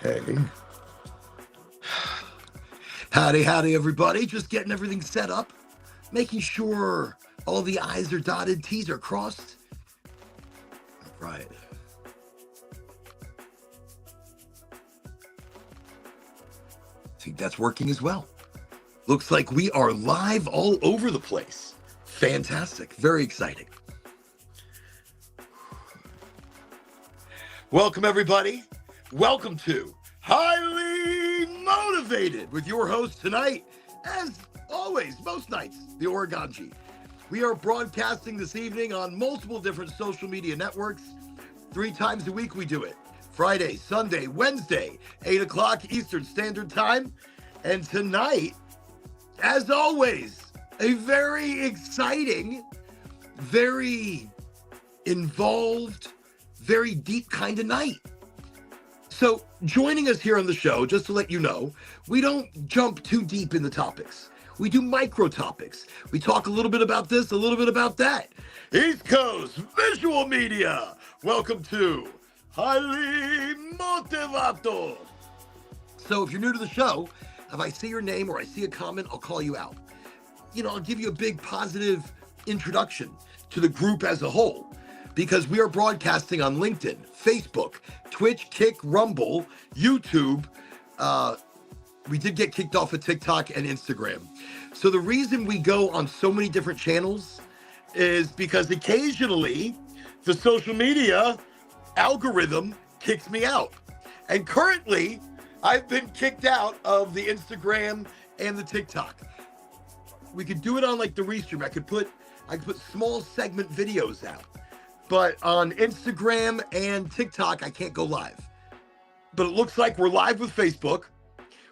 Hey. Howdy, everybody. Just getting everything set up, making sure all the I's are dotted, T's are crossed. All right. I think that's working as well. Looks like we are live all over the place. Fantastic. Very exciting. Welcome, everybody. Welcome to Highly Motivated with your host tonight, as always, most nights, the Oraganji. We are broadcasting this evening on multiple different social media networks. 3 times a week we do it. Friday, Sunday, Wednesday, 8 o'clock Eastern Standard Time. And tonight, as always, a very exciting, very involved, very deep kind of night. So joining us here on the show, just to let you know, we don't jump too deep in the topics. We do micro topics. We talk a little bit about this, a little bit about that. East Coast Visual Media. Welcome to Highly Motivato. So if you're new to the show, if I see your name or I see a comment, I'll call you out. I'll give you a big positive introduction to the group as a whole, because we are broadcasting on LinkedIn, Facebook, Twitch, Kick, Rumble, YouTube. We did get kicked off of TikTok and Instagram. So the reason we go on so many different channels is because occasionally the social media algorithm kicks me out. And currently, I've been kicked out of the Instagram and the TikTok. We could do it on like the restream. I could put small segment videos out. But on Instagram and TikTok, I can't go live. But it looks like we're live with Facebook.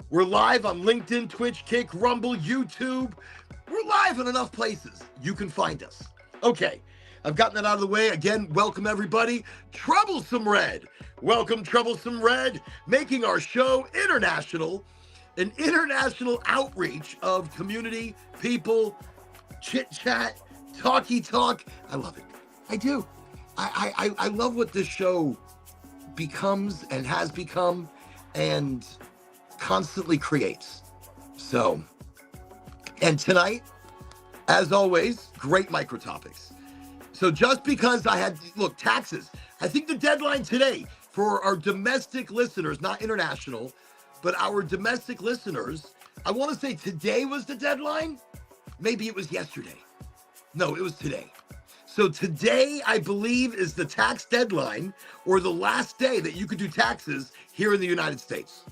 We're live on LinkedIn, Twitch, Kick, Rumble, YouTube. We're live in enough places. You can find us. Okay, I've gotten that out of the way. Again, welcome everybody. Troublesome Red. Welcome, Troublesome Red, making our show international, an international outreach of community, people, chit-chat, talky-talk. I love it. I do. I love what this show becomes and has become and constantly creates. So, and tonight, as always, great micro topics. So just because taxes, I think the deadline today for our domestic listeners, not international, but our domestic listeners, I want to say today was the deadline. Maybe it was yesterday. No, it was today. So today, I believe, is the tax deadline or the last day that you could do taxes here in the United States.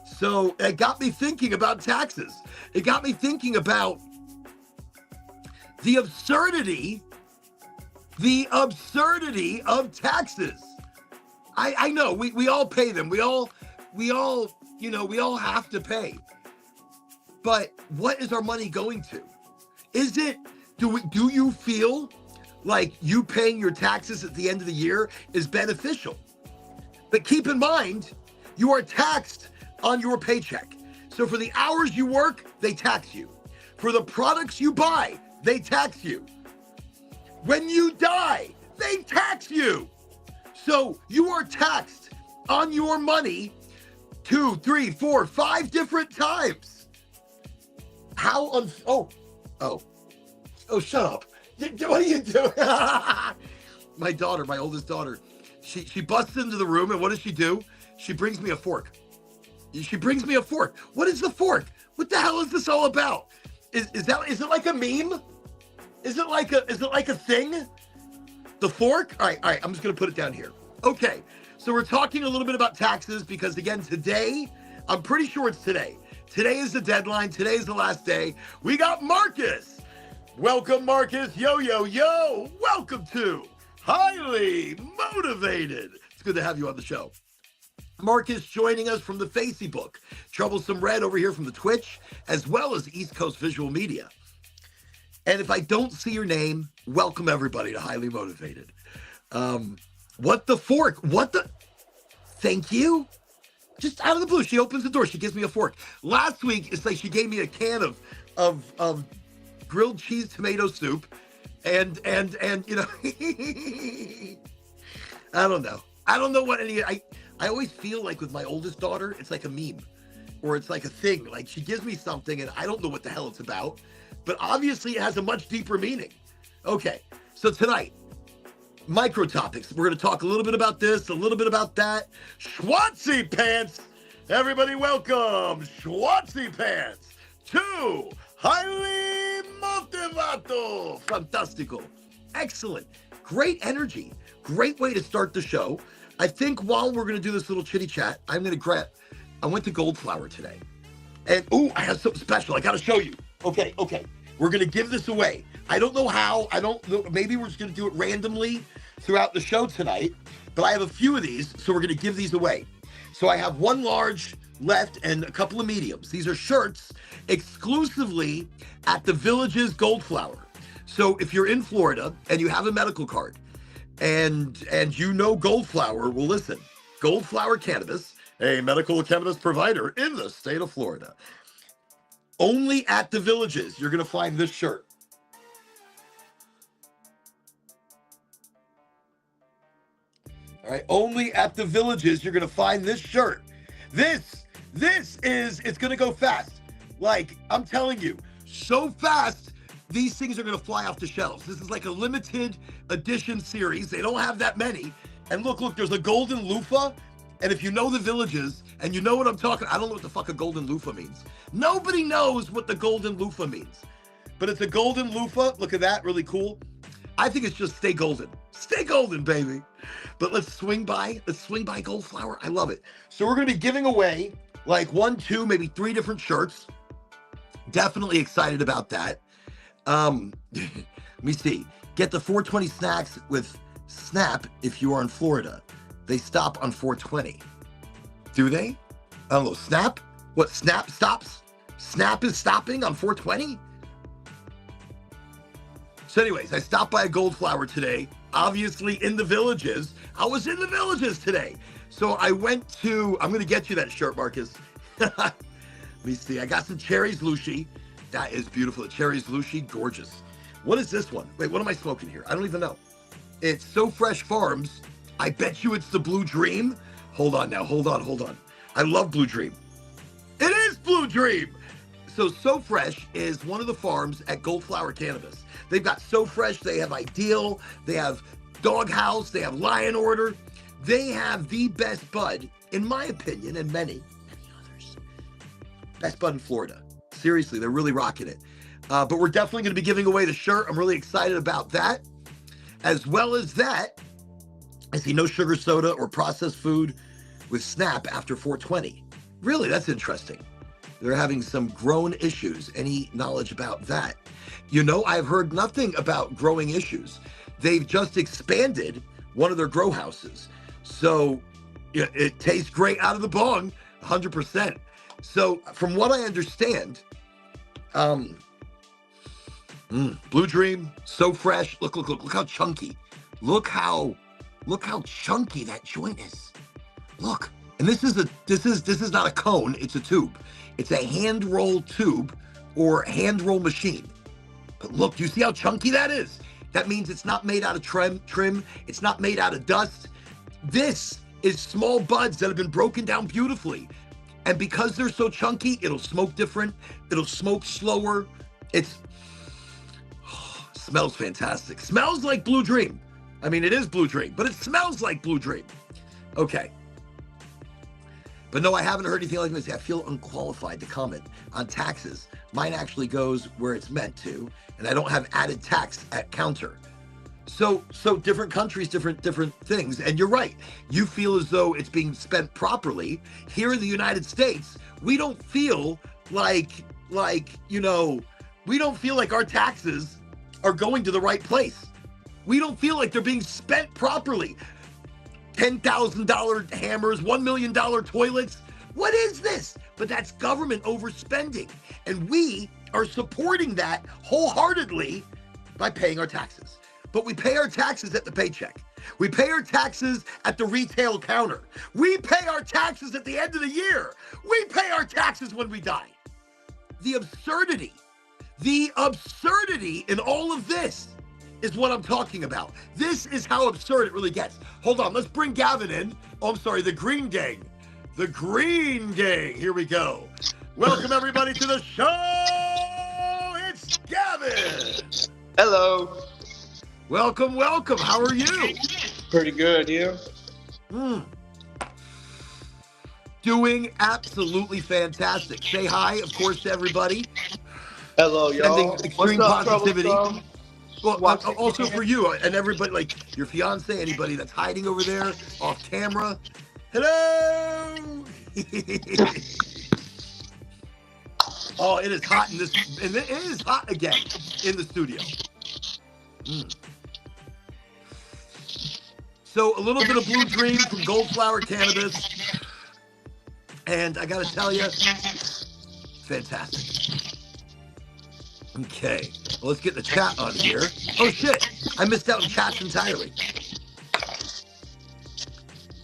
So it got me thinking about taxes. It got me thinking about the absurdity of taxes. I know we all pay them. We all have to pay. But what is our money going to? Do you feel like you paying your taxes at the end of the year is beneficial? But keep in mind, you are taxed on your paycheck. So for the hours you work, they tax you. For the products you buy, they tax you. When you die, they tax you. So you are taxed on your money 2, 3, 4, 5 different times. Oh, shut up. What are you doing? My daughter, my oldest daughter, she busts into the room, and what does she do? She brings me a fork. What is the fork? What the hell is this all about? Is it like a meme? Is it like a thing? The fork? All right, I'm just gonna put it down here. Okay, so we're talking a little bit about taxes because again, today, I'm pretty sure it's today. Today is the deadline. Today is the last day. We got Marcus. Welcome, Marcus. Yo. Welcome to Highly Motivated. It's good to have you on the show. Marcus joining us from the Facebook. Troublesome Red over here from the Twitch, as well as East Coast Visual Media. And if I don't see your name, welcome everybody to Highly Motivated. What the fork? Thank you. Just out of the blue, she opens the door. She gives me a fork. Last week, it's like she gave me a can of grilled cheese tomato soup, and I don't know what any. I always feel like with my oldest daughter, it's like a meme or it's like a thing. Like she gives me something and I don't know what the hell it's about, but obviously it has a much deeper meaning. Okay, so tonight, micro topics. We're going to talk a little bit about this, a little bit about that. Schwarzy pants. Everybody welcome Schwarzy pants to highly motivato. Fantastico. Excellent. Great energy. Great way to start the show. I think while we're going to do this little chitty chat, I went to Goldflower today. And, I have something special. I got to show you. Okay. We're going to give this away. I don't know how. I don't know. Maybe we're just going to do it randomly throughout the show tonight. But I have a few of these, so we're going to give these away. So I have one large left and a couple of mediums. These are shirts exclusively at the Villages Goldflower. So if you're in Florida and you have a medical card and you know Goldflower, well, listen, Goldflower Cannabis, a medical cannabis provider in the state of Florida. Only at the Villages, you're going to find this shirt. All right, only at the Villages, you're going to find this shirt. This is, it's going to go fast. Like, I'm telling you, so fast, these things are going to fly off the shelves. This is like a limited edition series. They don't have that many. And look, there's a golden loofah. And if you know the Villages, and you know what I'm talking, I don't know what the fuck a golden loofah means. Nobody knows what the golden loofah means. But it's a golden loofah. Look at that, really cool. I think it's just stay golden. Stay golden, baby. But let's swing by Goldflower. I love it. So we're going to be giving away like 1, 2, maybe 3 different shirts. Definitely excited about that. Let me see. Get the 420 snacks with Snap if you are in Florida. They stop on 420. Do they? I don't know. Snap? What, Snap stops? Snap is stopping on 420? So anyways, I stopped by a Goldflower today, obviously in the Villages. I was in the Villages today. So I went to, I'm going to get you that shirt, Marcus. Let me see. I got some Cherries Lucy. That is beautiful. Cherries Lucy, gorgeous. What is this one? Wait, what am I smoking here? I don't even know. It's So Fresh Farms. I bet you it's the Blue Dream. Hold on now. Hold on. I love Blue Dream. It is Blue Dream. So Fresh is one of the farms at Goldflower Cannabis. They've got So Fresh, they have Ideal, they have Doghouse, they have Lion Order. They have the best bud, in my opinion, and many others. Best bud in Florida. Seriously, they're really rocking it. But we're definitely going to be giving away the shirt. I'm really excited about that. As well as that, I see no sugar soda or processed food with Snap after 420. Really, that's interesting. They're having some grown issues. Any knowledge about that? You know, I've heard nothing about growing issues. They've just expanded one of their grow houses. So it tastes great out of the bong, 100%. So from what I understand, Blue Dream, So Fresh. Look how chunky. Look how chunky that joint is. Look, and this is not a cone, it's a tube. It's a hand roll tube or hand roll machine. But look, do you see how chunky that is? That means it's not made out of trim. It's not made out of dust. This is small buds that have been broken down beautifully. And because they're so chunky, it'll smoke different. It'll smoke slower. Smells fantastic. Smells like Blue Dream. I mean, it is Blue Dream, but it smells like Blue Dream. Okay. But no, I haven't heard anything like this. I feel unqualified to comment on taxes. Mine actually goes where it's meant to, and I don't have added tax at counter. So different countries, different things. And you're right. You feel as though it's being spent properly. Here in the United States, we don't feel like we don't feel like our taxes are going to the right place. We don't feel like they're being spent properly. $10,000 hammers, $1 million toilets. What is this? But that's government overspending. And we are supporting that wholeheartedly by paying our taxes. But we pay our taxes at the paycheck. We pay our taxes at the retail counter. We pay our taxes at the end of the year. We pay our taxes when we die. The absurdity in all of this is what I'm talking about. This is how absurd it really gets. Hold on, let's bring Gavin in. Oh, I'm sorry, the Green Gang. The Green Gang. Here we go. Welcome, everybody, to the show. It's Gavin. Hello. Welcome, welcome. How are you? Pretty good, you? Doing absolutely fantastic. Say hi, of course, to everybody. Hello, y'all. Sending extreme positivity. Well, Watching. also for you and everybody, like your fiance, anybody that's hiding over there off camera. Hello. Oh, it is hot in this, and it is hot again in the studio. So a little bit of Blue Dream from Goldflower Cannabis, and I gotta tell you, fantastic. Okay, well, let's get the chat on here. Oh shit, I missed out on chats entirely.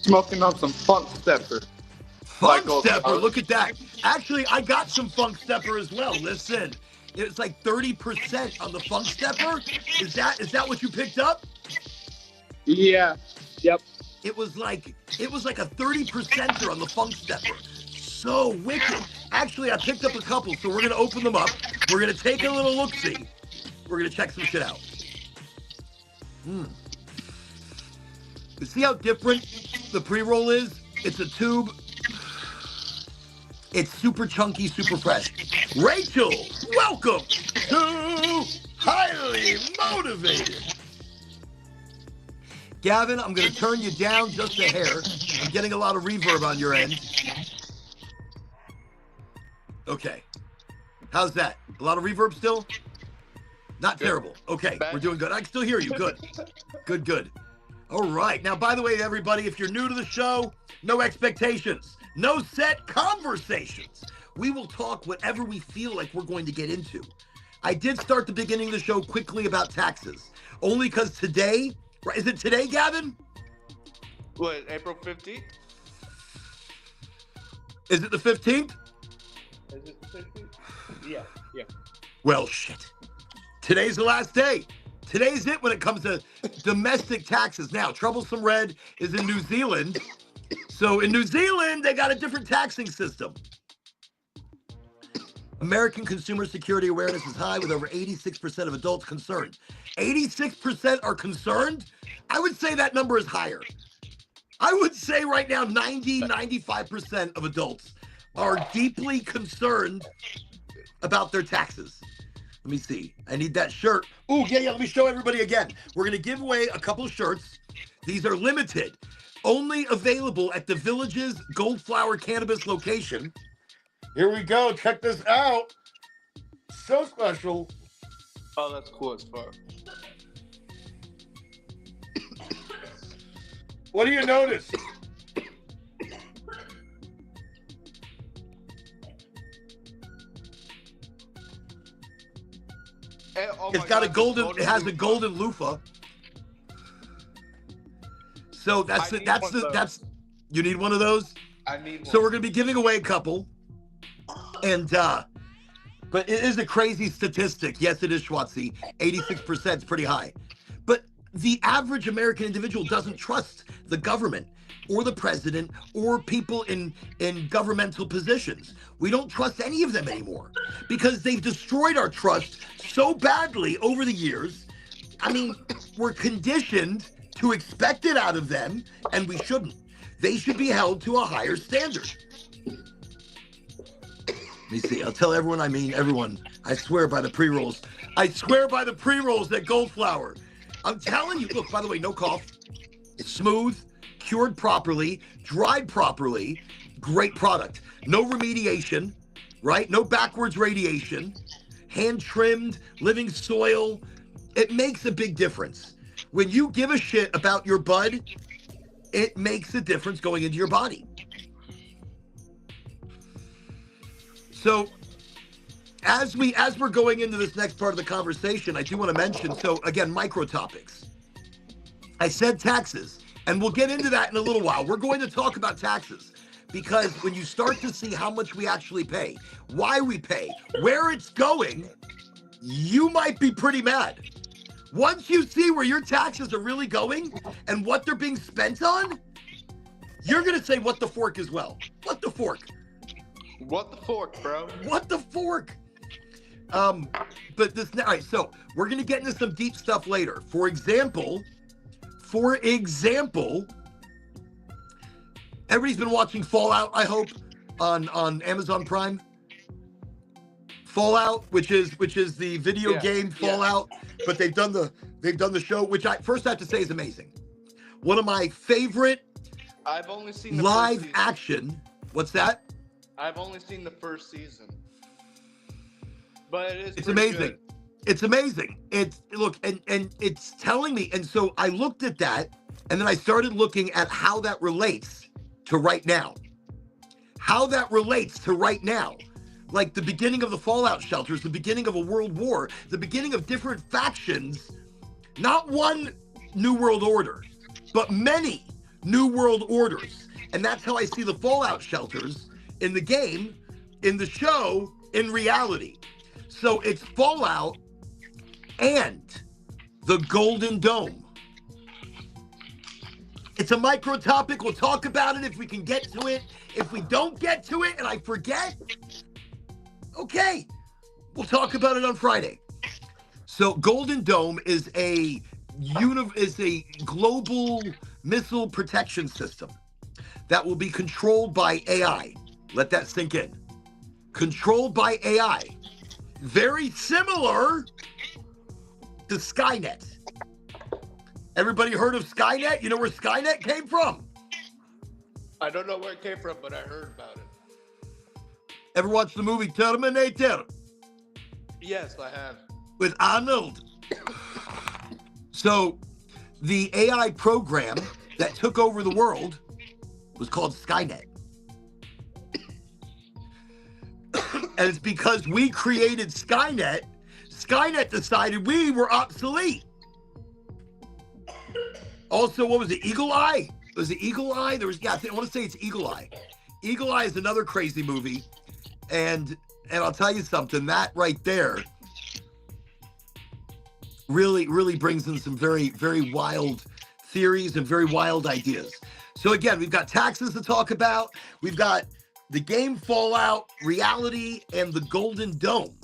Smoking on some funk stepper. Funk stepper, look at that. Actually, I got some funk stepper as well. Listen, it's like 30% on the funk stepper. Is that what you picked up? Yeah. Yep. It was like a 30%er on the funk stepper. So wicked. Actually, I picked up a couple, so we're gonna open them up. We're gonna take a little look-see. We're gonna check some shit out. You see how different the pre-roll is? It's a tube. It's super chunky, super fresh. Rachel, welcome to Highly Motivated. Gavin, I'm gonna turn you down just a hair. I'm getting a lot of reverb on your end. Okay. How's that? A lot of reverb still? Not terrible. Okay, we're doing good. I can still hear you. Good. Good. All right. Now, by the way, everybody, if you're new to the show, no expectations, no set conversations. We will talk whatever we feel like we're going to get into. I did start the beginning of the show quickly about taxes, only because today, right? Is it today, Gavin? What, April 15th? Is it the 15th? Is it the 15th? Yeah. Well, shit. Today's the last day. Today's it when it comes to domestic taxes. Now, Troublesome Red is in New Zealand. So in New Zealand, they got a different taxing system. American consumer security awareness is high with over 86% of adults concerned. 86% are concerned? I would say that number is higher. I would say right now 95% of adults are deeply concerned about their taxes. Let me see. I need that shirt. Oh, yeah. Let me show everybody again. We're going to give away a couple of shirts. These are limited. Only available at the Village's Goldflower Cannabis location. Here we go. Check this out. So special. Oh, that's cool as fuck. What do you notice? It's got a golden. It has a golden loofah. So that's you need one of those? I need one. So we're gonna be giving away a couple. And but it is a crazy statistic. Yes, it is, Schwartzy. 86% is pretty high. But the average American individual doesn't trust the government or the president or people in governmental positions. We don't trust any of them anymore because they've destroyed our trust so badly over the years. I mean, we're conditioned to expect it out of them, and we shouldn't. They should be held to a higher standard. Let me see. I'll tell everyone, I mean everyone. I swear by the pre-rolls. I swear by the pre-rolls at Goldflower. I'm telling you, look, by the way, no cough. It's smooth, cured properly, dried properly. Great product. No remediation, right? No backwards radiation. Hand trimmed, living soil. It makes a big difference. When you give a shit about your bud, it makes a difference going into your body. So as we're going into this next part of the conversation, I do want to mention, so again, micro topics. I said taxes, and we'll get into that in a little while. We're going to talk about taxes because when you start to see how much we actually pay, why we pay, where it's going, you might be pretty mad. Once you see where your taxes are really going and what they're being spent on, you're going to say, what the fork as well. What the fork? What the fork, bro? What the fork? But this, all right, so we're going to get into some deep stuff later. For example, everybody's been watching Fallout, I hope, on Amazon Prime. Fallout, which is the video game Fallout, but they've done the show, which I first have to say is amazing. One of my favorite I've only seen the live first season. action. What's that? I've only seen the first season, but It's amazing. Good. It's amazing. It's look, and it's telling me, and so I looked at that, and then I started looking at how that relates to right now. How that relates to right now. Like the beginning of the Fallout shelters, the beginning of a world war, the beginning of different factions, not one new world order, but many new world orders. And that's how I see the Fallout shelters in the game, in the show, in reality. So it's Fallout and the Golden Dome. It's a micro topic. We'll talk about it if we can get to it. If we don't get to it and I forget, okay, we'll talk about it on Friday. So Golden Dome is a global missile protection system that will be controlled by AI. Let that sink in. Controlled by AI. Very similar to Skynet. Everybody heard of Skynet? You know where Skynet came from? I don't know where it came from, but I heard about it. Ever watched the movie Terminator? Yes, I have. With Arnold. So the AI program that took over the world was called Skynet. And it's because we created Skynet, Skynet decided we were obsolete. Also, what was it? Eagle Eye? Was it Eagle Eye? I want to say it's Eagle Eye. Eagle Eye is another crazy movie. And I'll tell you something, that right there really brings in some very, very wild theories and very wild ideas. So again, we've got taxes to talk about. We've got the game Fallout, reality, and the Golden Dome.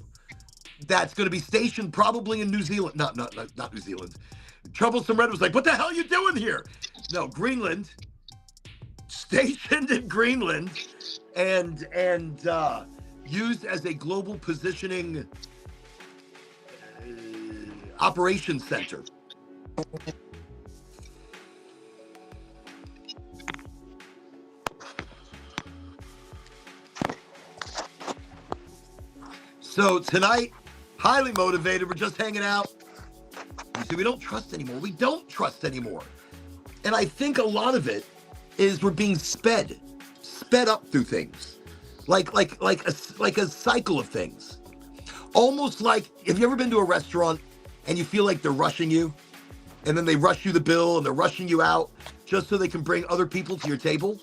That's going to be stationed probably in New Zealand. Not New Zealand. Troublesome Red was like, what the hell are you doing here? No, Greenland. Stationed in Greenland and used as a global positioning operations center. So tonight, highly motivated. We're just hanging out. You see, we don't trust anymore. We don't trust anymore. And I think a lot of it is we're being sped up through things, like a cycle of things. Almost like, have you ever been to a restaurant and you feel like they're rushing you, and then they rush you the bill and they're rushing you out just so they can bring other people to your table?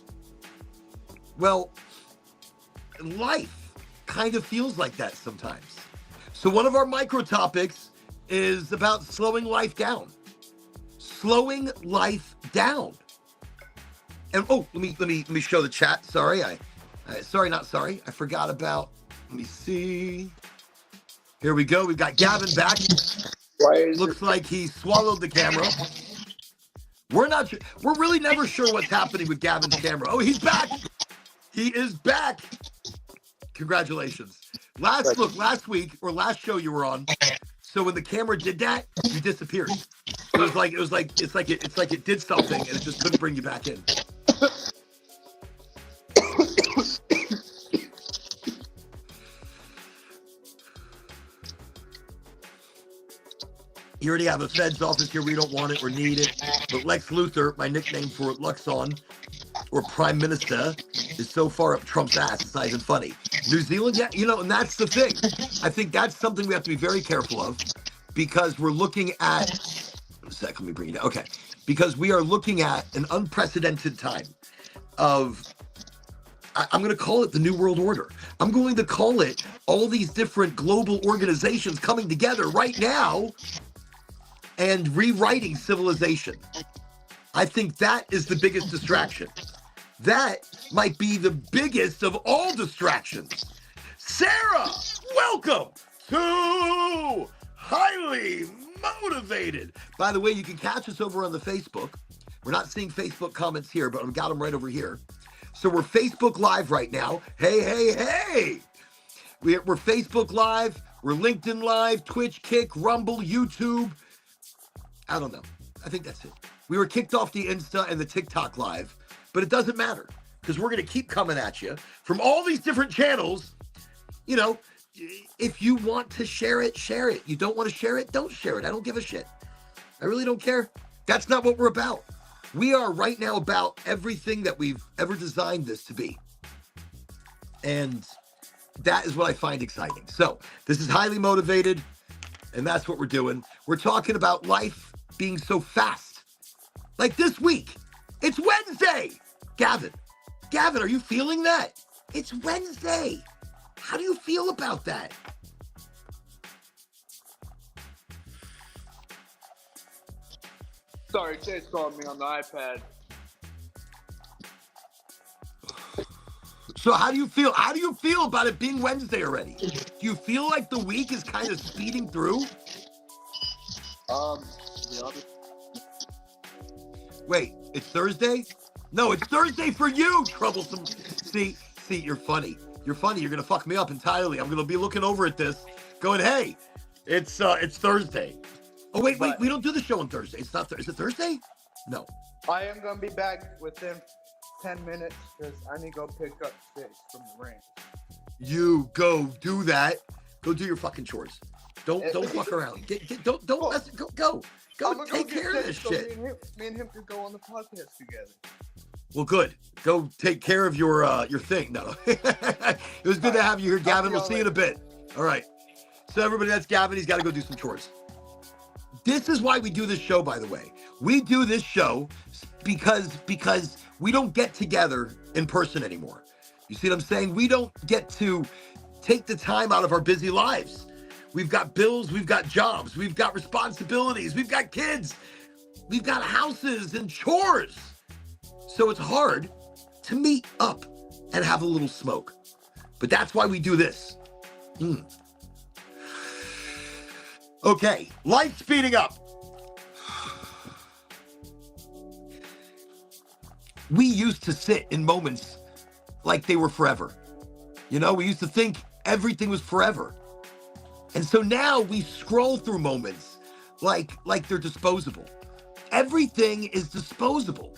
Well, life kind of feels like that sometimes. So one of our micro topics is about slowing life down. Slowing life down. And let me show the chat. Sorry, I forgot about. Let me see. Here we go. We've got Gavin back. Looks like he swallowed the camera. We're really never sure what's happening with Gavin's camera. Oh, he's back. He is back. Congratulations. Last week or last show you were on. So when the camera did that, you disappeared. It's like it did something and it just couldn't bring you back in. You already have a Fed's office here. We don't want it or need it. But Lex Luthor, my nickname for Luxon, or Prime Minister, is so far up Trump's ass, it's not even funny. New Zealand, yeah, and that's the thing. I think that's something we have to be very careful of, because we're looking at, let me bring it down. Okay. Because we are looking at an unprecedented time of, I'm going to call it the New World Order. I'm going to call it all these different global organizations coming together right now and rewriting civilization. I think that is the biggest distraction. That might be the biggest of all distractions. Sarah, welcome to Highly Motivated. By the way, you can catch us over on the Facebook. We're not seeing Facebook comments here, but I've got them right over here. So we're Facebook Live right now. Hey. We're Facebook Live. We're LinkedIn Live, Twitch, Kick, Rumble, YouTube. I don't know. I think that's it. We were kicked off the Insta and the TikTok Live, but it doesn't matter because we're going to keep coming at you from all these different channels. You know, if you want to share it, share it. You don't want to share it, don't share it. I don't give a shit. I really don't care. That's not what we're about. We are right now about everything that we've ever designed this to be. And that is what I find exciting. So this is Highly Motivated, and that's what we're doing. We're talking about life being so fast. Like this week, it's Wednesday. Gavin, are you feeling that? It's Wednesday. How do you feel about that? Sorry, Chase called me on the iPad. So how do you feel? How do you feel about it being Wednesday already? Do you feel like the week is kind of speeding through? Yeah. Wait, it's Thursday? No, it's Thursday for you, troublesome. See, you're funny. You're funny. You're gonna fuck me up entirely. I'm gonna be looking over at this, going, "Hey, it's Thursday." Oh wait, we don't do the show on Thursday. It's not. Is it Thursday? No. I am gonna be back within 10 minutes because I need to go pick up Chase from the ranch. You go do that. Go do your fucking chores. Don't fuck around. Go take care of this shit. Me and him could go on the podcast together. Well, good. Go take care of your thing. No. It was good to have you here, Gavin. We'll see you in a bit. All right. So everybody, that's Gavin. He's got to go do some chores. This is why we do this show, by the way. We do this show because we don't get together in person anymore. You see what I'm saying? We don't get to take the time out of our busy lives. We've got bills, we've got jobs, we've got responsibilities, we've got kids, we've got houses and chores. So it's hard to meet up and have a little smoke. But that's why we do this. Okay, life speeding up. We used to sit in moments like they were forever. You know, we used to think everything was forever. And so now we scroll through moments like they're disposable. Everything is disposable.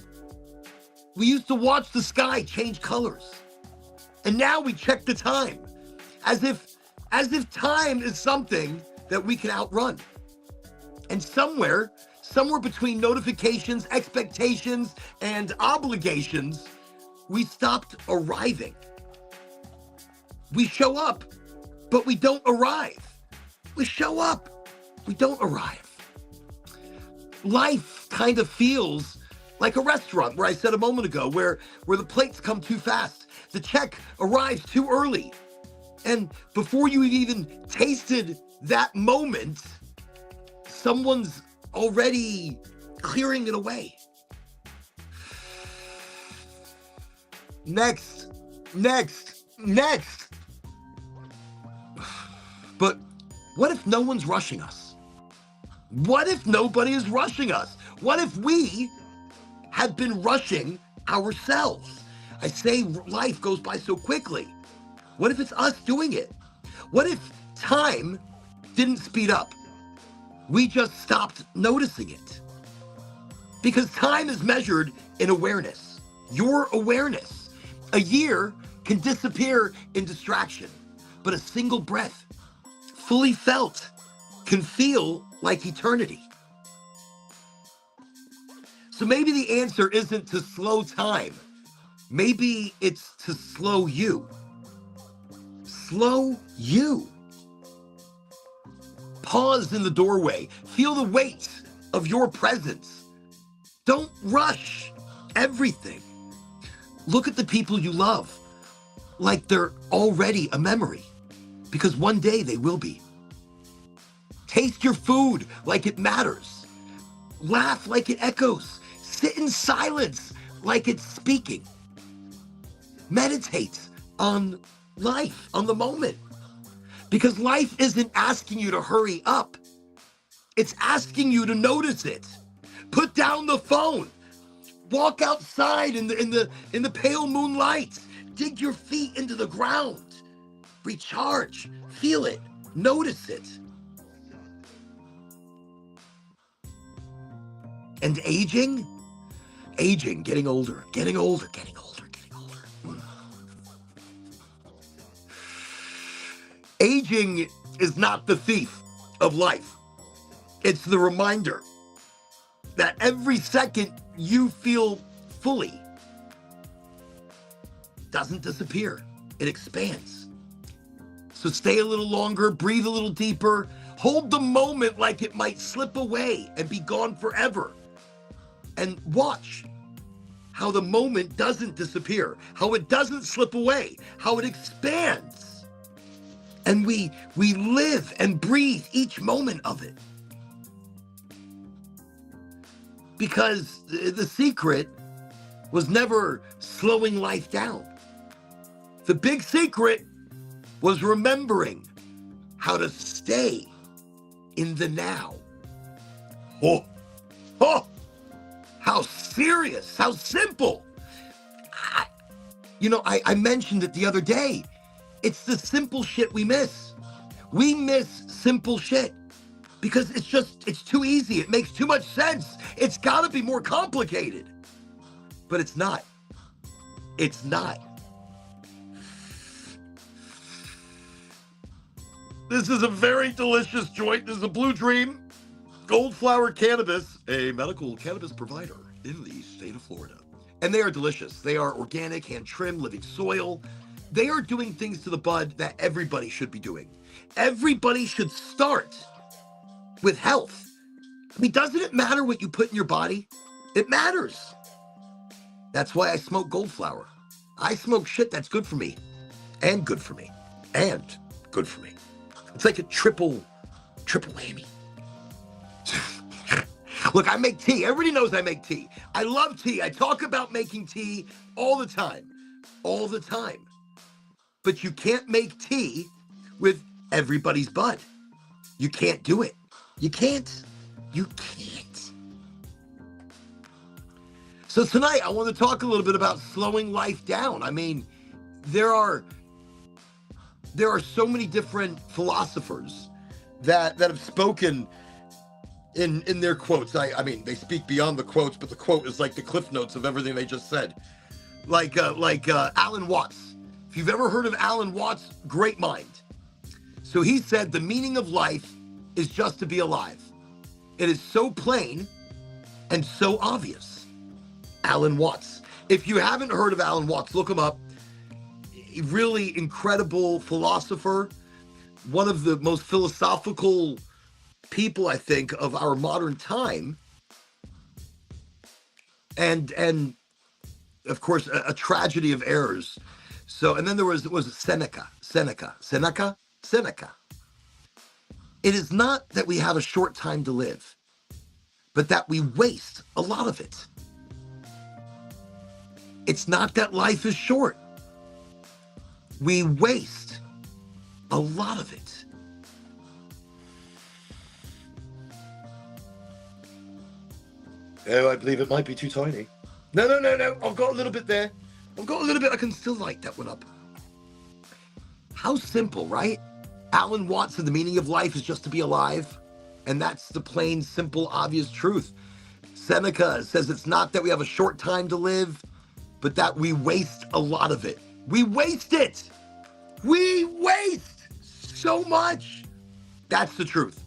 We used to watch the sky change colors. And now we check the time as if time is something that we can outrun. And somewhere between notifications, expectations, and obligations, we stopped arriving. We show up, but we don't arrive. We show up, we don't arrive. Life kind of feels like a restaurant, where I said a moment ago, where the plates come too fast, the check arrives too early, and before you even tasted that moment, someone's already clearing it away. Next. But what if no one's rushing us? What if nobody is rushing us? What if we had been rushing ourselves? I say life goes by so quickly. What if it's us doing it? What if time didn't speed up? We just stopped noticing it. Because time is measured in awareness. Your awareness. A year can disappear in distraction, but a single breath, fully felt, can feel like eternity. So maybe the answer isn't to slow time. Maybe it's to slow you. Slow you. Pause in the doorway. Feel the weight of your presence. Don't rush everything. Look at the people you love like they're already a memory, because one day they will be. Taste your food like it matters. Laugh like it echoes. Sit in silence like it's speaking. Meditate on life, on the moment. Because life isn't asking you to hurry up. It's asking you to notice it. Put down the phone. Walk outside in the pale moonlight. Dig your feet into the ground. Recharge. Feel it. Notice it. And aging? Aging, getting older, getting older, getting older, getting older. Aging is not the thief of life. It's the reminder that every second you feel fully doesn't disappear. It expands. So stay a little longer, breathe a little deeper, hold the moment like it might slip away and be gone forever. And watch how the moment doesn't disappear, how it doesn't slip away, how it expands. And we live and breathe each moment of it. Because the secret was never slowing life down. The big secret was remembering how to stay in the now. Oh, how serious, how simple. I mentioned it the other day. It's the simple shit we miss. We miss simple shit because it's too easy. It makes too much sense. It's gotta be more complicated. But it's not. It's not. This is a very delicious joint. This is a Blue Dream Gold Flower Cannabis, a medical cannabis provider in the state of Florida. And they are delicious. They are organic, hand-trimmed, living soil. They are doing things to the bud that everybody should be doing. Everybody should start with health. I mean, doesn't it matter what you put in your body? It matters. That's why I smoke Gold Flower. I smoke shit that's good for me, and good for me, and good for me. It's like a triple whammy. Look, I make tea. Everybody knows I make tea. I love tea. I talk about making tea all the time. All the time. But you can't make tea with everybody's bud. You can't do it. You can't. You can't. So tonight, I want to talk a little bit about slowing life down. I mean, there are so many different philosophers that have spoken in their quotes. I mean, they speak beyond the quotes, but the quote is like the cliff notes of everything they just said. Like Alan Watts. If you've ever heard of Alan Watts, great mind. So he said, the meaning of life is just to be alive. It is so plain and so obvious. Alan Watts. If you haven't heard of Alan Watts, look him up. A really incredible philosopher, one of the most philosophical people, I think, of our modern time. And of course, a tragedy of errors. So, and then there was Seneca. It is not that we have a short time to live, but that we waste a lot of it. It's not that life is short. We waste a lot of it. Oh, I believe it might be too tiny. No. I've got a little bit there. I've got a little bit. I can still light that one up. How simple, right? Alan Watts said the meaning of life is just to be alive. And that's the plain, simple, obvious truth. Seneca says it's not that we have a short time to live, but that we waste a lot of it. We waste it. We waste so much. That's the truth.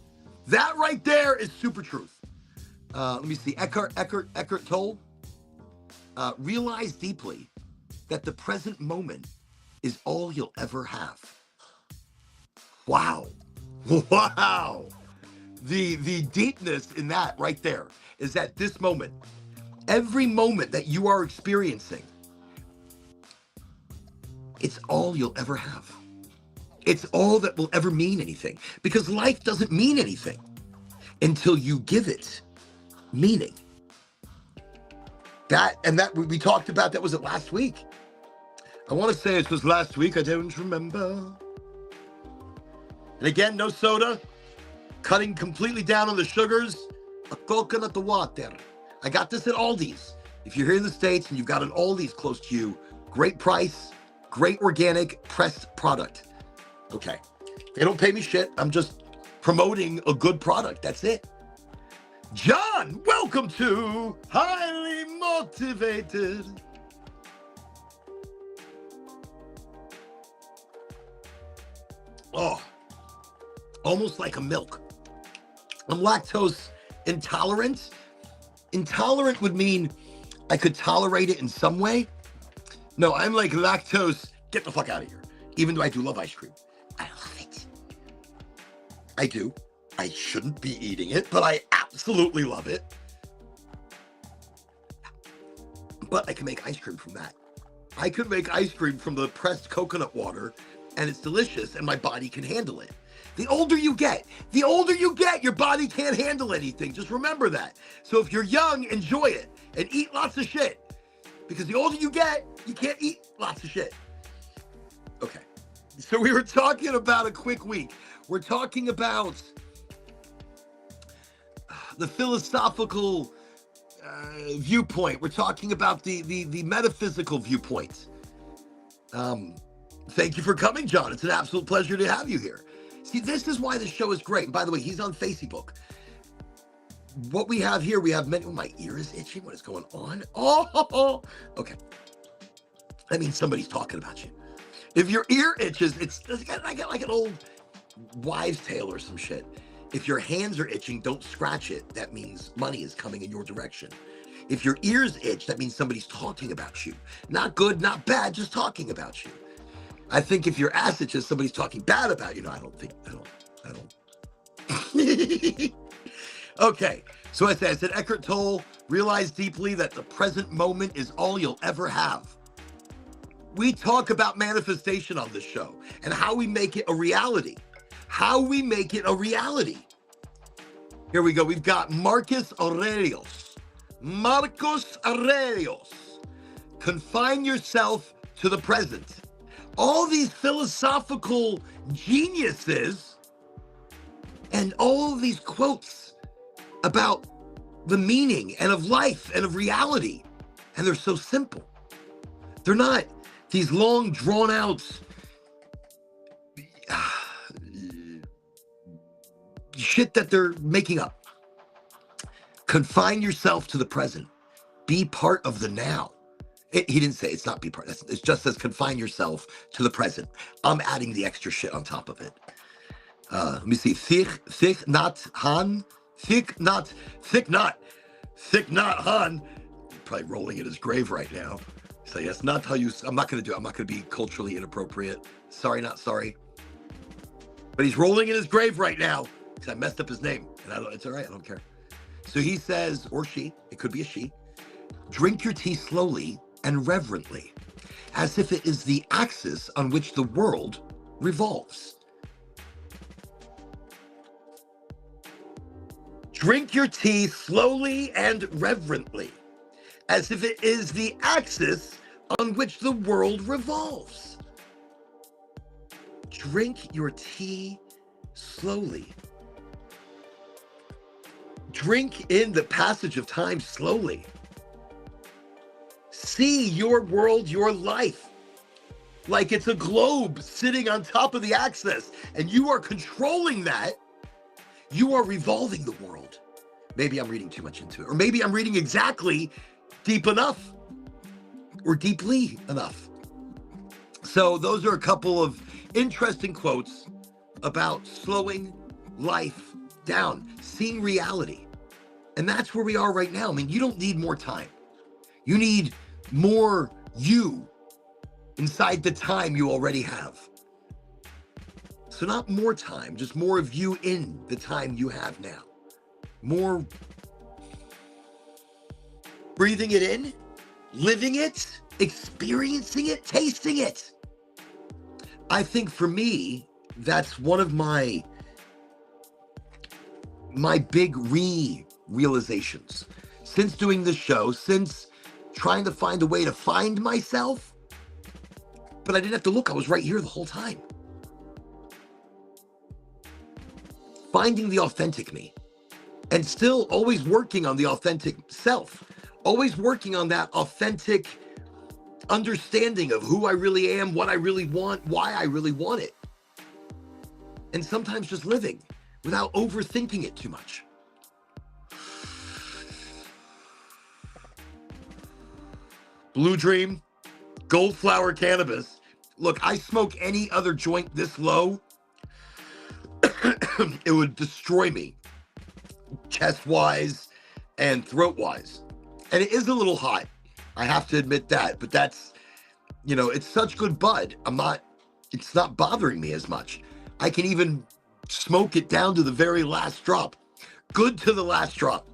That right there is super truth. Let me see. Eckhart Tolle. Realize deeply that the present moment is all you'll ever have. Wow. Wow. The deepness in that right there is that this moment, every moment that you are experiencing, it's all you'll ever have. It's all that will ever mean anything, because life doesn't mean anything until you give it meaning. That we talked about, that was it last week. I want to say it was last week. I don't remember. And again, no soda. Cutting completely down on the sugars. A coconut water. I got this at Aldi's. If you're here in the States and you've got an Aldi's close to you, great price, great organic pressed product. Okay. They don't pay me shit. I'm just promoting a good product. That's it. John, welcome to Highly Motivated. Oh, almost like a milk. I'm lactose intolerant. Intolerant would mean I could tolerate it in some way. No, I'm like lactose, get the fuck out of here. Even though I do love ice cream. I love it. I do. I shouldn't be eating it, but I absolutely love it. But I can make ice cream from that. I could make ice cream from the pressed coconut water, and it's delicious, and my body can handle it. The older you get, your body can't handle anything. Just remember that. So if you're young, enjoy it and eat lots of shit. Because the older you get, you can't eat lots of shit. Okay. So we were talking about a quick week. We're talking about the philosophical viewpoint. We're talking about the metaphysical viewpoint. Thank you for coming, John. It's an absolute pleasure to have you here. See, this is why the show is great. And by the way, he's on Facebook. What we have here, we have many. Oh, my ear is itching. What is going on? Oh, okay. That means somebody's talking about you. If your ear itches, it's like an old wives' tale or some shit. If your hands are itching, don't scratch it. That means money is coming in your direction. If your ears itch, that means somebody's talking about you. Not good, not bad, just talking about you. I think if your ass itches, somebody's talking bad about you. No, I don't. Okay, so I said Eckhart Tolle, realize deeply that the present moment is all you'll ever have. We talk about manifestation on this show and how we make it a reality. How we make it a reality. Here we go. We've got Marcus Aurelius. Marcus Aurelius. Confine yourself to the present. All these philosophical geniuses and all of these quotes about the meaning and of life and of reality. And they're so simple. They're not these long drawn out shit that they're making up. Confine yourself to the present. Be part of the now. He didn't say it's not be part. It just says confine yourself to the present. I'm adding the extra shit on top of it. Let me see. Thich Nhat Hanh. Thich Nhat Hanh. Probably rolling in his grave right now. So yes, not how you. I'm not going to do it. I'm not going to be culturally inappropriate. Sorry, not sorry. But he's rolling in his grave right now because I messed up his name, and it's all right. I don't care. So he says, or she, it could be a she, drink your tea slowly and reverently, as if it is the axis on which the world revolves. Drink your tea slowly and reverently, as if it is the axis on which the world revolves. Drink your tea slowly. Drink in the passage of time slowly. See your world, your life, like it's a globe sitting on top of the axis, and you are controlling that. You are revolving the world. Maybe I'm reading too much into it, or maybe I'm reading exactly deep enough or deeply enough. So those are a couple of interesting quotes about slowing life down, seeing reality. And that's where we are right now. I mean, you don't need more time. You need more you inside the time you already have. So not more time, just more of you in the time you have now. More breathing it in, living it, experiencing it, tasting it. I think for me, that's one of my big realizations. Since doing this show, since trying to find a way to find myself, but I didn't have to look. I was right here the whole time. Finding the authentic me, and still always working on the authentic self, always working on that authentic understanding of who I really am, what I really want, why I really want it. And sometimes just living without overthinking it too much. Blue Dream, Gold Flower Cannabis. Look, I smoke any other joint this low, it would destroy me, chest-wise and throat-wise. And it is a little hot, I have to admit that, but that's, it's such good bud. It's not bothering me as much. I can even smoke it down to the very last drop. Good to the last drop.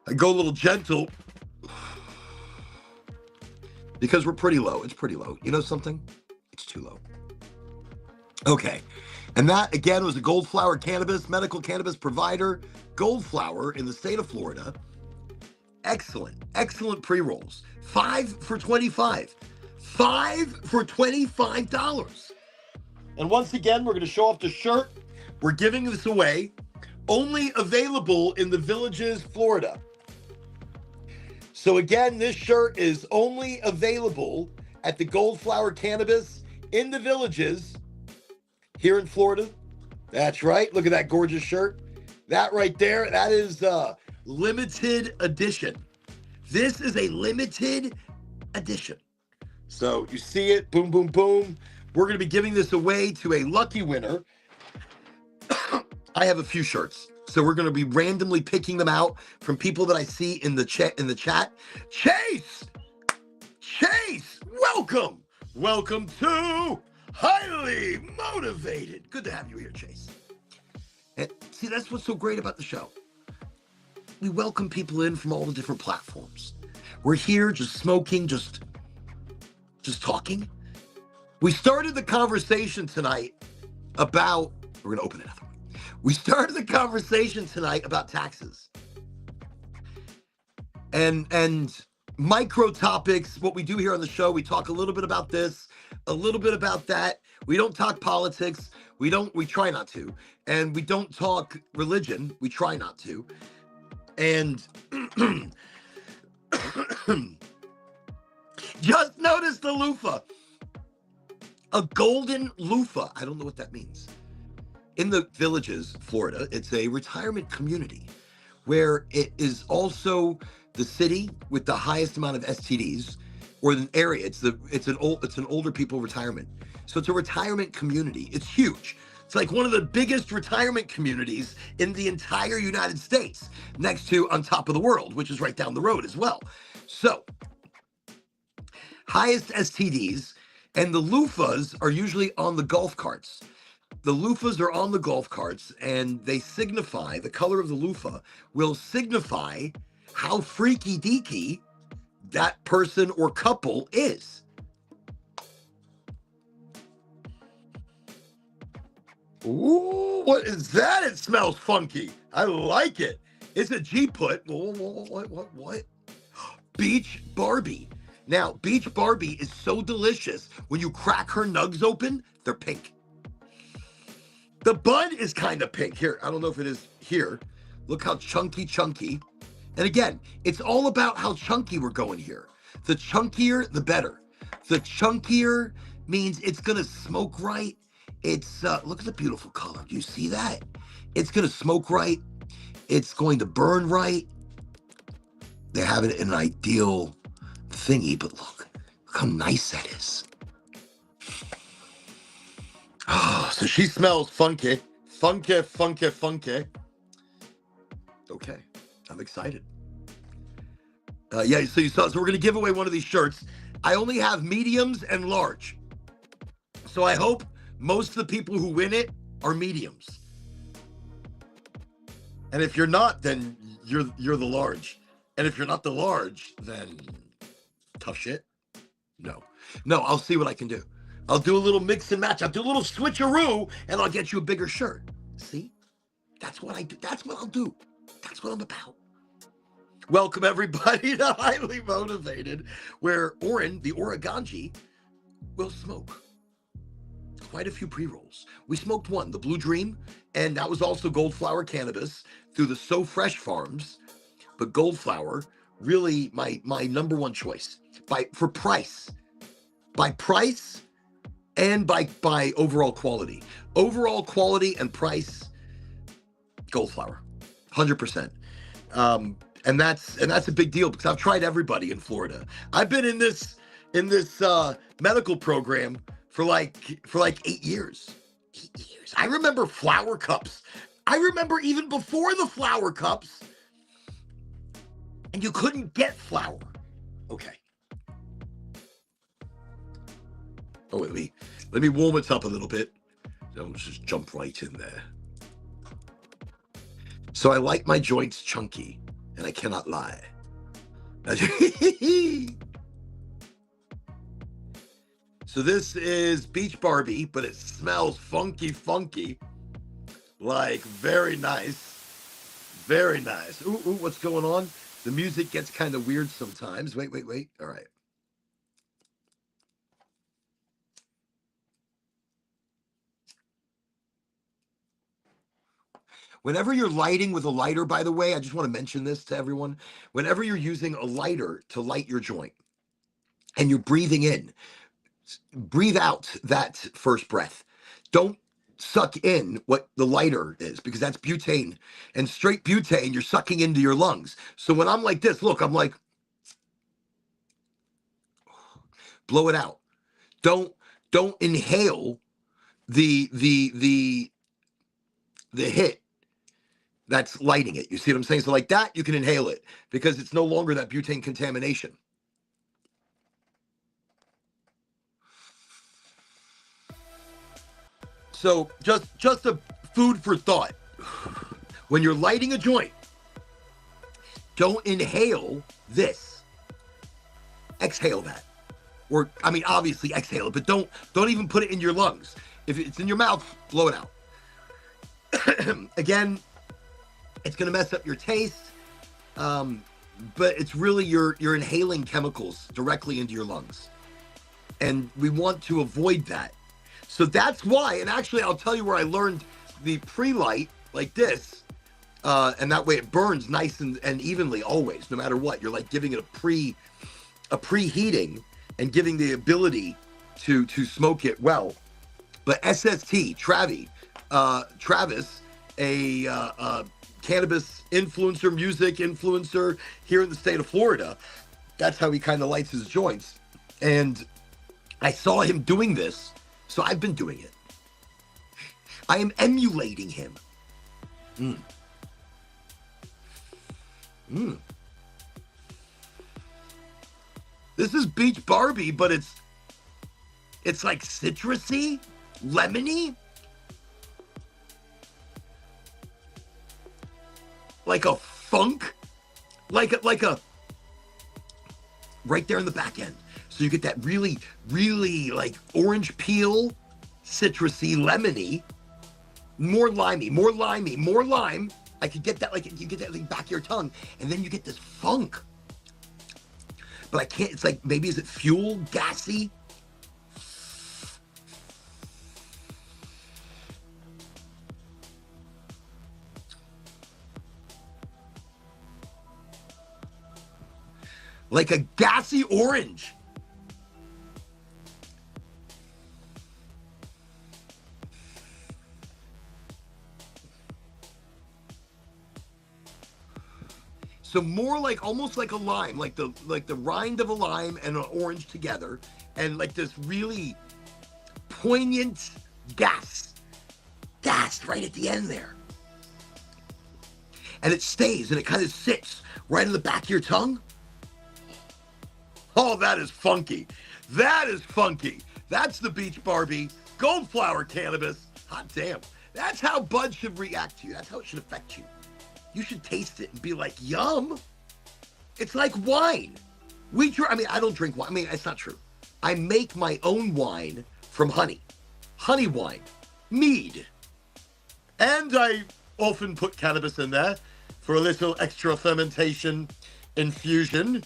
I go a little gentle because we're pretty low. It's pretty low. You know something? It's too low. Okay. And that, again, was a Gold Flower Cannabis, medical cannabis provider, Gold Flower in the state of Florida. Excellent, excellent pre-rolls. 5 for $25. 5 for $25. And once again, we're going to show off the shirt. We're giving this away. Only available in the Villages, Florida. So again, this shirt is only available at the Gold Flower Cannabis in the Villages here in Florida. That's right. Look at that gorgeous shirt. That right there, that is limited edition. This is a limited edition. So you see it, boom, boom, boom. We're going to be giving this away to a lucky winner. I have a few shirts, so we're going to be randomly picking them out from people that I see in the chat. Chase, welcome to Highly Motivated. Good to have you here, Chase. And see, that's what's so great about the show. We welcome people in from all the different platforms. We're here just smoking, just talking. We started the conversation tonight about, we're going to open another one. We started the conversation tonight about taxes and micro topics. What we do here on the show, we talk a little bit about this, a little bit about that. We don't talk politics. We try not to. And we don't talk religion. We try not to. And just notice the loofah. A golden loofah. I don't know what that means. In the Villages, Florida, it's a retirement community where it is also the city with the highest amount of STDs, or an area. It's an older people retirement. So it's a retirement community. It's huge. It's like one of the biggest retirement communities in the entire United States, next to on top of the world, which is right down the road as well. So highest STDs, and the loofahs are usually on the golf carts. The loofahs are on the golf carts, and they signify, the color of the loofah will signify how freaky deaky that person or couple is. Ooh, what is that? It smells funky. I like it. It's a G-put. What? Beach Barbie. Now, Beach Barbie is so delicious. When you crack her nugs open, they're pink. The bud is kind of pink. Here, I don't know if it is here. Look how chunky. And again, it's all about how chunky we're going here. The chunkier, the better. The chunkier means it's going to smoke right. It's, look at the beautiful color. Do you see that? It's going to smoke right. It's going to burn right. They have it in an ideal thingy, but look how nice that is. Oh, so she smells funky. Okay, I'm excited. Yeah, so you saw, so we're going to give away one of these shirts. I only have mediums and large. So I hope most of the people who win it are mediums. And if you're not, then you're the large. And if you're not the large, then tough shit. No, I'll see what I can do. I'll do a little mix and match. I'll do a little switcheroo, and I'll get you a bigger shirt. See? That's what I do. That's what I'll do. That's what I'm about. Welcome, everybody, to Highly Motivated, where Oren, the Oraganji, will smoke quite a few pre-rolls. We smoked one, the Blue Dream, and that was also Goldflower cannabis through the So Fresh farms. But Goldflower, really my number one choice for price, by price, and by overall quality. Overall quality and price, Goldflower, 100%. And that's a big deal because I've tried everybody in Florida. I've been in this medical program for like 8 years. 8 years. I remember flower cups. I remember even before the flower cups, and you couldn't get flour. Okay. Oh, let me warm it up a little bit. Don't just jump right in there. So I like my joints chunky, and I cannot lie. So this is Beach Barbie, but it smells funky. Like very nice. Very nice. Ooh, what's going on? The music gets kind of weird sometimes. Wait. All right. Whenever you're lighting with a lighter, by the way, I just want to mention this to everyone. Whenever you're using a lighter to light your joint and you're breathing in, breathe out that first breath. Don't suck in what the lighter is because that's butane, and straight butane you're sucking into your lungs. So when I'm like this, look, I'm like, blow it out. Don't inhale the hit that's lighting it. You see what I'm saying? So like that, you can inhale it because it's no longer that butane contamination. So just a food for thought. When you're lighting a joint, don't inhale this. Exhale that. Or, I mean, obviously exhale it, but don't even put it in your lungs. If it's in your mouth, blow it out. Again, it's going to mess up your taste, but it's really you're inhaling chemicals directly into your lungs. And we want to avoid that. So that's why, and actually I'll tell you where I learned the pre-light like this, and that way it burns nice and evenly always, no matter what. You're like giving it a preheating and giving the ability to smoke it well. But SST, Travis, a cannabis influencer, music influencer here in the state of Florida, that's how he kind of lights his joints. And I saw him doing this, so I've been doing it. I am emulating him. This is Beach Barbie, but it's like citrusy, lemony, like a funk, like a right there in the back end. So you get that really, really like orange peel, citrusy, lemony, more lime. I could get that, like you get that like back of your tongue, and then you get this funk. But I can't, it's like, maybe is it fuel, gassy? Like a gassy orange. So more like, almost like a lime, like the rind of a lime and an orange together, and like this really poignant gas right at the end there. And it stays and it kind of sits right in the back of your tongue. Oh, that is funky. That is funky. That's the Beach Barbie Goldflower cannabis. Hot damn. That's how bud should react to you. That's how it should affect you. You should taste it and be like, yum. It's like wine. I don't drink wine. I mean, it's not true. I make my own wine from honey. Honey wine. Mead. And often put cannabis in there for a little extra fermentation infusion.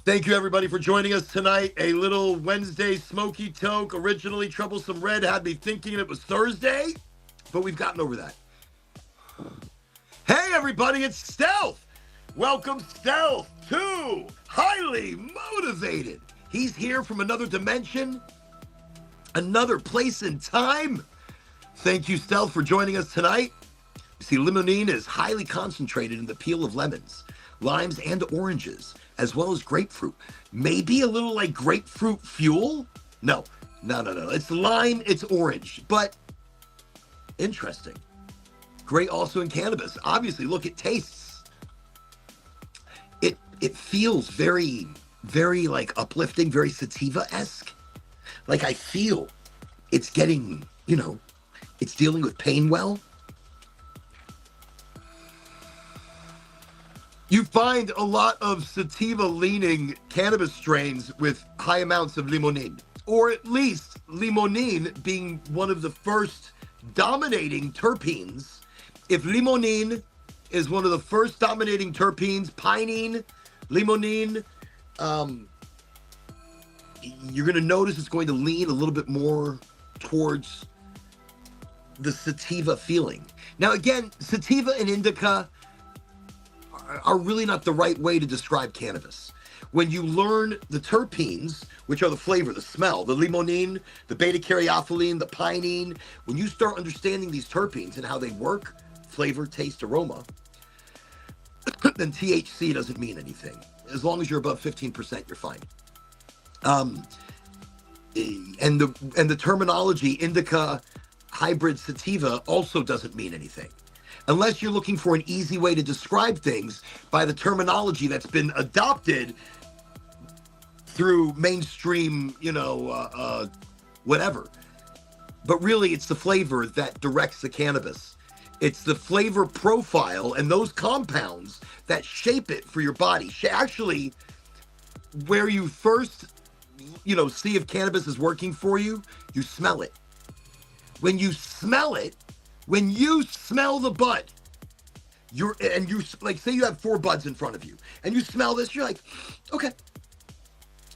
Thank you, everybody, for joining us tonight. A little Wednesday smoky talk. Originally, Troublesome Red had me thinking it was Thursday, but we've gotten over that. Hey, everybody, it's Stealth. Welcome, Stealth, to Highly Motivated. He's here from another dimension, another place and time. Thank you, Stealth, for joining us tonight. You see, limonene is highly concentrated in the peel of lemons, limes, and oranges, as well as grapefruit. Maybe a little like grapefruit fuel? No. It's lime, it's orange, but interesting. Great also in cannabis. Obviously, look, it tastes. It feels very, very like uplifting, very sativa-esque. Like I feel it's getting, it's dealing with pain well. You find a lot of sativa-leaning cannabis strains with high amounts of limonene, or at least limonene being one of the first dominating terpenes. If limonene is one of the first dominating terpenes, pinene, limonene, you're going to notice it's going to lean a little bit more towards the sativa feeling. Now, again, sativa and indica are really not the right way to describe cannabis. When you learn the terpenes, which are the flavor, the smell, the limonene, the beta-caryophyllene, the pinene, when you start understanding these terpenes and how they work, flavor, taste, aroma, then THC doesn't mean anything. As long as you're above 15%, you're fine. And the terminology indica hybrid sativa also doesn't mean anything. Unless you're looking for an easy way to describe things by the terminology that's been adopted through mainstream, whatever. But really, it's the flavor that directs the cannabis. It's the flavor profile and those compounds that shape it for your body. Actually, where you first, see if cannabis is working for you, you smell it. When you smell it, when you smell the bud, say you have 4 buds in front of you, and you smell this, you're like, okay,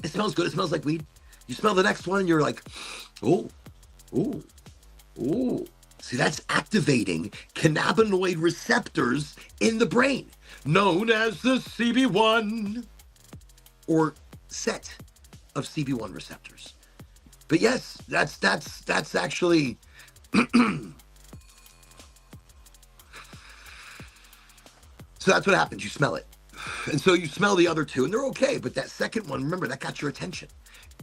it smells good. It smells like weed. You smell the next one, and you're like, ooh. See, that's activating cannabinoid receptors in the brain, known as the CB1 or set of CB1 receptors. But yes, that's actually so that's what happens. You smell it. And so you smell the other 2 and they're okay. But that second one, remember, that got your attention.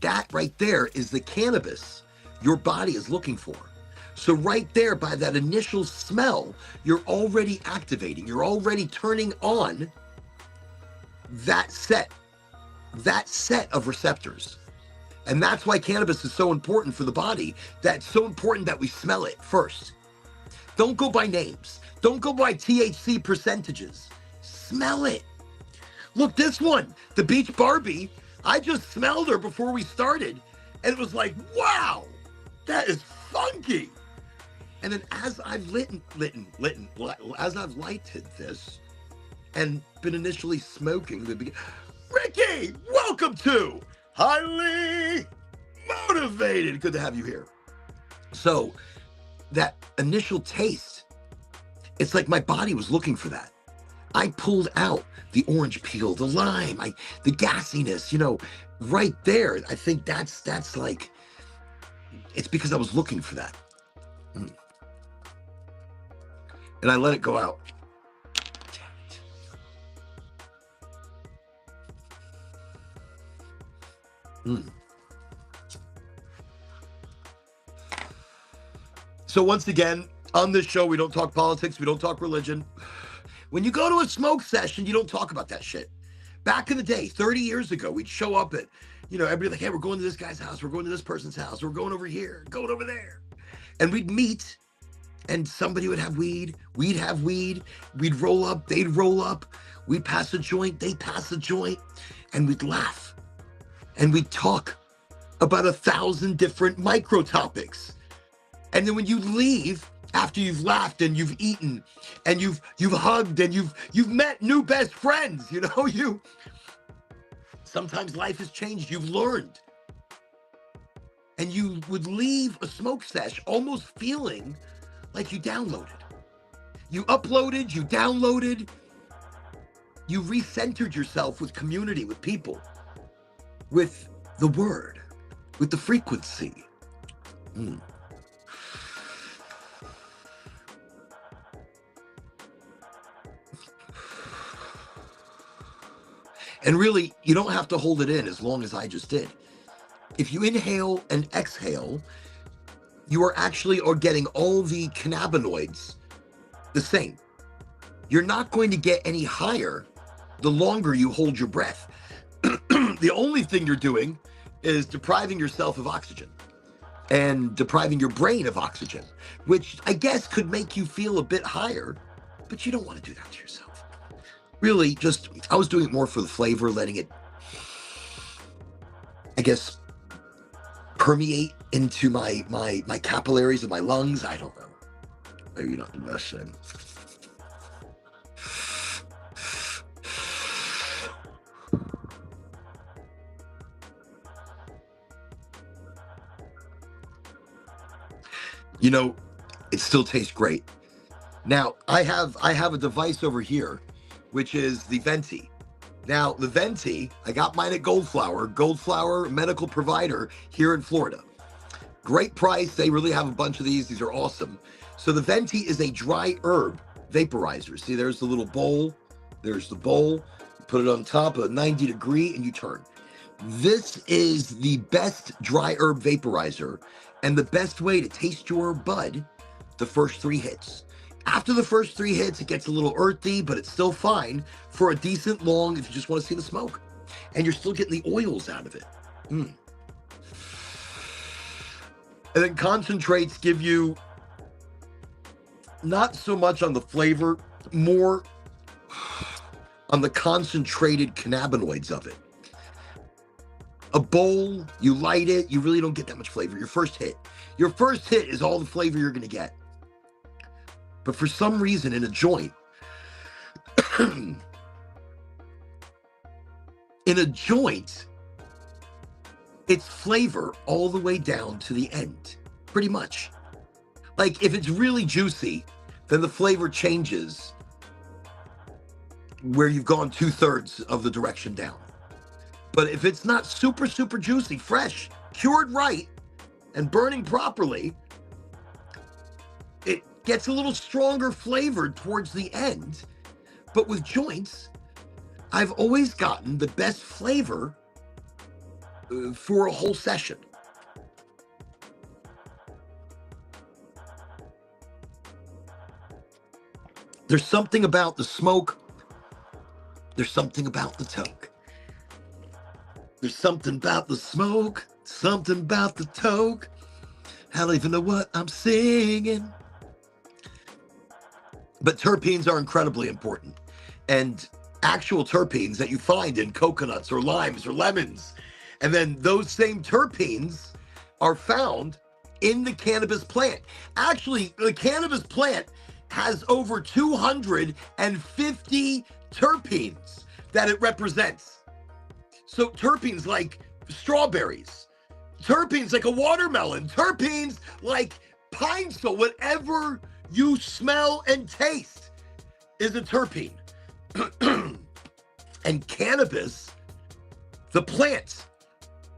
That right there is the cannabis your body is looking for. So right there, by that initial smell, you're already activating. You're already turning on that set of receptors. And that's why cannabis is so important for the body. That's so important that we smell it first. Don't go by names. Don't go by THC percentages. Smell it. Look, this one, the Beach Barbie, I just smelled her before we started. And it was like, wow, that is funky. And then as I've as I've lighted this and been initially smoking Ricky, welcome to Highly Motivated. Good to have you here. So that initial taste, it's like my body was looking for that. I pulled out the orange peel, the lime, the gassiness, right there. I think that's like, it's because I was looking for that. And I let it go out. So once again, on this show, we don't talk politics, we don't talk religion. When you go to a smoke session, you don't talk about that shit. Back in the day, 30 years ago, we'd show up at, everybody like, hey, we're going to this guy's house, we're going to this person's house, we're going over here, going over there. And we'd meet, and somebody would have weed, we'd have weed, we'd roll up, they'd roll up, we'd pass a joint, they'd pass a joint, and we'd laugh. And we'd talk about 1,000 different micro topics. And then when you leave, after you've laughed and you've eaten and you've hugged and you've met new best friends, you sometimes life has changed. You've learned. And you would leave a smoke sesh almost feeling like you downloaded. You uploaded, you downloaded, you recentered yourself with community, with people, with the word, with the frequency. And really, you don't have to hold it in as long as I just did. If you inhale and exhale, you are getting all the cannabinoids the same. You're not going to get any higher the longer you hold your breath. The only thing you're doing is depriving yourself of oxygen and depriving your brain of oxygen, which I guess could make you feel a bit higher, but you don't want to do that to yourself. Really, I was doing it more for the flavor, letting it, I guess, permeate into my capillaries and my lungs. I don't know. Maybe not the best thing. It still tastes great. Now, I have a device over here, which is the Venti. Now, the Venti, I got mine at Goldflower medical provider here in Florida. Great price. They really have a bunch of these. These are awesome. So the Venti is a dry herb vaporizer. See, there's the little bowl. There's the bowl. Put it on top of a 90 degree and you turn. This is the best dry herb vaporizer and the best way to taste your bud the first 3 hits. After the first 3 hits, it gets a little earthy, but it's still fine for a decent long if you just want to see the smoke. And you're still getting the oils out of it. And then concentrates give you not so much on the flavor, more on the concentrated cannabinoids of it. A bowl, you light it, you really don't get that much flavor. Your first hit is all the flavor you're going to get. But for some reason in a joint, it's flavor all the way down to the end, pretty much. Like if it's really juicy, then the flavor changes where you've gone 2/3 of the direction down. But if it's not super, super juicy, fresh, cured right, and burning properly, it gets a little stronger flavored towards the end. But with joints, I've always gotten the best flavor for a whole session. There's something about the smoke. There's something about the toke. There's something about the smoke, something about the toke. I don't even know what I'm singing. But terpenes are incredibly important. And actual terpenes that you find in coconuts or limes or lemons. And then those same terpenes are found in the cannabis plant. Actually, the cannabis plant has over 250 terpenes that it represents. So terpenes like strawberries, terpenes like a watermelon, terpenes like pine sol, whatever you smell and taste is a terpene. And cannabis, the plant,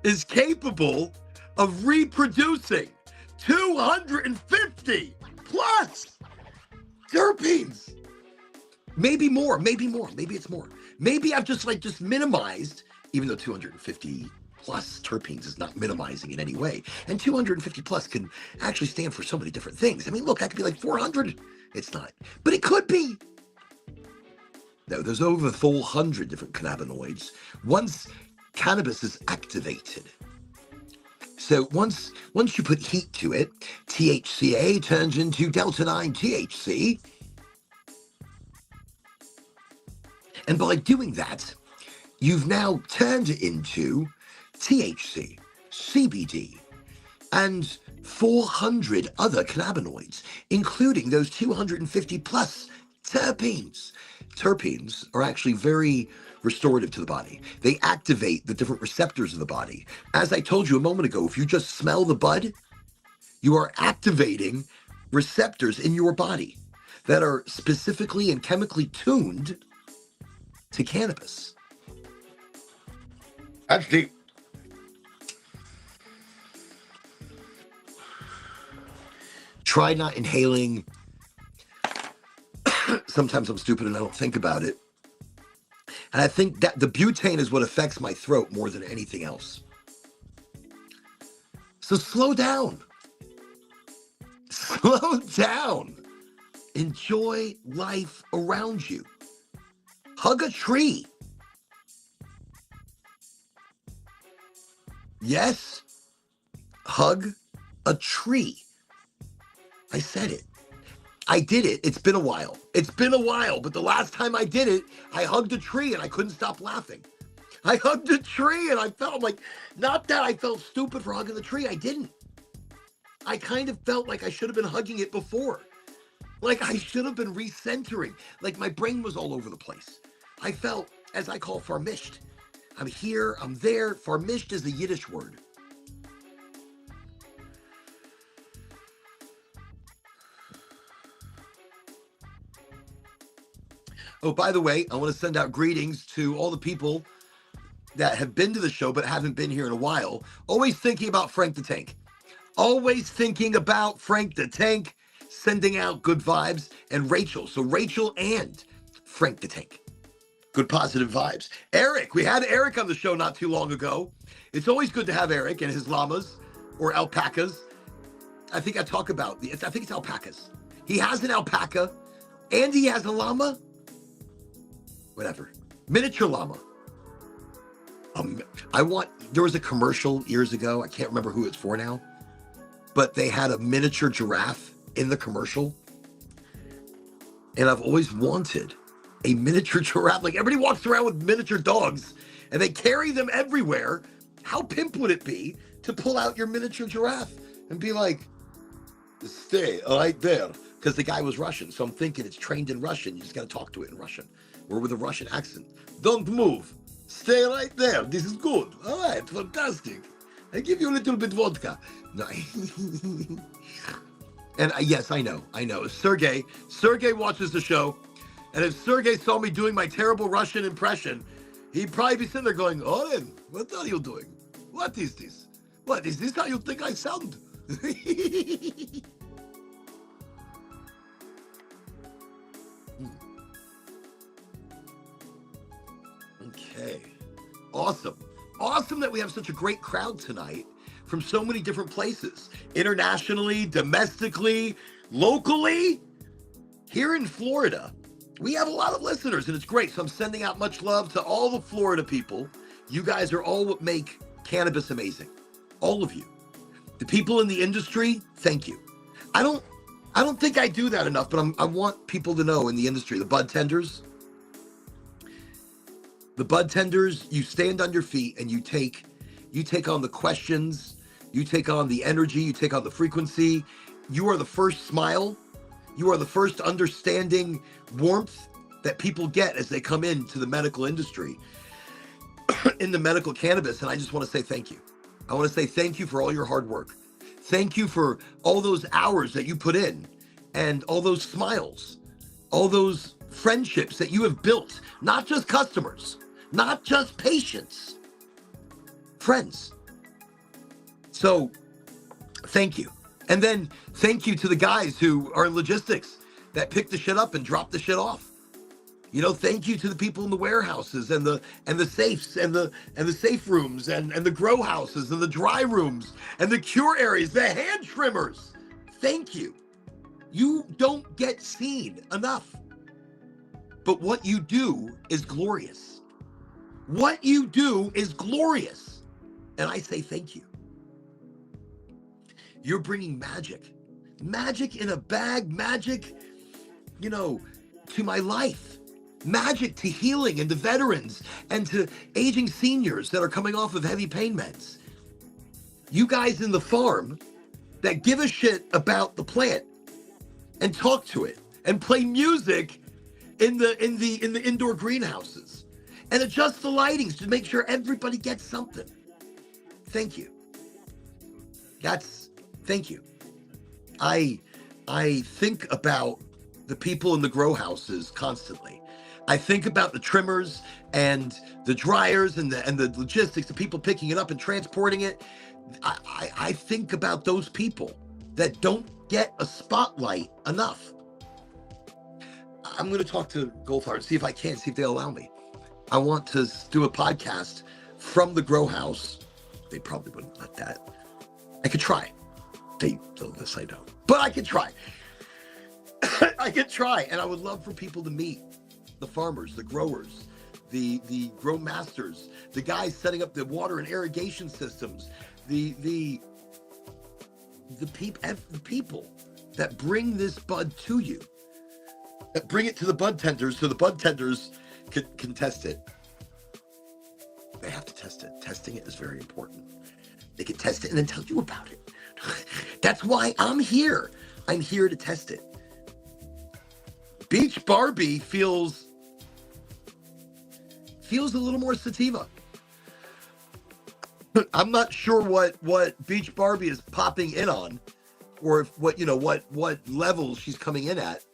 is capable of reproducing 250 plus terpenes. Maybe more, maybe it's more. Maybe I've just minimized, even though 250 plus terpenes is not minimizing in any way. And 250 plus can actually stand for so many different things. I mean, look, I could be like 400. It's not, but it could be. No, there's over a full 100 different cannabinoids once cannabis is activated. So once you put heat to it, THCA turns into delta-9 THC. And by doing that, you've now turned it into THC. CBD, and 400 other cannabinoids, including those 250 plus terpenes. Terpenes are actually very restorative to the body. They activate the different receptors of the body. As I told you a moment ago, if you just smell the bud, you are activating receptors in your body that are specifically and chemically tuned to cannabis. That's deep. Try not inhaling. Sometimes I'm stupid and I don't think about it. And I think that the butane is what affects my throat more than anything else. So slow down. Slow down. Enjoy life around you. Hug a tree. Yes, hug a tree. I said it. I did it. It's been a while. But the last time I did it, I hugged a tree and I couldn't stop laughing. I hugged a tree and I felt like, not that I felt stupid for hugging the tree. I didn't. I kind of felt like I should have been hugging it before. Like I should have been recentering. Like my brain was all over the place. I felt, as I call farmished. I'm here, I'm there. Farmished is a Yiddish word. Oh, by the way, I want to send out greetings to all the people that have been to the show but haven't been here in a while. Always thinking about Frank the Tank. Always thinking about Frank the Tank, sending out good vibes. And Rachel. So Rachel and Frank the Tank. Good positive vibes. Eric, we had Eric on the show not too long ago. It's always good to have Eric and his llamas or alpacas. I think I talk about, I think it's alpacas. He has an alpaca and he has a llama. Whatever. Miniature llama. There was a commercial years ago. I can't remember who it's for now. But they had a miniature giraffe in the commercial. And I've always wanted a miniature giraffe. Like everybody walks around with miniature dogs and they carry them everywhere. How pimp would it be to pull out your miniature giraffe and be like, stay right there? Because the guy was Russian. So I'm thinking it's trained in Russian. You just got to talk to it in Russian. Or with a Russian accent. Don't move. Stay right there. This is good. All right, fantastic. I give you a little bit vodka. No. And yes, I know. Sergey watches the show. And if Sergey saw me doing my terrible Russian impression, he'd probably be sitting there going, Oren, what are you doing? What is this? What, is this how you think I sound? Okay. Awesome that we have such a great crowd tonight from so many different places. Internationally, domestically, locally. Here in Florida, we have a lot of listeners and it's great. So I'm sending out much love to all the Florida people. You guys are all what make cannabis amazing. All of you. The people in the industry, thank you. I don't think I do that enough, but I want people to know in the industry, the bud tenders, you stand on your feet and you take on the questions, you take on the energy, you take on the frequency. You are the first smile. You are the first understanding warmth that people get as they come into the medical industry, in the medical cannabis. And I just want to say thank you. I want to say thank you for all your hard work. Thank you for all those hours that you put in and all those smiles, all those friendships that you have built, not just customers, not just patients, friends. So thank you. And then thank you to the guys who are in logistics that pick the shit up and drop the shit off. You know, thank you to the people in the warehouses and the safes and the safe rooms and the grow houses and the dry rooms and the cure areas, the hand trimmers. Thank you. You don't get seen enough. But what you do is glorious. What you do is glorious. And I say thank you. You're bringing magic in a bag, magic, to my life, magic to healing and to veterans and to aging seniors that are coming off of heavy pain meds. You guys in the farm that give a shit about the plant and talk to it and play music in the indoor greenhouses and adjust the lightings to make sure everybody gets something. Thank you. Thank you. I think about the people in the grow houses constantly. I think about the trimmers and the dryers and the logistics, the people picking it up and transporting it. I think about those people that don't get a spotlight enough. I'm going to talk to Goldflower and see if they'll allow me. I want to do a podcast from the grow house. They probably wouldn't let that. I could try. They told this I don't, but I could try. I could try, and I would love for people to meet the farmers, the growers, the grow masters, the guys setting up the water and irrigation systems, the people that bring this bud to you, that bring it to the bud tenders so the bud tenders can test it. They have to test it. Testing it is very important. They can test it and then tell you about it. That's why I'm here. I'm here to test it. Beach Barbie feels a little more sativa. I'm not sure what Beach Barbie is popping in on, or if what level she's coming in at.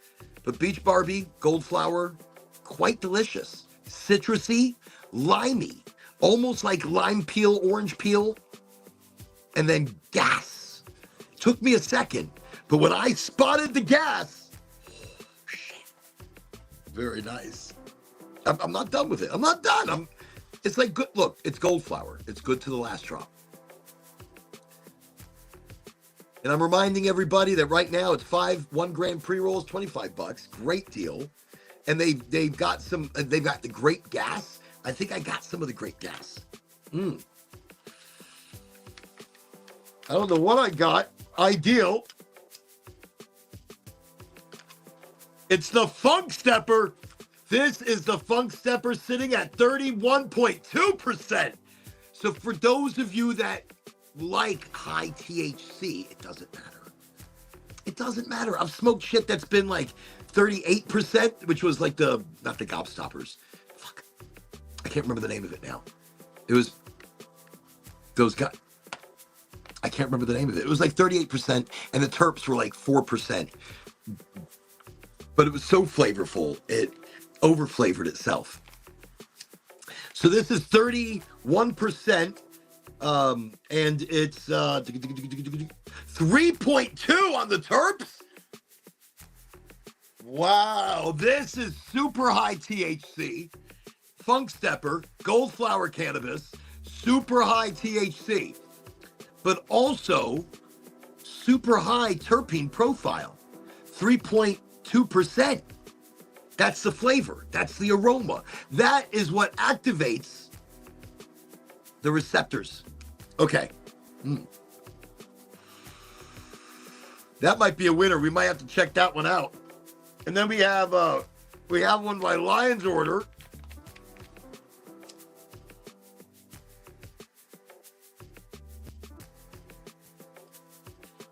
But Beach Barbie, Goldflower, quite delicious. Citrusy, limey, almost like lime peel, orange peel, and then gas. Took me a second, but when I spotted the gas, shit, very nice. I'm not done with it. I'm not done. It's like good. Look, it's Goldflower. It's good to the last drop. And I'm reminding everybody that right now it's 1 gram pre-rolls, $25. Great deal. And they've got the grape gas. I think I got some of the grape gas. I don't know what I got. Ideal. It's the Funk Stepper. This is the Funk Stepper sitting at 31.2%. So for those of you that like high THC, it doesn't matter. It doesn't matter. I've smoked shit that's been like 38%, which was like not the Gobstoppers. Fuck. I can't remember the name of it now. It was those guys. I can't remember the name of it. It was like 38%, and the terps were like 4%. But it was so flavorful, it over-flavored itself. So this is 31%, and it's 3.2 on the terps. Wow, this is super high THC. Funk Stepper, Goldflower cannabis, super high THC, but also super high terpene profile, 3.2%. That's the flavor. That's the aroma. That is what activates the receptors. Okay. That might be a winner. We might have to check that one out. And then we have one by Lion's Order.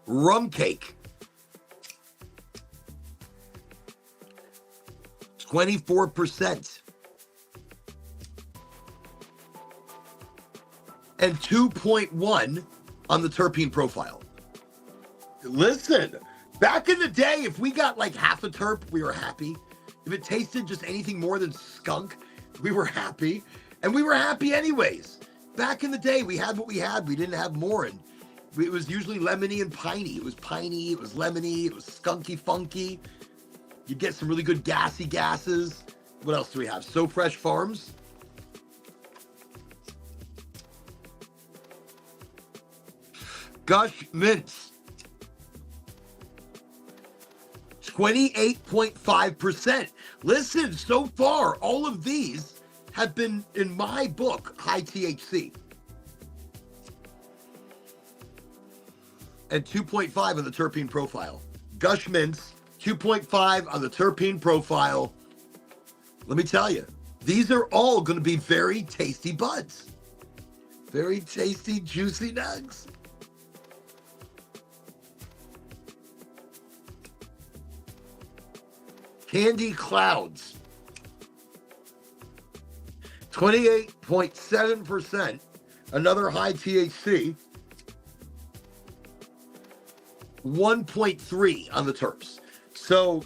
Rum cake. 24%. And 2.1 on the terpene profile. Listen, back in the day, if we got like half a terp, we were happy. If it tasted just anything more than skunk, we were happy. And we were happy anyways. Back in the day, we had what we had. We didn't have more. And it was usually lemony and piney. It was piney, it was lemony, it was skunky funky. You get some really good gassy gases. What else do we have? So Fresh Farms. Gush Mints. 28.5%. Listen, so far, all of these have been, in my book, high THC. And 2.5 on the terpene profile. Gush Mints, 2.5 on the terpene profile. Let me tell you, these are all going to be very tasty buds. Very tasty, juicy nugs. Candy Clouds. 28.7%. Another high THC. 1.3 on the terps. So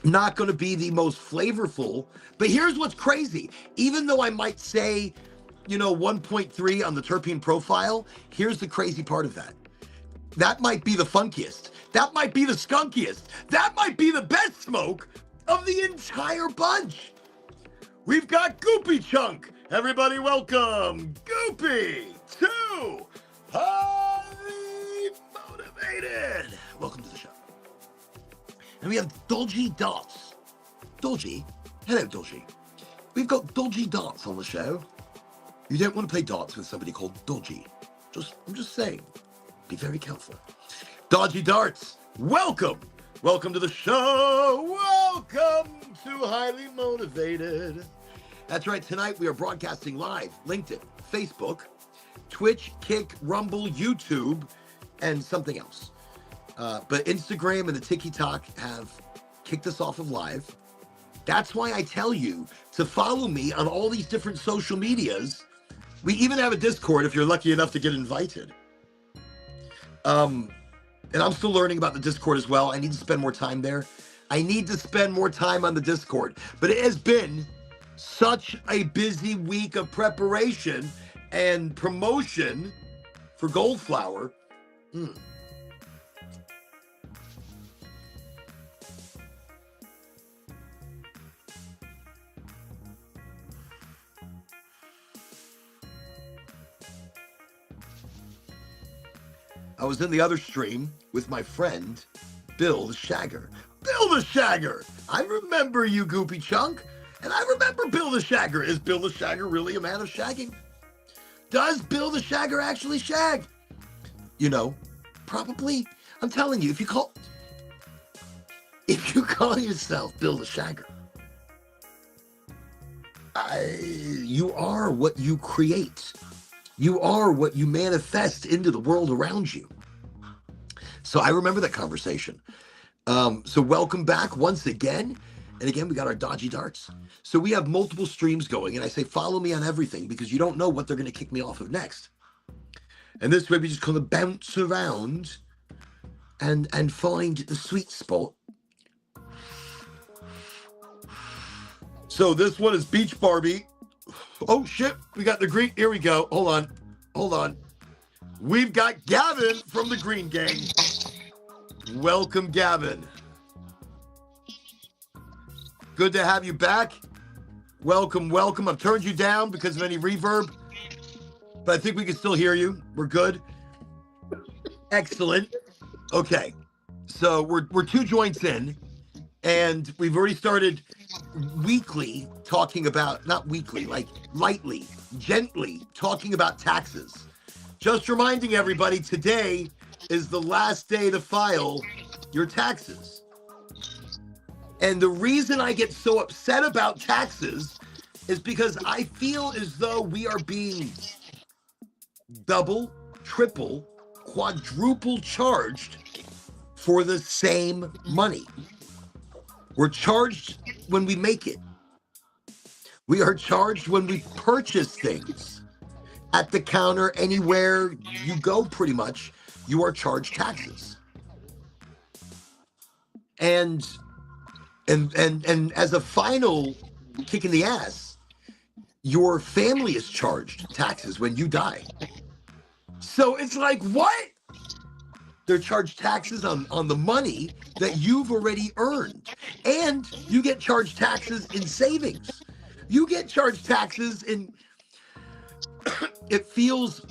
not going to be the most flavorful. But here's what's crazy. Even though I might say, 1.3 on the terpene profile, here's the crazy part of that. That might be the funkiest. That might be the skunkiest. That might be the best smoke of the entire bunch. We've got Goopy Chunk. Everybody welcome Goopy to Highly Motivated. Welcome to the show. And we have Dolgy Dots. Dolgy. Hello, Dolgy. We've got Dolgy Dots on the show. You don't want to play darts with somebody called Dolgy. I'm just saying. Be very careful. Dodgy Darts, welcome. Welcome to the show. Welcome to Highly Motivated. That's right. Tonight we are broadcasting live. LinkedIn, Facebook, Twitch, Kick, Rumble, YouTube, and something else. But Instagram and the talky-talk have kicked us off of live. That's why I tell you to follow me on all these different social medias. We even have a Discord if you're lucky enough to get invited. And I'm still learning about the Discord as well. I need to spend more time there. I need to spend more time on the Discord. But it has been such a busy week of preparation and promotion for Goldflower. I was in the other stream with my friend, Bill the Shagger. Bill the Shagger! I remember you, Goopy Chunk. And I remember Bill the Shagger. Is Bill the Shagger really a man of shagging? Does Bill the Shagger actually shag? Probably. I'm telling you, if you call yourself Bill the Shagger, you are what you create. You are what you manifest into the world around you. So I remember that conversation. So welcome back once again. And again, we got our Dodgy Darts. So we have multiple streams going, and I say follow me on everything because you don't know what they're going to kick me off of next. And this way we just kind of bounce around and find the sweet spot. So this one is Beach Barbie. Oh shit, we got the green. Here we go. Hold on. We've got Gavin from the Green Gang. Welcome, Gavin. Good to have you back. Welcome. I've turned you down because of any reverb, but I think we can still hear you. We're good. Excellent. Okay, so we're 2 joints in, and we've already started weekly talking about, not weekly, like lightly, gently talking about taxes. Just reminding everybody, today is the last day to file your taxes. And the reason I get so upset about taxes is because I feel as though we are being double, triple, quadruple charged for the same money. We're charged when we make it. We are charged when we purchase things. At the counter, anywhere you go, pretty much, you are charged taxes. And as a final kick in the ass, your family is charged taxes when you die. So it's like, what? They're charged taxes on the money that you've already earned. And you get charged taxes in savings. You get charged taxes in, it feels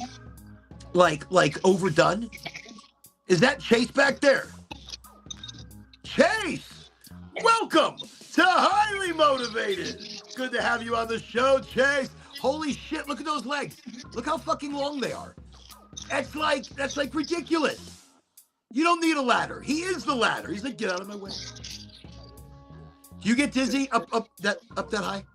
like overdone. Is that Chase back there? Chase, welcome to Highly Motivated. Good to have you on the show, Chase. Holy shit, look at those legs. Look how fucking long they are. That's like ridiculous. You don't need a ladder. He is the ladder. He's like, get out of my way. Do you get dizzy up that high?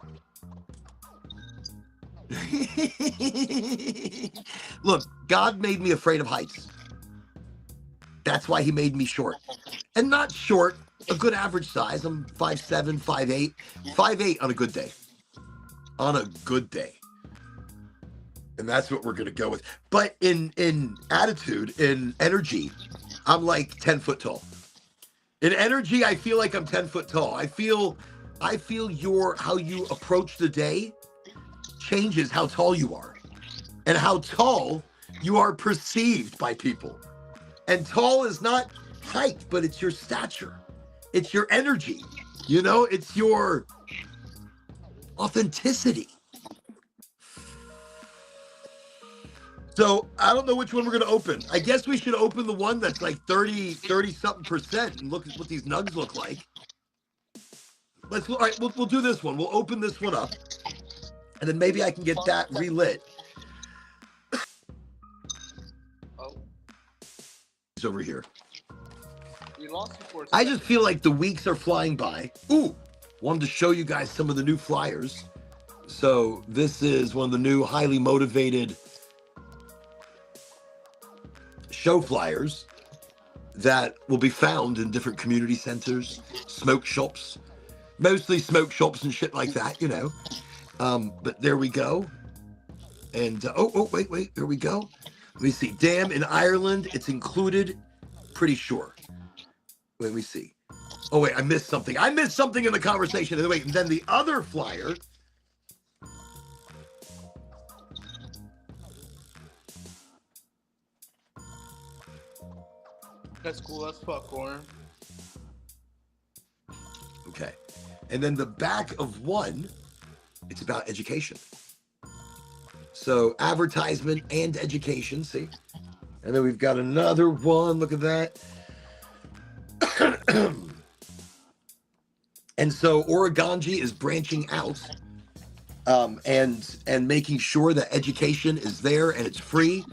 Look, God made me afraid of heights. That's why he made me short. And not short a good average size. I'm 5'7", 5'8", 5'8" on a good day. On a good day. And that's what we're going to go with. But in attitude, in energy, I'm like 10 foot tall. In energy, I feel like I'm 10 foot tall. I feel how you approach the day changes how tall you are and how tall you are perceived by people. And tall is not height, but it's your stature. It's your energy. You know, it's your authenticity. So I don't know which one we're going to open. I guess we should open the one that's like 30 something percent and look at what these nugs look like. All right, we'll do this one. We'll open this one up and then maybe I can get that relit. Oh. It's over here. We lost before. I just feel like the weeks are flying by. Ooh, wanted to show you guys some of the new flyers. So this is one of the new highly motivated show flyers that will be found in different community centers, smoke shops, mostly smoke shops and shit like that, you know. But there we go. And wait, here we go. Let me see. Damn, in Ireland, it's included. Pretty sure. Let me see. Oh wait, I missed something. I missed something in the conversation. Wait, and then the other flyer. That's cool. That's popcorn. Okay. And then the back of one, it's about education. So advertisement and education, see? And then we've got another one. Look at that. And so Oraganji is branching out and making sure that education is there and it's free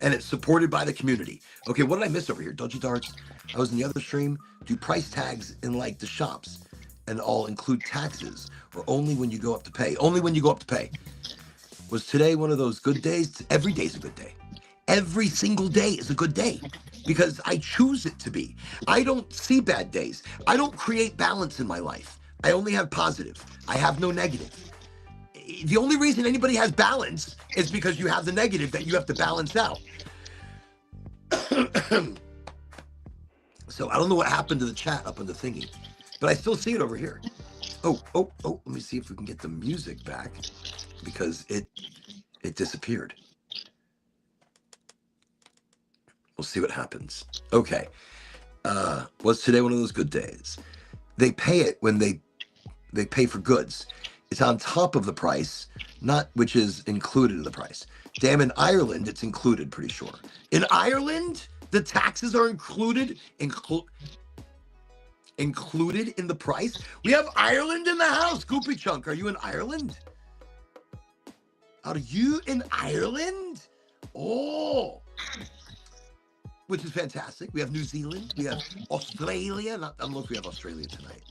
and it's supported by the community. Okay, what did I miss over here? Dodgy Darts. I was in the other stream. Do price tags in like the shops and all include taxes or only when you go up to pay? Only when you go up to pay. Was today one of those good days? Every day's a good day. Every single day is a good day because I choose it to be. I don't see bad days. I don't create balance in my life. I only have positive. I have no negative. The only reason anybody has balance is because you have the negative that you have to balance out. So I don't know what happened to the chat up on the thingy, but I still see it over here. Oh, let me see if we can get the music back because it disappeared. We'll see what happens. Okay. Was today one of those good days? They pay it when they pay for goods. It's on top of the price, not which is included in the price. Damn, in Ireland, it's included, pretty sure. In Ireland, the taxes are included in the price. We have Ireland in the house. Goopy Chunk, are you in Ireland? Are you in Ireland? Oh. Which is fantastic. We have New Zealand. We have Australia. I don't know if we have Australia tonight.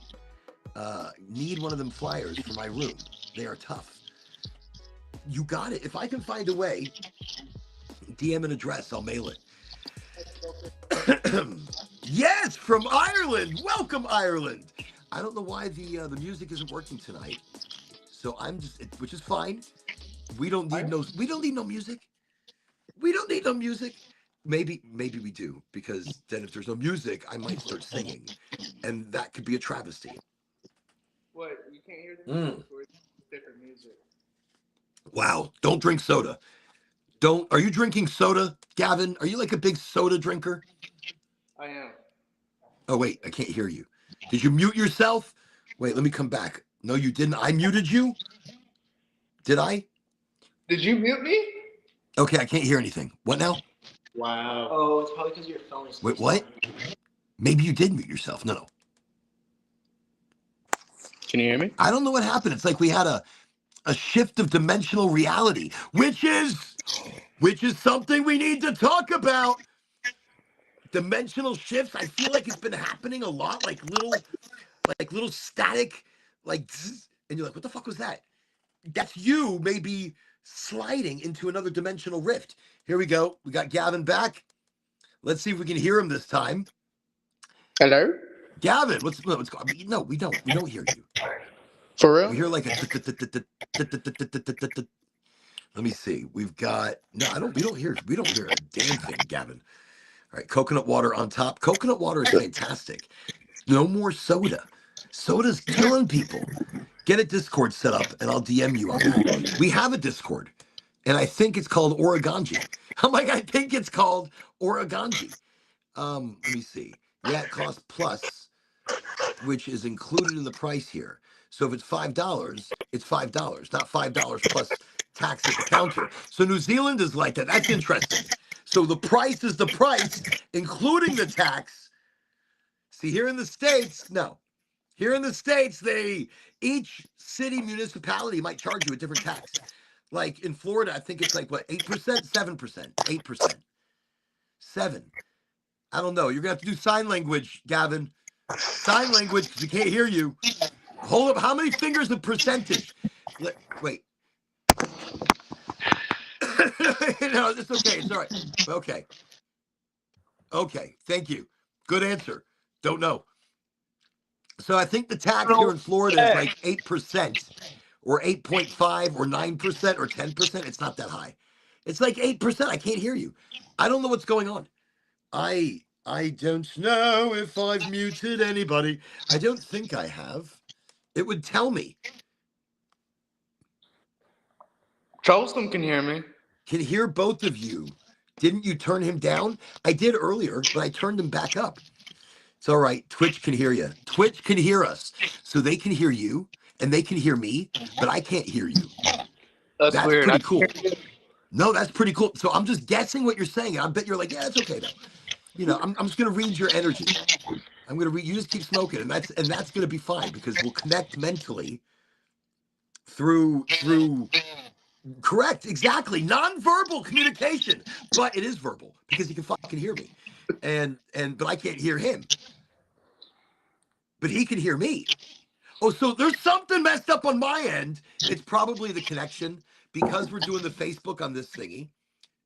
Need one of them flyers for my room. They are tough. You got it. If I can find a way, DM an address. I'll mail it. Yes, from Ireland. Welcome, Ireland. I don't know why the music isn't working tonight. So I'm just, which is fine. We don't need no music. We don't need no music. Maybe we do, because then if there's no music, I might start singing, and that could be a travesty. What? You can't hear the music? Or it's different music? Wow! Don't drink soda. Are you drinking soda, Gavin? Are you like a big soda drinker? I am. Oh wait, I can't hear you. Did you mute yourself? Wait, let me come back. No, you didn't. I muted you. Did I? Did you mute me? Okay, I can't hear anything. What now? Wow. Oh, it's probably because your phone is. Wait, what? Maybe you did mute yourself. No. Can you hear me? I don't know what happened. It's like we had a shift of dimensional reality, which is something we need to talk about. Dimensional shifts. I feel like it's been happening a lot, like little static, like, and you're like, what the fuck was that? That's you maybe sliding into another dimensional rift. Here we go. We got Gavin back. Let's see if we can hear him this time. Hello? Gavin, what's going on? No, we don't hear you. For real? We hear like a. Let me see. We've got no. We don't hear a damn thing, Gavin. All right, coconut water on top. Coconut water is fantastic. No more soda. Soda's killing people. Get a Discord set up, and I'll DM you on that. We have a Discord, and I think it's called Oraganji. I'm like, I think it's called Oraganji. Let me see. Yeah, it costs plus, which is included in the price here. So if it's $5, it's $5, not $5 plus tax at the counter. So New Zealand is like that. That's interesting. So the price is the price, including the tax. See, here in the States, no. Here in the States, each city municipality might charge you a different tax. Like in Florida, I think it's like what, 8%, 7%, 8%, 7. I don't know. You're gonna have to do sign language, Gavin. Sign language because we can't hear you. Hold up. How many fingers of percentage? Wait. No, it's okay. It's all right. Okay. Okay. Thank you. Good answer. Don't know. So I think the tax here in Florida is like 8% or 8.5 or 9% or 10%. It's not that high. It's like 8%. I can't hear you. I don't know what's going on. I don't know if I've muted anybody. I don't think I have. It would tell me. Troublesome can hear me. Can hear both of you. Didn't you turn him down? I did earlier, but I turned him back up. It's all right. Twitch can hear you. Twitch can hear us. So they can hear you and they can hear me, but I can't hear you. That's weird. Pretty cool. No, that's pretty cool. So I'm just guessing what you're saying. I bet you're like, yeah, it's okay though. You know, I'm just gonna read your energy. I'm gonna read. You just keep smoking, and that's gonna be fine because we'll connect mentally through. Correct, exactly. Non-verbal communication, but it is verbal because he can fucking hear me, but I can't hear him. But he can hear me. Oh, so there's something messed up on my end. It's probably the connection because we're doing the Facebook on this thingy,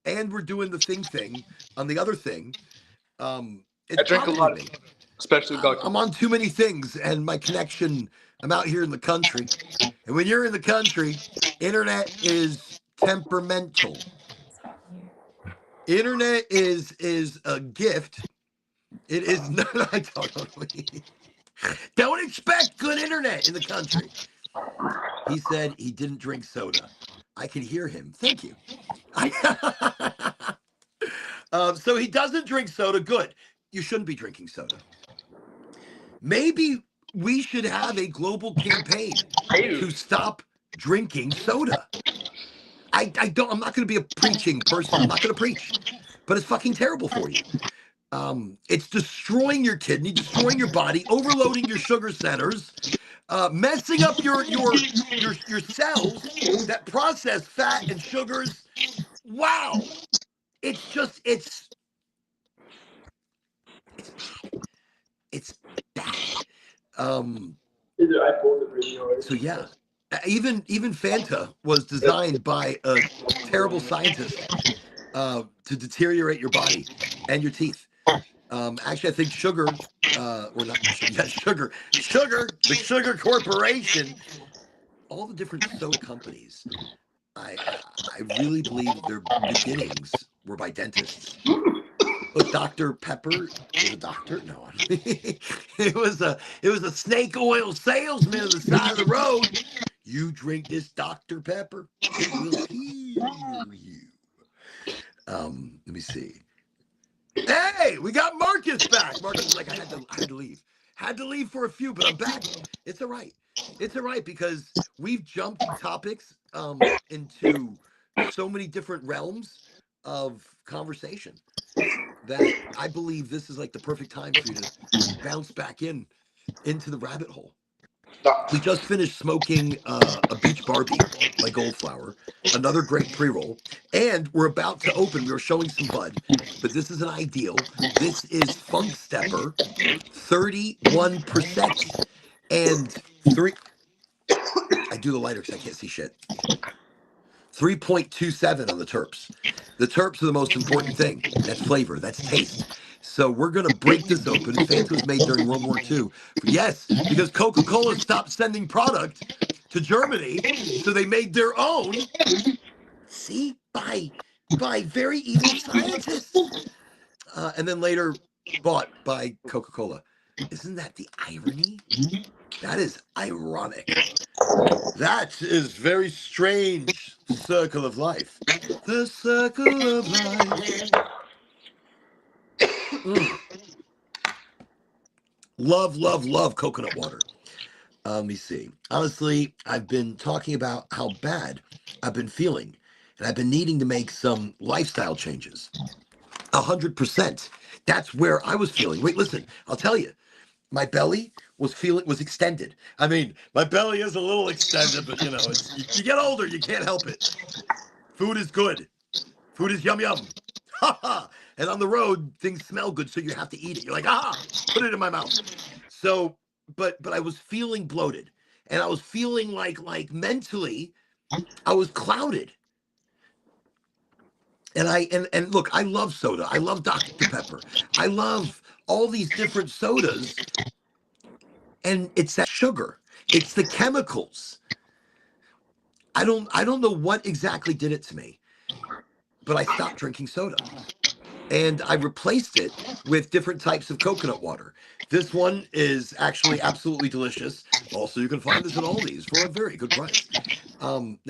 and we're doing the thing on the other thing. It's I drink a lot of, especially I'm on too many things, and my connection. I'm out here in the country, and when you're in the country, internet is temperamental. Internet is a gift. It is not. I don't expect good internet in the country. He said he didn't drink soda. I can hear him. Thank you. So he doesn't drink soda. Good. You shouldn't be drinking soda. Maybe we should have a global campaign to stop drinking soda. I'm not going to be a preaching person. I'm not going to preach, but it's fucking terrible for you. It's destroying your kidney, destroying your body, overloading your sugar centers, messing up your cells that process fat and sugars. Wow. It's bad. So yeah, even Fanta was designed by a terrible scientist to deteriorate your body and your teeth. Actually, I think sugar, or not sugar, the Sugar Corporation, all the different soda companies. I really believe their beginnings were by dentists. Look, Dr. Pepper was a doctor. No, it was a snake oil salesman on the side of the road. You drink this Dr. Pepper, it will heal you. Let me see. Hey, we got Marcus back. Marcus is like, I had to leave. Had to leave for a few, but I'm back. It's all right. It's all right because we've jumped topics into so many different realms of conversation that I believe this is like the perfect time for you to bounce back into the rabbit hole. We just finished smoking a Beach Barbie by Goldflower, another great pre-roll, and we're about to open. We were showing some bud, but this is an ideal. This is Funk Stepper, 31%, and I do the lighter because I can't see shit. 3.27 on the terps. The terps are the most important thing. That's flavor. That's taste. So we're going to break this open. Fanta was made during World War II. Yes, because Coca-Cola stopped sending product to Germany, so they made their own. See, by very evil scientists, and then later bought by Coca-Cola. Isn't that the irony? That is ironic. That is very strange circle of life. The circle of life. Love, love, love coconut water. Let me see. Honestly, I've been talking about how bad I've been feeling, and I've been needing to make some lifestyle changes. 100%. That's where I was feeling. Wait, listen, I'll tell you. My belly was extended. I mean, my belly is a little extended, but you get older, you can't help it. Food is good. Food is yum yum. Ha ha. And on the road, things smell good, so you have to eat it. You're like, put it in my mouth. So, but I was feeling bloated, and I was feeling like mentally, I was clouded. And look, I love soda. I love Dr. Pepper. I love all these different sodas. And it's that sugar. It's the chemicals. I don't know what exactly did it to me, but I stopped drinking soda. And I replaced it with different types of coconut water. This one is actually absolutely delicious. Also, you can find this at Aldi's for a very good price.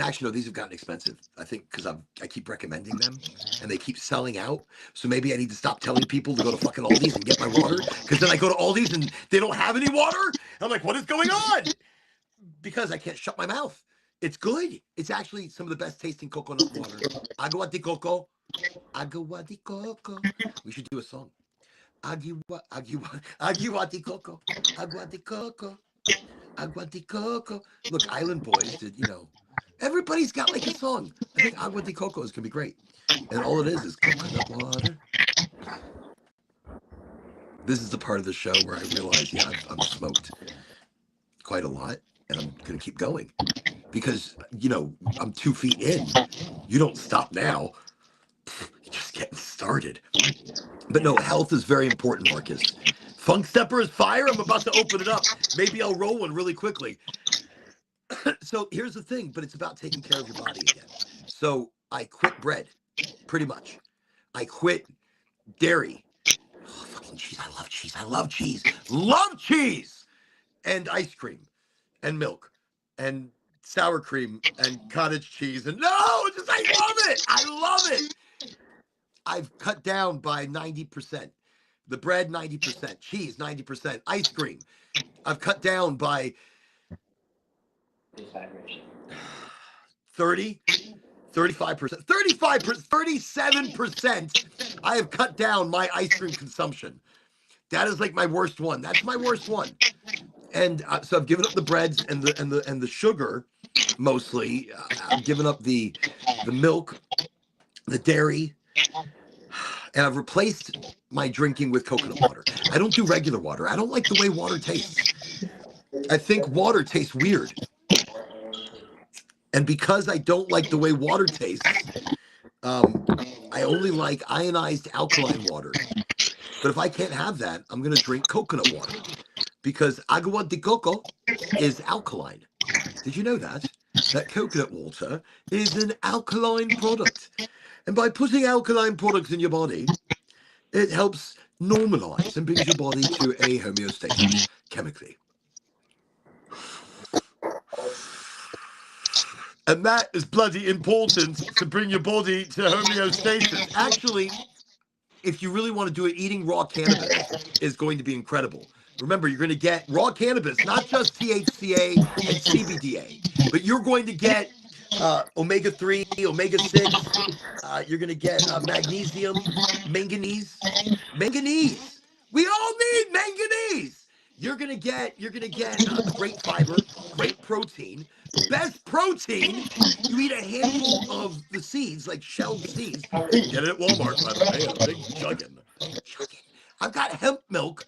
Actually, no, these have gotten expensive. I think because I keep recommending them, and they keep selling out. So maybe I need to stop telling people to go to fucking Aldi's and get my water. Because then I go to Aldi's and they don't have any water. I'm like, what is going on? Because I can't shut my mouth. It's good. It's actually some of the best tasting coconut water. Agua de coco. Agua de coco. We should do a song. Agua de coco. Agua de coco. Agua de coco. Look, Island Boys did, everybody's got like a song. I think Agua de coco is going to be great. And all it is coconut water. This is the part of the show where I realize, I'm smoked quite a lot, and I'm going to keep going. Because, I'm 2 feet in. You don't stop now. You're just getting started. But no, health is very important, Marcus. Funk Stepper is fire. I'm about to open it up. Maybe I'll roll one really quickly. So here's the thing, but it's about taking care of your body again. So I quit bread, pretty much. I quit dairy. Oh, fucking cheese. I love cheese. I love cheese. Love cheese! And ice cream and milk and sour cream and cottage cheese. And I love it. I love it. I've cut down by 90%. The bread, 90%. Cheese, 90%. Ice cream. I've cut down by 30, 35%, 35%, 37%. I have cut down my ice cream consumption. That is like my worst one. That's my worst one. And so I've given up the breads and the sugar mostly. I've given up the milk, the dairy, and I've replaced my drinking with coconut water. I don't do regular water. I don't like the way water tastes. I think water tastes weird. And because I don't like the way water tastes, I only like ionized alkaline water. But if I can't have that, I'm going to drink coconut water. Because agua de coco is alkaline. Did you know that? That coconut water is an alkaline product. And by putting alkaline products in your body, it helps normalize and brings your body to a homeostasis chemically. And that is bloody important to bring your body to homeostasis. Actually, if you really want to do it, eating raw cannabis is going to be incredible. Remember, you're going to get raw cannabis, not just THCA and CBDA, but you're going to get omega-3, omega-6. You're going to get magnesium, manganese. Manganese. We all need manganese. You're going to get great fiber, great protein. Best protein, you eat a handful of the seeds, like shelled seeds. You can get it at Walmart, by the way, in a big juggin. I've got hemp milk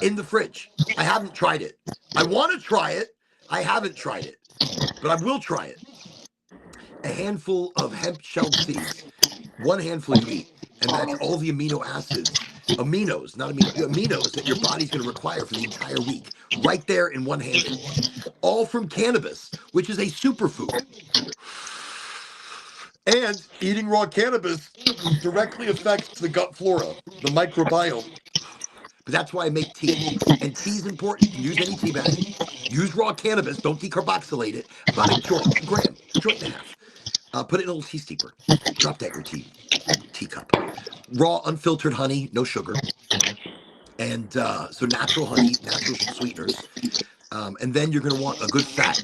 in the fridge. I haven't tried it. I want to try it. I haven't tried it, but I will try it. A handful of hemp shelled seeds. One handful you eat. And that's all the aminos, not aminos that your body's going to require for the entire week, right there in one handful, all from cannabis, which is a superfood. And eating raw cannabis directly affects the gut flora, the microbiome. But that's why I make tea. And tea is important. You can use any tea bag. Use raw cannabis. Don't decarboxylate it. About a gram, joint and a half. Put it in a little tea steeper. Drop that in your teacup. Raw, unfiltered honey, no sugar. And so natural honey, natural sweeteners. And then you're going to want a good fat.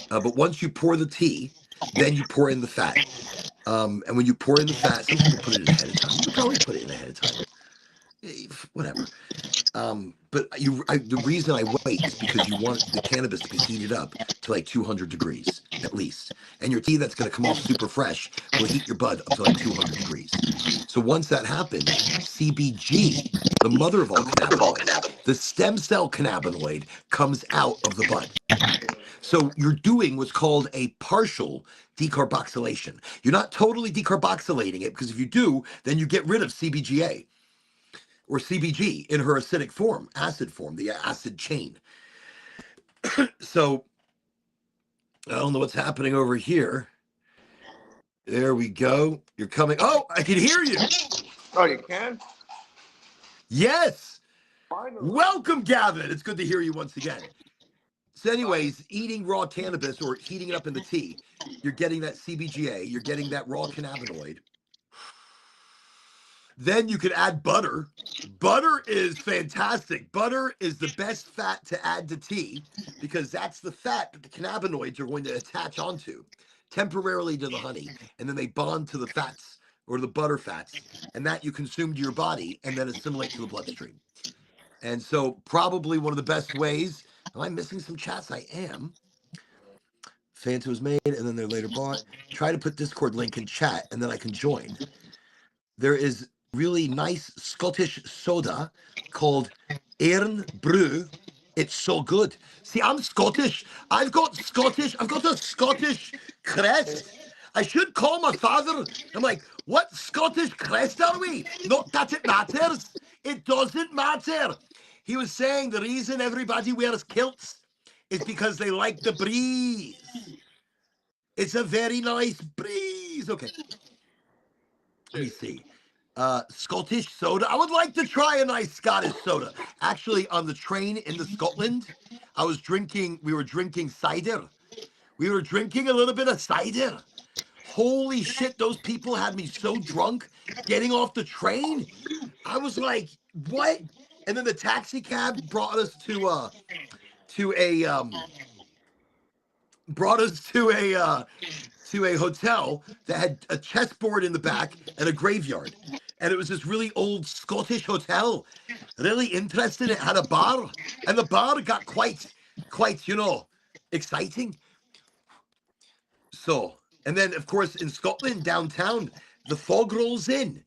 But once you pour the tea, then you pour in the fat. And when you pour in the fat, some people put it in ahead of time. You probably put it in ahead of time. Whatever. But the reason I wait is because you want the cannabis to be heated up to like 200 degrees at least. And your tea that's going to come off super fresh will heat your bud up to like 200 degrees. So once that happens, CBG, the mother of all cannabinoids, the stem cell cannabinoid comes out of the bud. So you're doing what's called a partial decarboxylation. You're not totally decarboxylating it, because if you do, then you get rid of CBGA. Or CBG in her acidic form, acid form, the acid chain. So, I don't know what's happening over here. There we go. You're coming. Oh, I can hear you. Oh, you can? Yes. Finally. Welcome, Gavin. It's good to hear you once again. So anyways, eating raw cannabis or heating it up in the tea, you're getting that CBGA, you're getting that raw cannabinoid. Then you could add butter. Butter is fantastic. Butter is the best fat to add to tea, because that's the fat that the cannabinoids are going to attach onto temporarily to the honey. And then they bond to the fats or the butter fats. And that you consume to your body and then assimilate to the bloodstream. And so probably one of the best ways. Am I missing some chats? I am. Fanta was made and then they're later bought. Try to put Discord link in chat and then I can join. There is really nice Scottish soda called Earn Brew. It's so good. See, I'm Scottish. I've got a Scottish crest. I should call my father. I'm like, what Scottish crest are we? Not that it matters. It doesn't matter. He was saying the reason everybody wears kilts is because they like the breeze. It's a very nice breeze. Okay. Let me see. Scottish soda. I would like to try a nice Scottish soda. Actually, on the train into Scotland, we were drinking cider. We were drinking a little bit of cider. Holy shit, those people had me so drunk getting off the train. I was like, what? And then the taxi cab brought us to a hotel that had a chessboard in the back and a graveyard. And it was this really old Scottish hotel. Really interesting. It had a bar. And the bar got quite, exciting. So, and then, of course, in Scotland, downtown, the fog rolls in.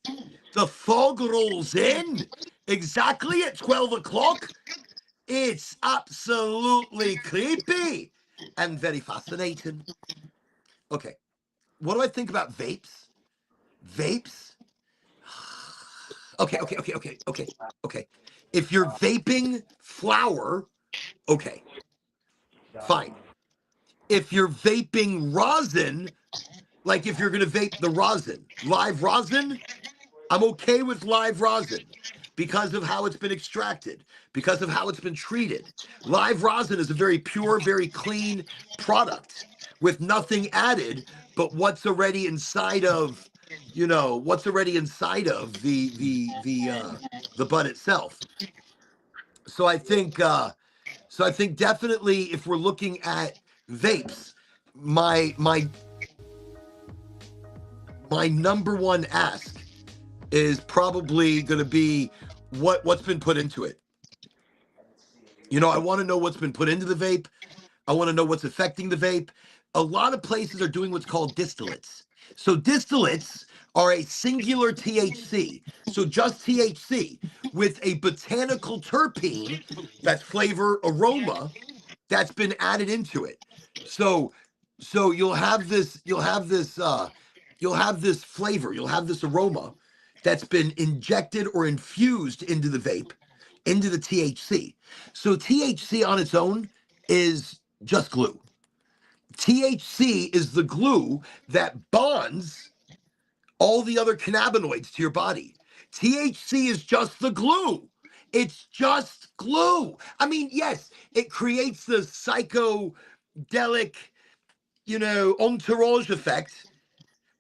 The fog rolls in exactly at 12 o'clock. It's absolutely creepy and very fascinating. Okay. What do I think about vapes? Vapes? Okay. If you're vaping flower, okay, fine. If you're vaping rosin, like if you're going to vape the rosin, live rosin, I'm okay with live rosin because of how it's been extracted, because of how it's been treated. Live rosin is a very pure, very clean product with nothing added but what's already inside of, the bud itself. So I think definitely if we're looking at vapes, my number one ask is probably going to be what's been put into it. I want to know what's been put into the vape. I want to know what's affecting the vape. A lot of places are doing what's called distillates. So distillates are a singular THC. So just THC with a botanical terpene, that's flavor, aroma, that's been added into it. So you'll have this flavor, you'll have this aroma, that's been injected or infused into the vape, into the THC. So THC on its own is just glue. THC is the glue that bonds all the other cannabinoids to your body. THC is just the glue. It's just glue. I mean, yes, it creates the psychedelic, entourage effect,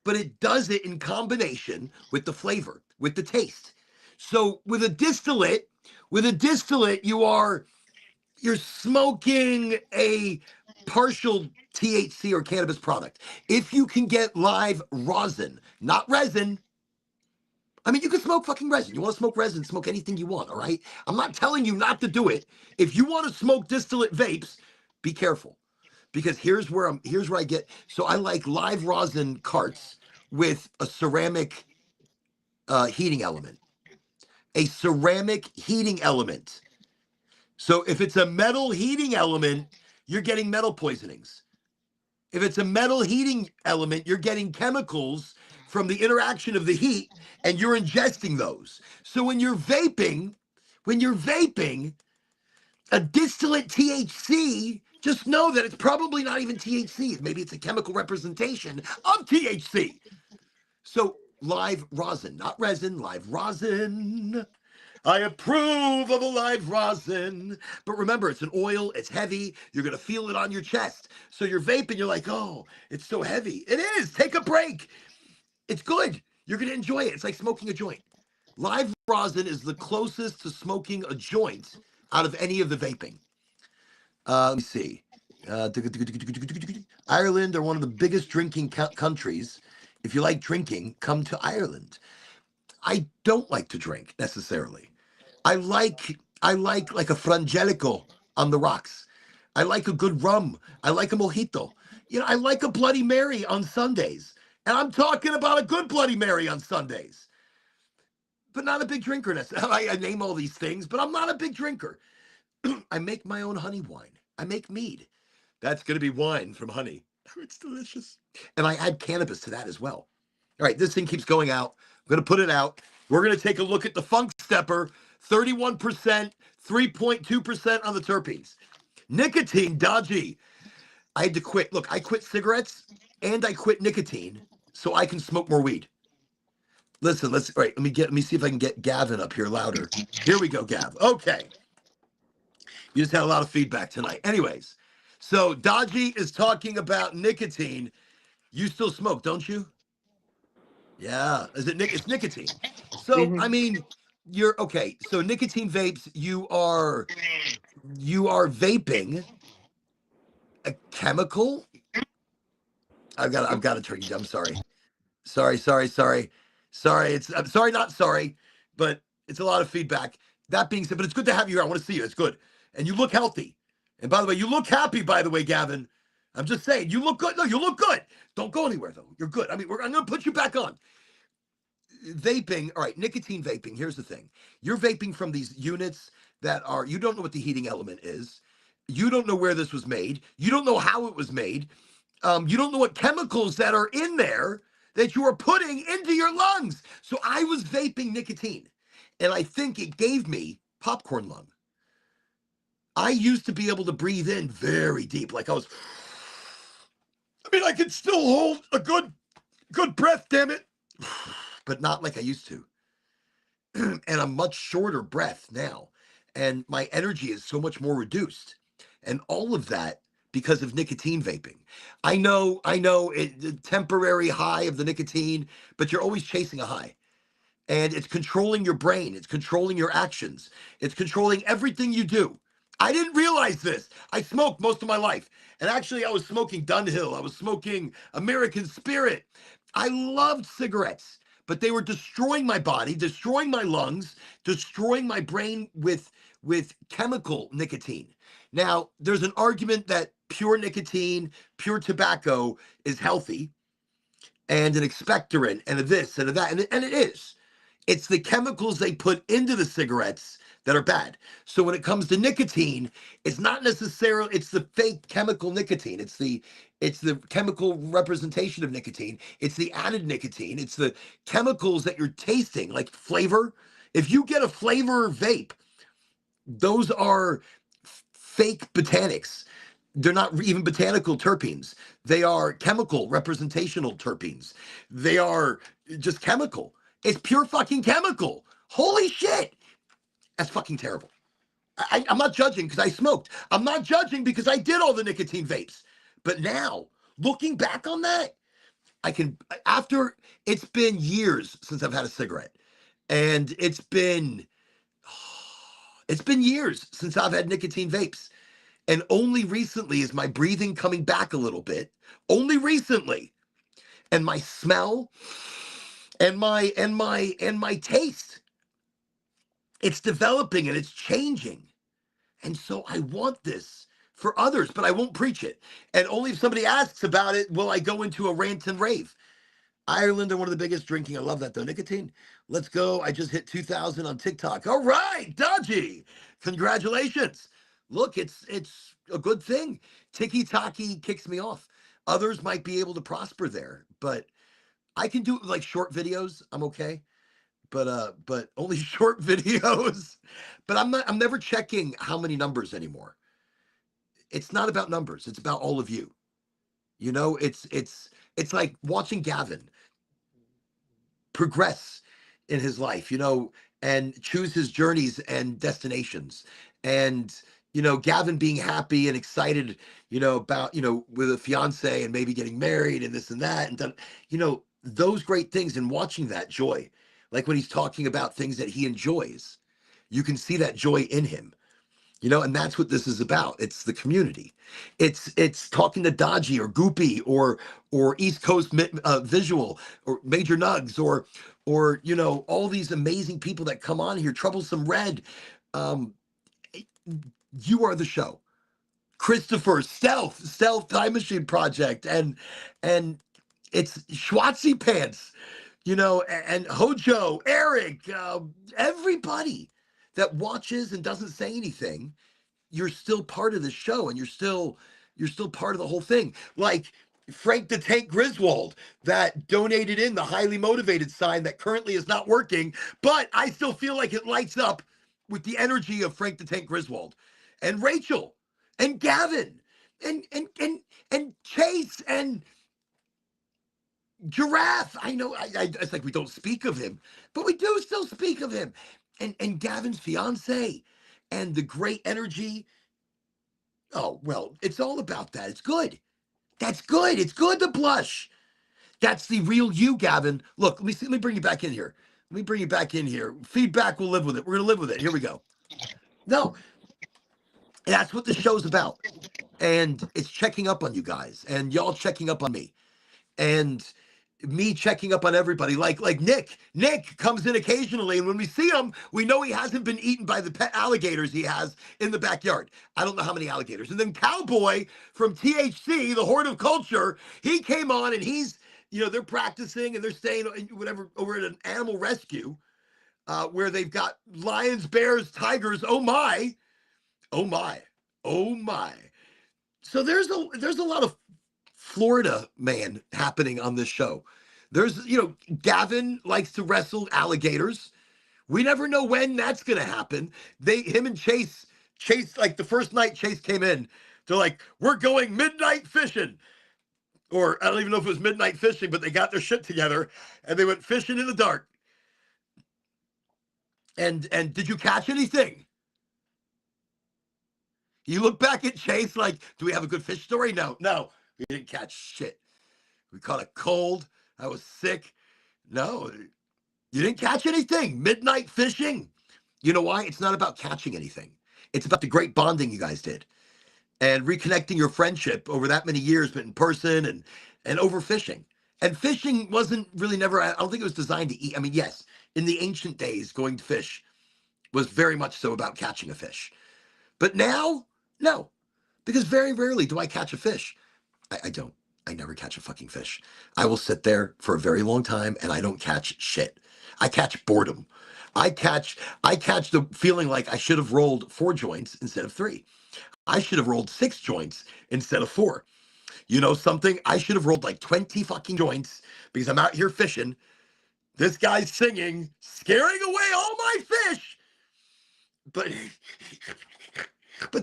but it does it in combination with the flavor, with the taste. So with a distillate, you're smoking a partial THC or cannabis product. If you can get live rosin, not resin. I mean, you can smoke fucking resin. You want to smoke resin, smoke anything you want, all right? I'm not telling you not to do it. If you want to smoke distillate vapes, be careful. Because here's where I get. So I like live rosin carts with a ceramic heating element. A ceramic heating element. So if it's a metal heating element, you're getting metal poisonings. If it's a metal heating element, you're getting chemicals from the interaction of the heat, and you're ingesting those. So when you're vaping a distillate THC, just know that it's probably not even THC. Maybe it's a chemical representation of THC. So live rosin, not resin, live rosin. I approve of a live rosin. But remember, it's an oil, it's heavy, you're going to feel it on your chest. So you're vaping, you're like, oh, it's so heavy. It is. Take a break. It's good. You're going to enjoy it. It's like smoking a joint. Live rosin is the closest to smoking a joint out of any of the vaping. Let me see. Ireland are one of the biggest drinking countries. If you like drinking, come to Ireland. I don't like to drink necessarily. I like a frangelico on the rocks. I like a good rum. I like a mojito. I like a Bloody Mary on Sundays. And I'm talking about a good Bloody Mary on Sundays. But not a big drinker. I name all these things, but I'm not a big drinker. I make my own honey wine. I make mead. That's going to be wine from honey. It's delicious. And I add cannabis to that as well. All right, this thing keeps going out. I'm going to put it out. We're going to take a look at the Funk Stepper. 31%, 3.2% on the terpenes. Nicotine, dodgy. I had to quit. Look, I quit cigarettes and I quit nicotine so I can smoke more weed. Listen, all right, let me see if I can get Gavin up here louder. Here we go, Gav. Okay. You just had a lot of feedback tonight. Anyways, so Dodgy is talking about nicotine. You still smoke, don't you? Yeah. It's nicotine. So, I mean, you're okay. So nicotine vapes, you are vaping a chemical. I've got to turn you down. I'm sorry. Sorry. I'm sorry, not sorry, but it's a lot of feedback. That being said, but it's good to have you here. I want to see you. It's good. And you look healthy. And by the way, you look happy, by the way, Gavin. I'm just saying, you look good. No, you look good. Don't go anywhere, though. You're good. I mean, I'm going to put you back on. Vaping, all right, nicotine vaping. Here's the thing. You're vaping from these units you don't know what the heating element is. You don't know where this was made. You don't know how it was made. You don't know what chemicals that are in there that you are putting into your lungs. So I was vaping nicotine, and I think it gave me popcorn lung. I used to be able to breathe in very deep, like I could still hold a good breath, damn it. But not like I used to. And a much shorter breath now. And my energy is so much more reduced. And all of that because of nicotine vaping. I know the temporary high of the nicotine, but you're always chasing a high. And it's controlling your brain. It's controlling your actions. It's controlling everything you do. I didn't realize this. I smoked most of my life. And actually, I was smoking Dunhill. I was smoking American Spirit. I loved cigarettes, but they were destroying my body, destroying my lungs, destroying my brain with chemical nicotine. Now, there's an argument that pure nicotine, pure tobacco is healthy, and an expectorant, and a this, and a that, and it is. It's the chemicals they put into the cigarettes that are bad. So when it comes to nicotine, it's not necessarily, it's the fake chemical nicotine. It's the chemical representation of nicotine. It's the added nicotine. It's the chemicals that you're tasting, like flavor. If you get a flavor vape, those are fake botanics. They're not even botanical terpenes. They are chemical representational terpenes. They are just chemical. It's pure fucking chemical. Holy shit. That's fucking terrible. I'm not judging because I smoked. I'm not judging because I did all the nicotine vapes. But now, looking back on that, I can, after, it's been years since I've had a cigarette. And it's been years since I've had nicotine vapes. And only recently is my breathing coming back a little bit. Only recently. And my smell and my taste. It's developing and it's changing. And so I want this for others, but I won't preach it. And only if somebody asks about it will I go into a rant and rave. Ireland are one of the biggest drinking. I love that though. Nicotine. Let's go. I just hit 2,000 on TikTok. All right, Dodgy. Congratulations. Look, it's a good thing. Tiki-talky kicks me off. Others might be able to prosper there, but I can do like short videos. I'm okay. But only short videos. But I'm never checking how many numbers anymore. It's not about numbers. It's about all of you. You know, it's like watching Gavin progress in his life, you know, and choose his journeys and destinations. And, you know, Gavin being happy and excited, you know, about, you know, with a fiance and maybe getting married and this and that and done, you know, those great things and watching that joy. Like when he's talking about things that he enjoys, you can see that joy in him. You know, and that's what this is about. It's the community. It's talking to Dodgy or Goopy or East Coast Visual or Major Nugs or you know all these amazing people that come on here. Troublesome Red, um, you are the show. Christopher, Stealth Time Machine Project, and it's Schwarzy Pants, you know, and Hojo, Eric, everybody that watches and doesn't say anything. You're still part of the show and you're still part of the whole thing. Like Frank the Tank Griswold that donated in the highly motivated sign that currently is not working, but I still feel like it lights up with the energy of Frank the Tank Griswold and Rachel and Gavin and Chase and Giraffe. I know it's like we don't speak of him, but we do still speak of him. And Gavin's fiance and the great energy. Oh, well, it's all about that. It's good. That's good. It's good to blush. That's the real you, Gavin. Look, let me bring you back in here. Let me bring you back in here. Feedback, we'll live with it. We're going to live with it. Here we go. No, that's what the show's about. And it's checking up on you guys and y'all checking up on me. And me checking up on everybody, like Nick comes in occasionally, and when we see him, we know he hasn't been eaten by the pet alligators he has in the backyard. I don't know how many alligators. And then Cowboy from THC, the Horde of Culture, he came on, and he's, you know, they're practicing and they're staying whatever over at an animal rescue, where they've got lions, bears, tigers. Oh my, oh my, oh my. So there's a lot of Florida man happening on this show. There's, you know, Gavin likes to wrestle alligators. We never know when that's going to happen. Him and Chase, like the first night Chase came in, they're like, we're going midnight fishing. Or I don't even know if it was midnight fishing, but they got their shit together and they went fishing in the dark. And did you catch anything? You look back at Chase like, do we have a good fish story? No, we didn't catch shit. We caught a cold. I was sick. No, you didn't catch anything. Midnight fishing. You know why? It's not about catching anything. It's about the great bonding you guys did and reconnecting your friendship over that many years, but in person and over fishing. And fishing wasn't really never, I don't think it was designed to eat. I mean, yes, in the ancient days, going to fish was very much so about catching a fish. But now, no, because very rarely do I catch a fish. I don't. I never catch a fucking fish. I will sit there for a very long time and I don't catch shit. I catch boredom. I catch the feeling like I should have rolled 4 joints instead of 3. I should have rolled 6 joints instead of 4. You know something? I should have rolled like 20 fucking joints because I'm out here fishing. This guy's singing, scaring away all my fish. But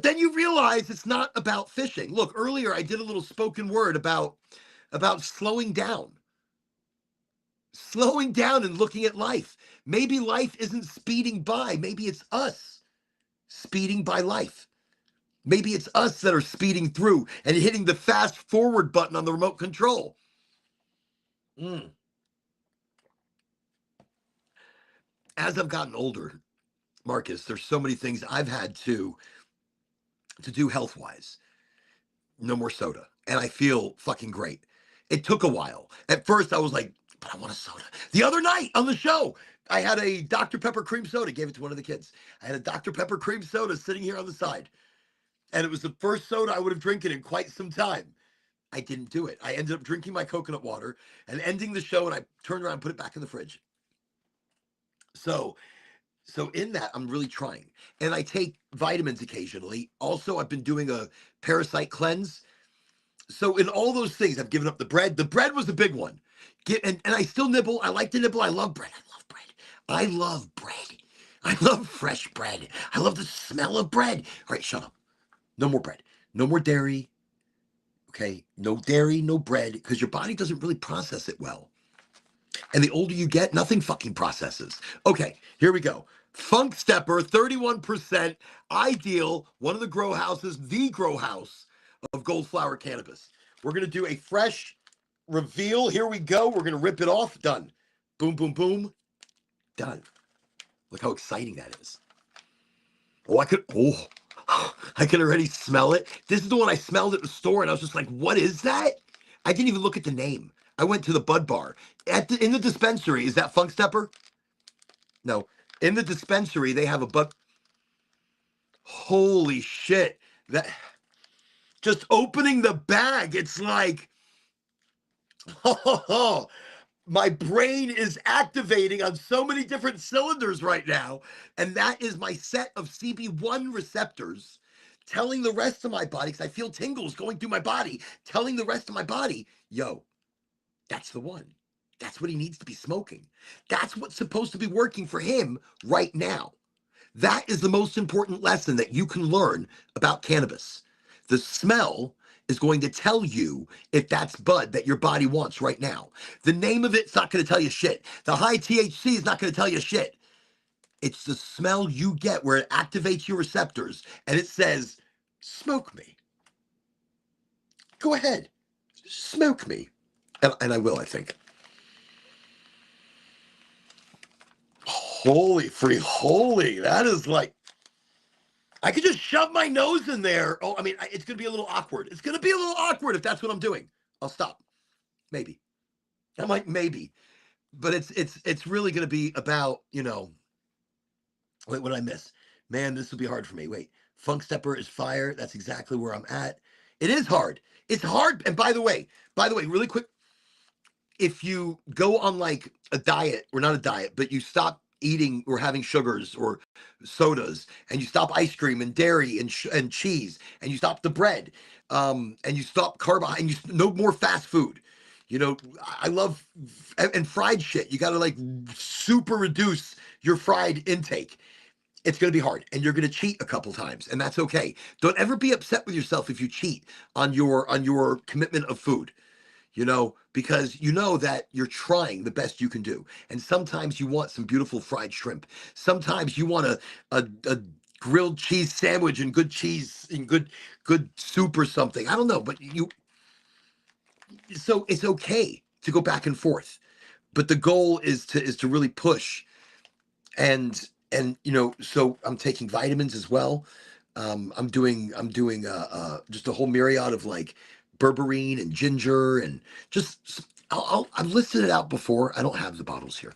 then you realize it's not about fishing. Look, earlier I did a little spoken word about slowing down. Slowing down and looking at life. Maybe life isn't speeding by. Maybe it's us speeding by life. Maybe it's us that are speeding through and hitting the fast forward button on the remote control. As I've gotten older, Marcus, there's so many things I've had to do health-wise. No more soda. And I feel fucking great. It took a while. At first, I was like, but I want a soda. The other night on the show, I had a Dr. Pepper cream soda, gave it to one of the kids. I had a Dr. Pepper cream soda sitting here on the side. And it was the first soda I would have drinking in quite some time. I didn't do it. I ended up drinking my coconut water and ending the show, and I turned around and put it back in the fridge. So in that, I'm really trying. And I take vitamins occasionally. Also, I've been doing a parasite cleanse. So in all those things, I've given up the bread. The bread was the big one. And I still nibble. I like to nibble. I love bread. I love bread. I love bread. I love fresh bread. I love the smell of bread. All right, shut up. No more bread. No more dairy. Okay? No dairy, no bread, because your body doesn't really process it well. And the older you get, nothing fucking processes. Okay, here we go. Funk Stepper, 31%, ideal, one of the grow houses, the grow house of Gold Flower Cannabis. We're going to do a fresh reveal. Here we go. We're going to rip it off. Done. Boom, boom, boom. Done. Look how exciting that is. I can already smell it. This is the one I smelled at the store, and I was just like, what is that? I didn't even look at the name. I went to the Bud Bar. In the dispensary, is that Funk Stepper? No. In the dispensary, they have a Bud. Holy shit. That just opening the bag, it's like, oh, my brain is activating on so many different cylinders right now. And that is my set of CB1 receptors telling the rest of my body, because I feel tingles going through my body, telling the rest of my body, yo, that's the one. That's what he needs to be smoking. That's what's supposed to be working for him right now. That is the most important lesson that you can learn about cannabis. The smell is going to tell you if that's bud that your body wants right now. The name of it's not going to tell you shit. The high THC is not going to tell you shit. It's the smell you get where it activates your receptors and it says, smoke me. Go ahead, smoke me. And I will, I think. Holy free holy. That is like, I could just shove my nose in there. Oh, I mean, it's going to be a little awkward. It's going to be a little awkward if that's what I'm doing. I'll stop. Maybe. I'm like, maybe. But it's really going to be about, wait, what did I miss? Man, this will be hard for me. Wait, Funk Stepper is fire. That's exactly where I'm at. It is hard. It's hard. And by the way, really quick, if you go on like a diet, or not a diet, but you stop eating or having sugars or sodas, and you stop ice cream and dairy and cheese, and you stop the bread, and you stop carbohydrates, and no more fast food. I love and fried shit. You got to like super reduce your fried intake. It's going to be hard, and you're going to cheat a couple times, and that's okay. Don't ever be upset with yourself if you cheat on your commitment of food. Because you know that you're trying the best you can do. And sometimes you want some beautiful fried shrimp. Sometimes you want a grilled cheese sandwich and good cheese and good soup or something. I don't know, but so it's okay to go back and forth. But the goal is to really push. And so I'm taking vitamins as well. I'm doing just a whole myriad of like berberine and ginger and just I've listed it out before. I don't have the bottles here.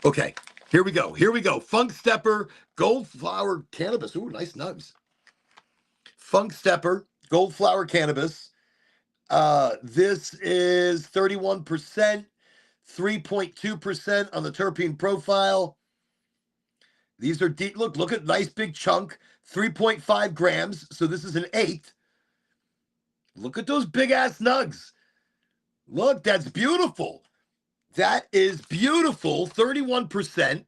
Okay, here we go. Funk Stepper, Gold Flower Cannabis. Ooh, nice nugs. Funk Stepper, Gold Flower Cannabis. This is 31%, 3.2% on the terpene profile. These are deep. Look at nice big chunk, 3.5 grams. So this is an eighth. Look at those big ass nugs. Look, that's beautiful. That is beautiful. 31%.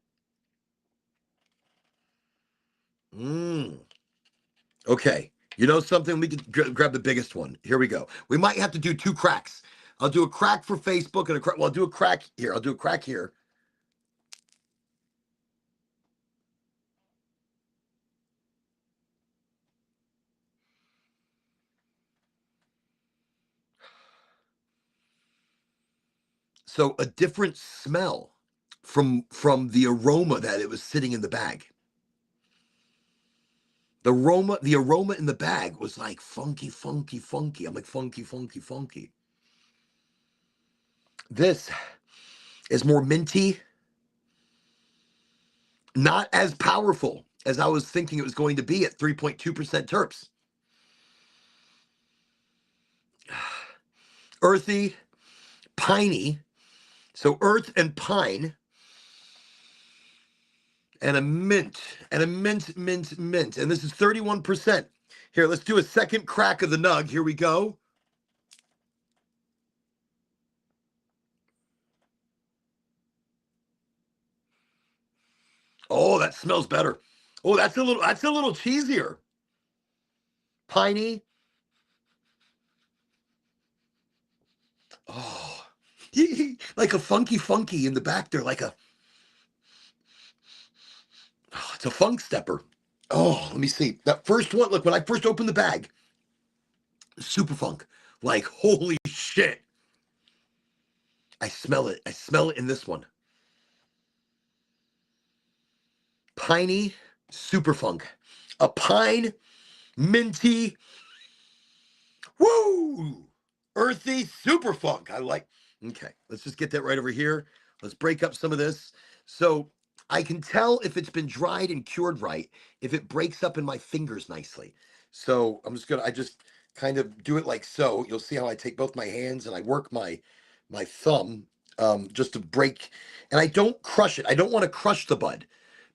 Okay. You know something? We could grab the biggest one. Here we go. We might have to do 2 cracks. I'll do a crack for Facebook and a crack. Well, I'll do a crack here. I'll do a crack here. So a different smell from the aroma that it was sitting in the bag. The aroma in the bag was like funky, funky, funky. I'm like funky, funky, funky. This is more minty, not as powerful as I was thinking it was going to be at 3.2% terps. Earthy, piney. So earth and pine. And a mint. And a mint. And this is 31%. Here, let's do a second crack of the nug. Here we go. Oh, that smells better. Oh, that's a little cheesier. Piney. Oh, like a funky in the back there, like a, oh, it's a funk stepper. Oh, let me see. That first one, look, when I first opened the bag, super funk. Like, holy shit. I smell it. I smell it in this one. Piney, super funk. A pine, minty, woo! Earthy, super funk. I like. Okay, let's just get that right over here. Let's break up some of this. So I can tell if it's been dried and cured right, if it breaks up in my fingers nicely. So I just kind of do it like so. You'll see how I take both my hands and I work my thumb just to break. And I don't crush it. I don't want to crush the bud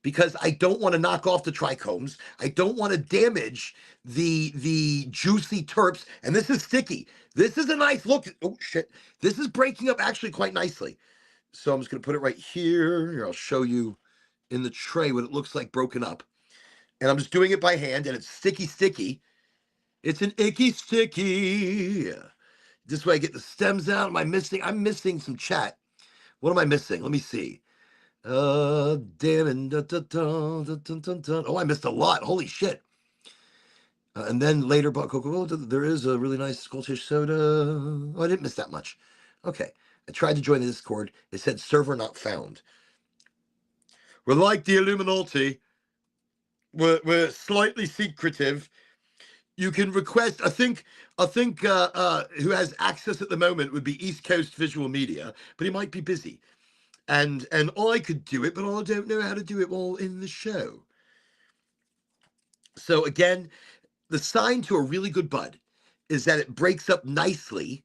because I don't want to knock off the trichomes. I don't want to damage the juicy terps. And this is sticky. This is a nice look. Oh, shit. This is breaking up actually quite nicely. So I'm just going to put it right here. Here, I'll show you in the tray what it looks like broken up. And I'm just doing it by hand, and it's sticky. It's an icky sticky. This way I get the stems out. I'm missing some chat. What am I missing? Let me see. Damn it. Oh, I missed a lot. Holy shit. And then later, Coca-Cola, there is a really nice Scottish soda. Oh, I didn't miss that much. Okay. I tried to join the Discord. It said server not found. We're like the Illuminati. We're slightly secretive. You can request. I think who has access at the moment would be East Coast Visual Media, but he might be busy. And I could do it, but I don't know how to do it all in the show. So again, the sign to a really good bud is that it breaks up nicely.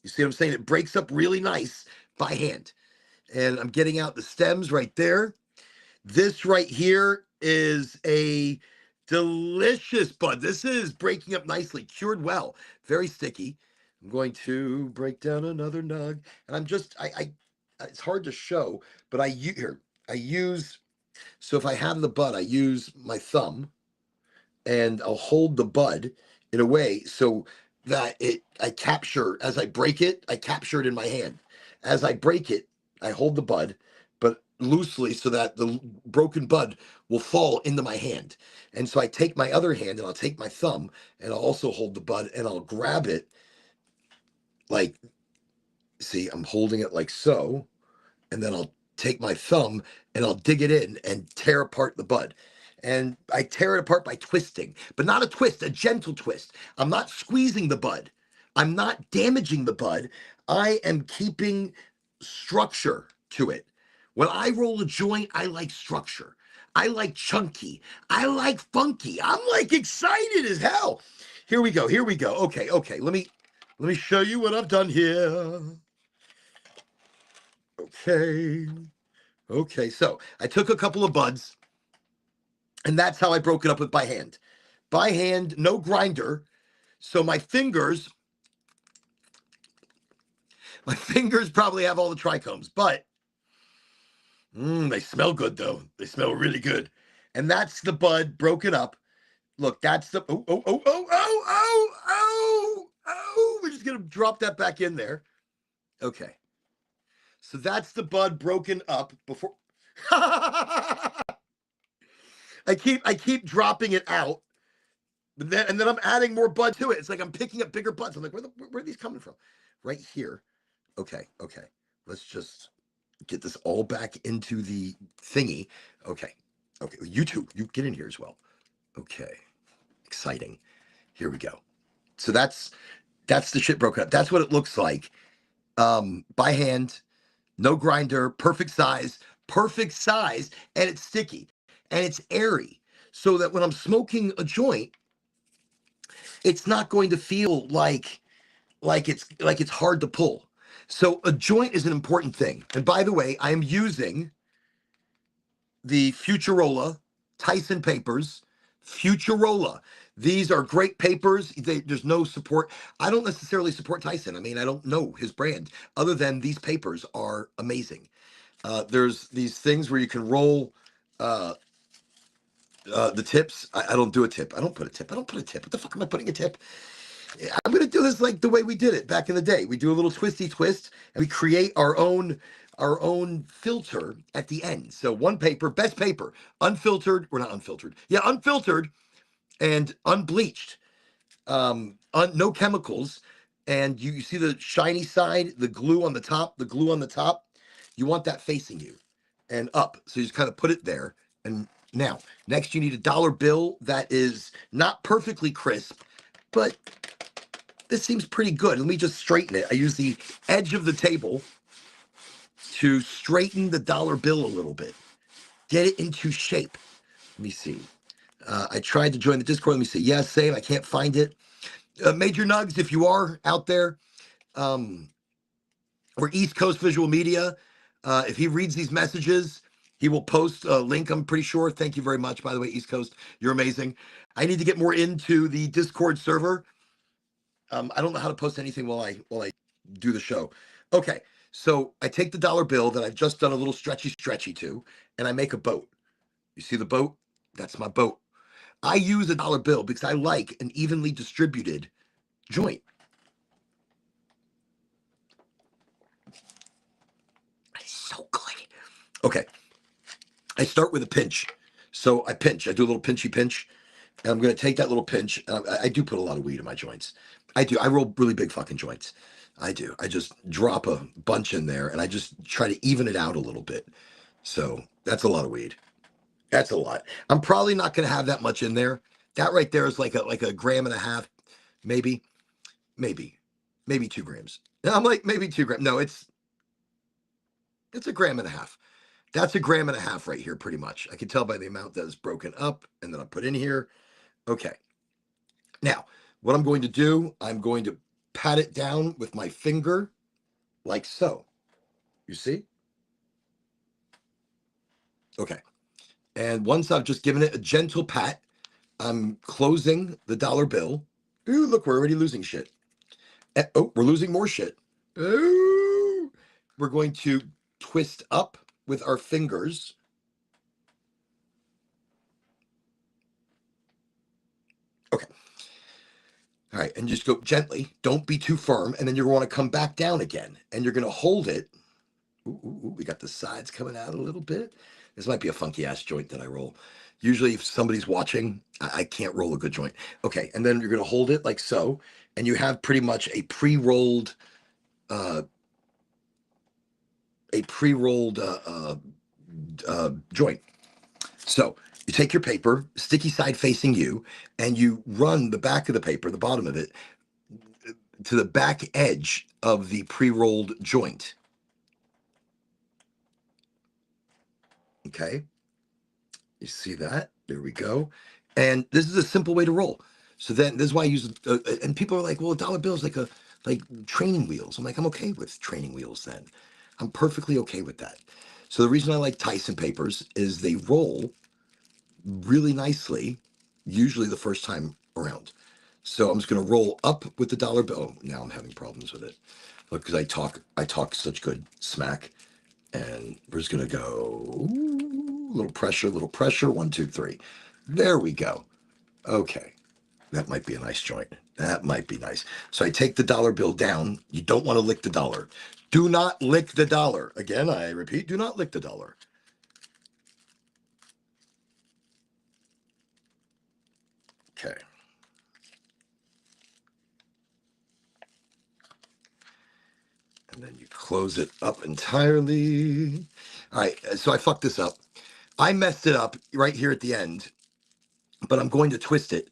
You see what I'm saying? It breaks up really nice by hand. And I'm getting out the stems right there. This right here is a delicious bud. This is breaking up nicely, cured well, very sticky. I'm going to break down another nug. And I'm just, it's hard to show, but I use, so if I have the bud, I use my thumb and I'll hold the bud in a way so that I capture, as I break it, I capture it in my hand. As I break it, I hold the bud, but loosely so that the broken bud will fall into my hand. And so I take my other hand and I'll take my thumb and I'll also hold the bud and I'll grab it like, see, I'm holding it like so, and then I'll take my thumb and I'll dig it in and tear apart the bud. And I tear it apart by twisting, but not a twist, a gentle twist. I'm not squeezing the bud. I'm not damaging the bud. I am keeping structure to it. When I roll a joint, I like structure. I like chunky. I like funky. I'm like excited as hell. Here we go. Okay. Let me show you what I've done here. Okay. Okay. So I took a couple of buds, and that's how I broke it up with by hand. By hand, no grinder. So my fingers probably have all the trichomes, but they smell good though. They smell really good. And that's the bud broken up. Look, that's the oh. We're just gonna drop that back in there. Okay. So that's the bud broken up before. I keep dropping it out, but then I'm adding more bud to it. It's like I'm picking up bigger buds. I'm like, where are these coming from? Right here. Okay. Let's just get this all back into the thingy. Okay. You two, you get in here as well. Okay. Exciting. Here we go. So that's the shit broken up. That's what it looks like. By hand, no grinder, perfect size, and it's sticky and it's airy. So that when I'm smoking a joint, it's not going to feel like it's hard to pull. So a joint is an important thing. And by the way, I am using the Futurola Tyson papers. Futurola. These are great papers. There's no support. I don't necessarily support Tyson. I mean, I don't know his brand, other than these papers are amazing. There's these things where you can roll the tips. I don't do a tip. I don't put a tip. What the fuck am I putting a tip? I'm going to do this like the way we did it back in the day. We do a little twisty twist and we create our own filter at the end. So one paper, best paper, unfiltered, or not unfiltered. Yeah, unfiltered and unbleached. No chemicals. And you see the shiny side, the glue on the top, you want that facing you and up. So you just kind of put it there. And now, next you need a dollar bill that is not perfectly crisp, but this seems pretty good. Let me just straighten it. I use the edge of the table to straighten the dollar bill a little bit. Get it into shape. Let me see. I tried to join the Discord. Let me see. Yeah, same. I can't find it. Major Nugs, if you are out there, we're East Coast Visual Media. If he reads these messages, he will post a link, I'm pretty sure. Thank you very much, by the way, East Coast. You're amazing. I need to get more into the Discord server. I don't know how to post anything while I do the show. Okay, so I take the dollar bill that I've just done a little stretchy to, and I make a boat. You see the boat? That's my boat. I use a dollar bill because I like an evenly distributed joint. It's so good. Okay, I start with a pinch. So I pinch. I do a little pinchy pinch. And I'm going to take that little pinch. I do put a lot of weed in my joints. I do. I roll really big fucking joints. I do. I just drop a bunch in there and I just try to even it out a little bit. So that's a lot of weed. That's a lot. I'm probably not going to have that much in there. That right there is like a gram and a half, maybe 2 grams. I'm like, maybe 2 grams. No, it's a gram and a half. That's a gram and a half right here, pretty much. I can tell by the amount that is broken up and then I put in here. Okay. Now, what I'm going to do, I'm going to pat it down with my finger like so. You see? Okay. And once I've just given it a gentle pat, I'm closing the dollar bill. Ooh, look, we're already losing shit. Oh, we're losing more shit. Ooh. We're going to twist up with our fingers. Okay. All right, and just go gently. Don't be too firm. And then you're going to come back down again. And you're going to hold it. Ooh, we got the sides coming out a little bit. This might be a funky ass joint that I roll. Usually, if somebody's watching, I can't roll a good joint. Okay, and then you're going to hold it like so. And you have pretty much a pre-rolled joint. So you take your paper, sticky side facing you, and you run the back of the paper, the bottom of it, to the back edge of the pre-rolled joint. Okay. You see that? There we go. And this is a simple way to roll. So then this is why I use and people are like, well, a dollar bill is like training wheels. I'm like, I'm okay with training wheels then. I'm perfectly okay with that. So the reason I like Tyson papers is they roll really nicely, usually the first time around. So I'm just going to roll up with the dollar bill. Oh, now I'm having problems with it. Look, because I talk such good smack. And we're just going to go little pressure. 1, 2, 3. There we go. Okay. That might be a nice joint. That might be nice. So I take the dollar bill down. You don't want to lick the dollar. Do not lick the dollar. Again, I repeat, do not lick the dollar. Okay. And then you close it up entirely. All right, so I fucked this up. I messed it up right here at the end, but I'm going to twist it.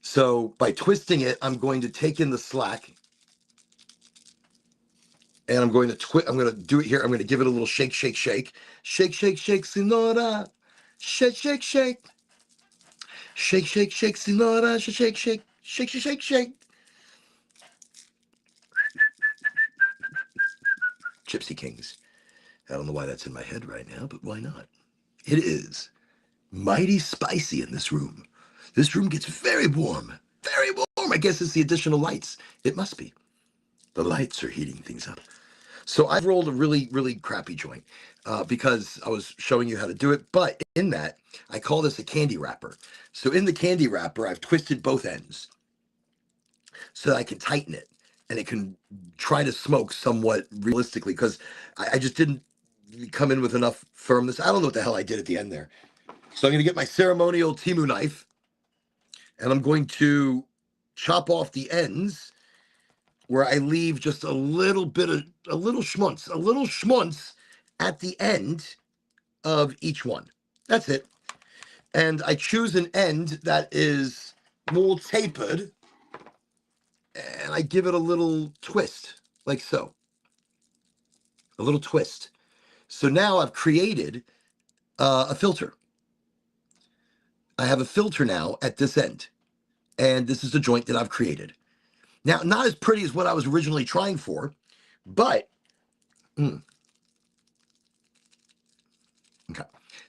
So by twisting it, I'm going to take in the slack and I'm going to do it here. I'm going to give it a little shake, shake, shake. Shake, shake, shake, senora. Shake, shake, shake. Shake, shake, shake, senora. Shake, shake, shake. Shake, shake, shake, shake. Gypsy Kings. I don't know why that's in my head right now, but why not? It is mighty spicy in this room. This room gets very warm. Very warm. I guess it's the additional lights. It must be. The lights are heating things up. So I've rolled a really, really crappy joint because I was showing you how to do it. But in that, I call this a candy wrapper. So in the candy wrapper, I've twisted both ends so that I can tighten it and it can try to smoke somewhat realistically because I just didn't come in with enough firmness. I don't know what the hell I did at the end there. So I'm going to get my ceremonial Timu knife and I'm going to chop off the ends where I leave just a little schmunz at the end of each one. That's it. And I choose an end that is more tapered and I give it a little twist, like so. A little twist. So now I've created a filter. I have a filter now at this end. And this is the joint that I've created. Now, not as pretty as what I was originally trying for, but okay.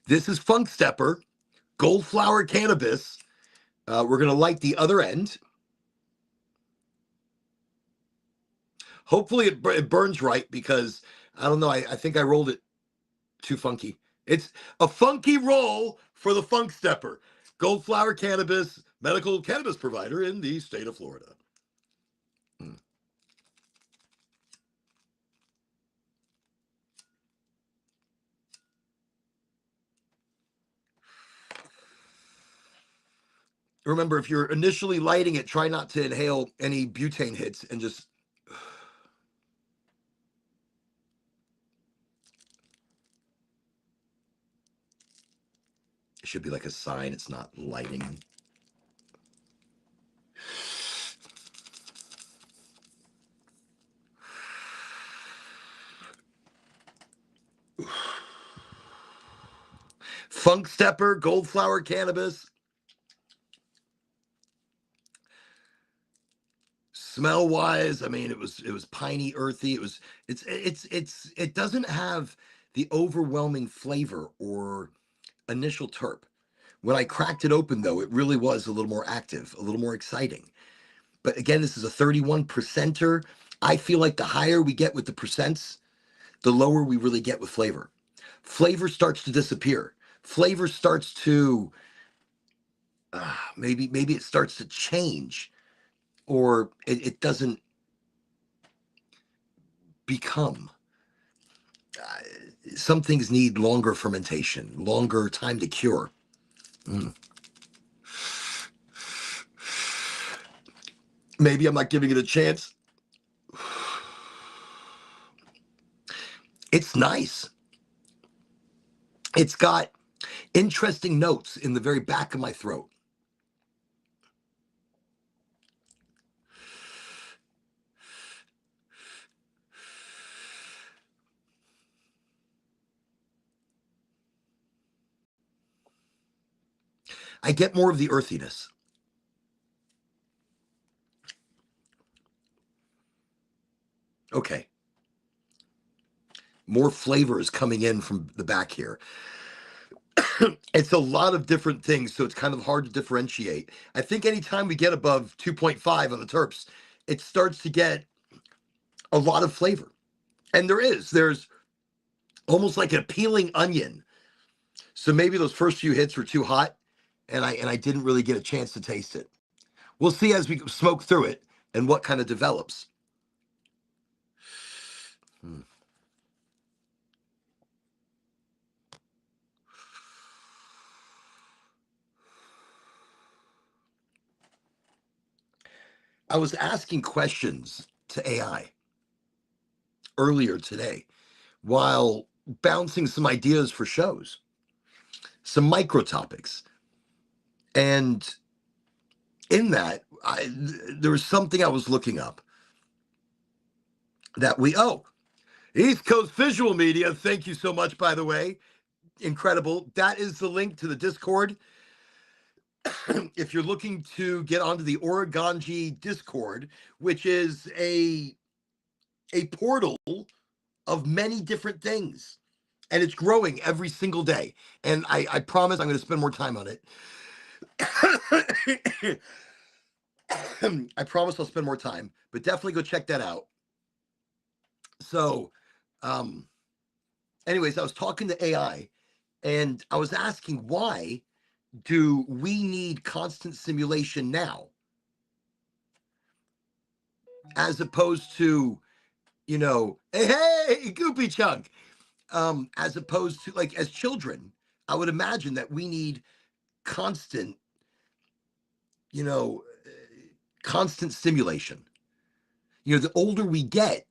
This is Funk Stepper, Gold Flower Cannabis. We're going to light the other end. Hopefully it burns right because I don't know. I think I rolled it too funky. It's a funky roll for the Funk Stepper, Gold Flower Cannabis, medical cannabis provider in the state of Florida. Remember, if you're initially lighting it, try not to inhale any butane hits and just. It should be like a sign. It's not lighting. Funk Stepper, Gold Flower Cannabis. Smell wise, I mean, it was piney, earthy. It doesn't have the overwhelming flavor or initial terp. When I cracked it open, though, it really was a little more active, a little more exciting. But again, this is a 31%er. I feel like the higher we get with the percents, the lower we really get with flavor. Flavor starts to disappear. Flavor starts to maybe it starts to change, or it doesn't become. Some things need longer fermentation, longer time to cure. Maybe I'm not giving it a chance. It's nice. It's got interesting notes in the very back of my throat. I get more of the earthiness. Okay. more flavors coming in from the back here. It's a lot of different things, so it's kind of hard to differentiate. I think anytime we get above 2.5 on the terps, it starts to get a lot of flavor. And there's almost like an appealing onion. So maybe those first few hits were too hot, and I didn't really get a chance to taste it. We'll see as we smoke through it and what kind of develops. I was asking questions to AI earlier today while bouncing some ideas for shows, some micro topics. And in that, there was something I was looking up that East Coast Visual Media. Thank you so much, by the way. Incredible. That is the link to the Discord. If you're looking to get onto the Oraganji Discord, which is a portal of many different things, and it's growing every single day. And I promise I'm going to spend more time on it. I promise I'll spend more time, but definitely go check that out. So, anyways, I was talking to AI, and I was asking, why do we need constant simulation now, as opposed to, hey, Goopy Chunk, as opposed to, like, as children, I would imagine that we need constant, constant stimulation. The older we get,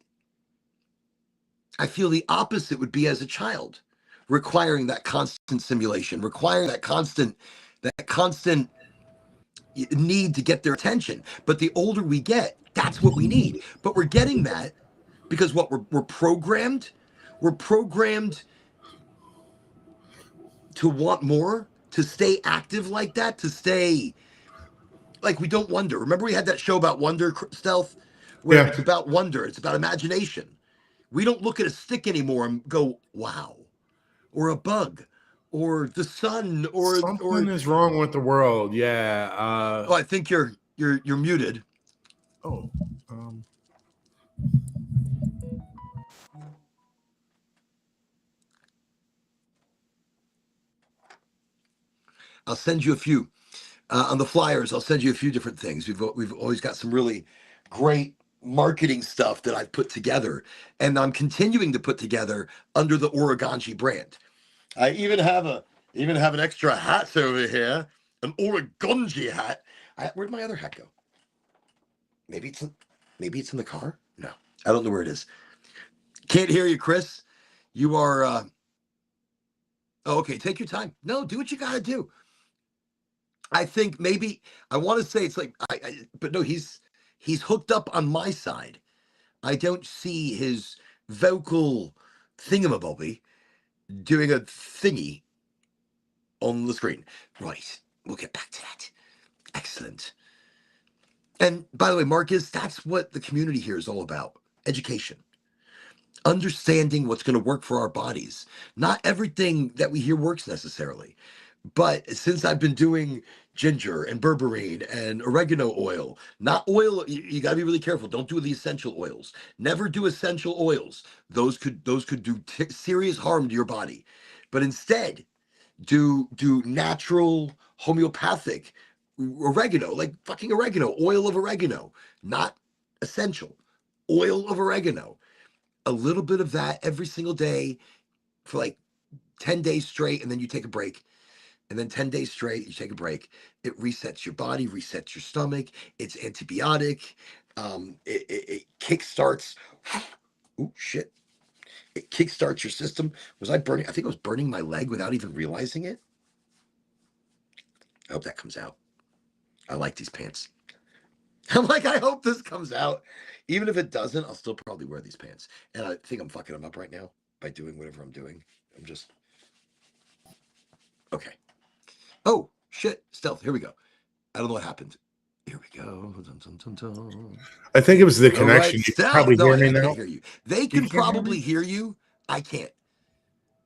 I feel the opposite would be as a child, requiring that constant simulation, requiring that constant need to get their attention. But the older we get, that's what we need. But we're getting that because we're programmed. We're programmed to want more, to stay active like that, to stay like we don't wonder. Remember we had that show about wonder, Stealth, where it's about wonder, it's about imagination. We don't look at a stick anymore and go, wow, or a bug, or the sun, or something is wrong with the world. Yeah. I think you're muted. Oh. I'll send you a few on the flyers. I'll send you a few different things. We've always got some really great marketing stuff that I've put together, and I'm continuing to put together under the Oraganji brand. I even have an extra hat over here, an Oraganji hat. Where'd my other hat go? Maybe it's in the car. No, I don't know where it is. Can't hear you, Chris. You are. Oh, okay, take your time. No, do what you gotta do. I think maybe I want to say it's like but no, he's hooked up on my side. I don't see his vocal thingamabobby doing a thingy on the screen. Right, we'll get back to that. Excellent. And by the way, Marcus, that's what the community here is all about. Education. Understanding what's going to work for our bodies. Not everything that we hear works necessarily. But since I've been doing ginger and berberine and oregano oil, not oil, you got to be really careful. Don't do the essential oils. Never do essential oils. Those could do serious harm to your body. But instead, do natural homeopathic oregano, like fucking oregano, oil of oregano, not essential. Oil of oregano. A little bit of that every single day for like 10 days straight, and then you take a break. And then 10 days straight, you take a break. It resets your body, resets your stomach. It's antibiotic. It kickstarts. Oh, shit. It kickstarts your system. Was I burning? I think I was burning my leg without even realizing it. I hope that comes out. I like these pants. I'm like, I hope this comes out. Even if it doesn't, I'll still probably wear these pants. And I think I'm fucking them up right now by doing whatever I'm doing. I'm just... Okay. Oh, shit. Stealth. Here we go. I don't know what happened. Here we go. Dun, dun, dun, dun. I think it was the connection. Right, you probably no, hear me I now. can't hear you. They can probably hear you, I can't.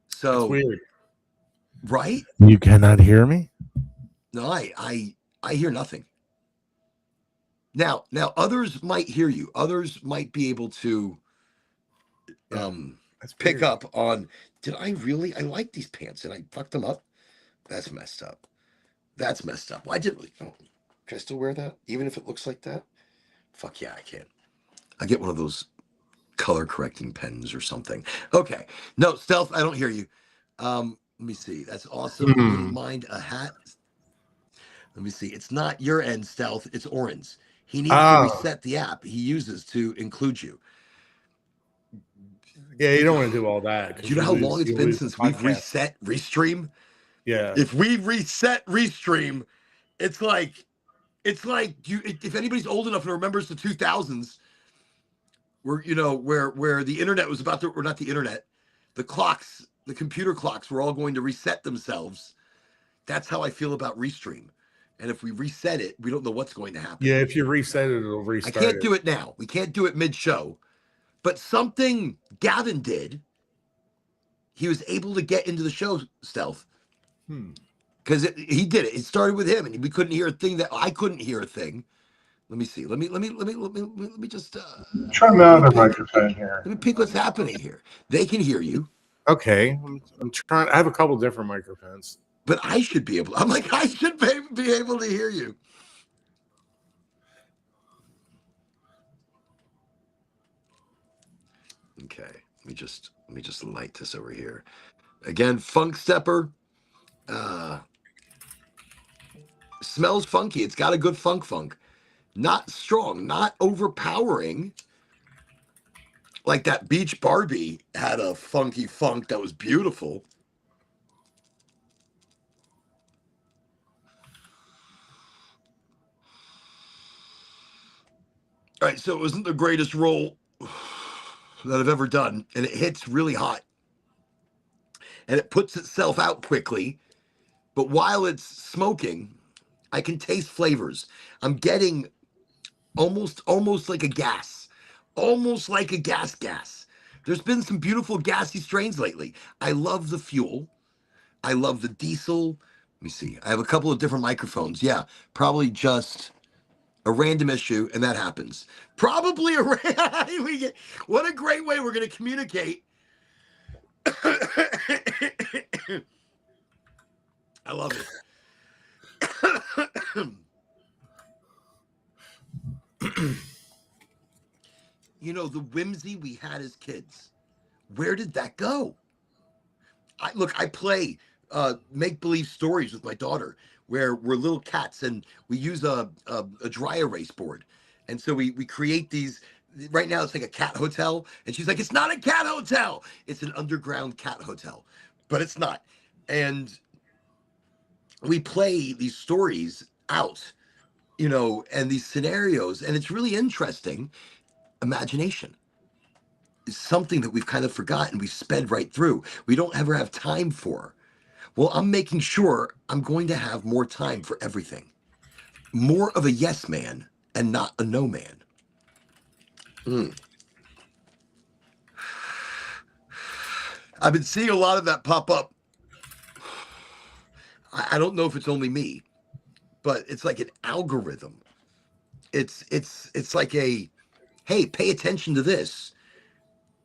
It's So weird. right? You cannot hear me? No, I hear nothing. Now others might hear you. Others might be able to That's pick weird. up on, did I really? I like these pants and I fucked them up. That's messed up. That's messed up. Why did we? Oh, can I still wear that? Even if it looks like that? Fuck yeah, I can. I get one of those color correcting pens or something. Okay. No, Stealth, I don't hear you. Let me see. That's awesome. Wouldn't mind a hat. Let me see. It's not your end, Stealth. It's Orin's. He needs to reset the app he uses to include you. Yeah, you don't want to do all that. Do you know how long it's been since we've reset Restream? Yeah. If we reset Restream, it's like you. If anybody's old enough and remembers the 2000s, where where the internet was about to, or not the internet, the clocks, the computer clocks were all going to reset themselves. That's how I feel about Restream. And if we reset it, we don't know what's going to happen. Yeah, if you reset it, it'll restart. I can't do it now. We can't do it mid-show. But something Gavin did, he was able to get into the show, Stealth. Because he did it. It started with him, and we couldn't hear a thing that I couldn't hear a thing. Let me see. Let me just try my other microphone here. Let me peek what's happening here. They can hear you. Okay, I'm trying. I have a couple different microphones, but I should be able. I'm like, I should be able to hear you. Okay, let me just light this over here. Again, Funk Stepper. Smells funky. It's got a good funk. Not strong, not overpowering. Like that Beach Barbie had a funky funk that was beautiful. All right, so it wasn't the greatest roll that I've ever done, and it hits really hot. And it puts itself out quickly. But while it's smoking, I can taste flavors. I'm getting almost like a gas. Almost like a gas. There's been some beautiful gassy strains lately. I love the fuel. I love the diesel. Let me see. I have a couple of different microphones. Yeah, probably just a random issue, and that happens. Probably what a great way we're going to communicate. I love it. You know, the whimsy we had as kids, where did that go? I play make-believe stories with my daughter where we're little cats and we use a dry erase board. And so we create these. Right now it's like a cat hotel. And she's like, it's not a cat hotel. It's an underground cat hotel. But it's not. And we play these stories out, you know, and these scenarios. And it's really interesting. Imagination is something that we've kind of forgotten. We sped right through. We don't ever have time for. Well, I'm making sure I'm going to have more time for everything. More of a yes man and not a no man. I've been seeing a lot of that pop up. I don't know if it's only me, but it's like an algorithm. It's like a, hey, pay attention to this.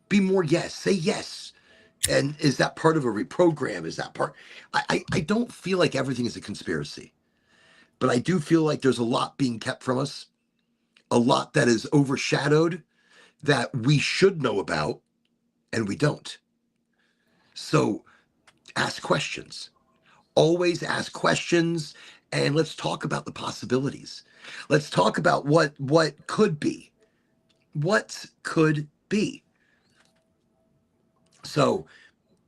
Be more yes. Say yes. And is that part of a reprogram? Is that part? I don't feel like everything is a conspiracy, but I do feel like there's a lot being kept from us, a lot that is overshadowed that we should know about and we don't. So ask questions. Always ask questions, and let's talk about the possibilities. Let's talk about what could be. What could be? So,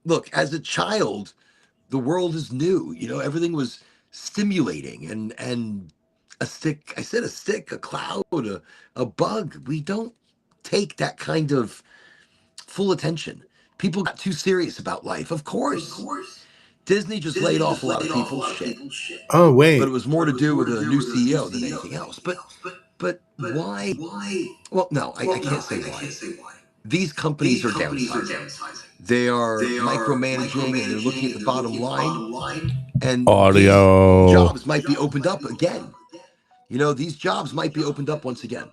look, as a child, the world is new. You know, everything was stimulating and a stick, I said a stick, a cloud, a bug. We don't take that kind of full attention. People got too serious about life. Of course. Disney just laid off a lot of people's shit. Oh, wait. But it was more to do with a new CEO than anything else. But why? Well, no, I can't say why. these companies are downsizing. They are micromanaging and they're looking at the bottom line. And Audio. these jobs might be opened up again. You know, these jobs might be opened up once again.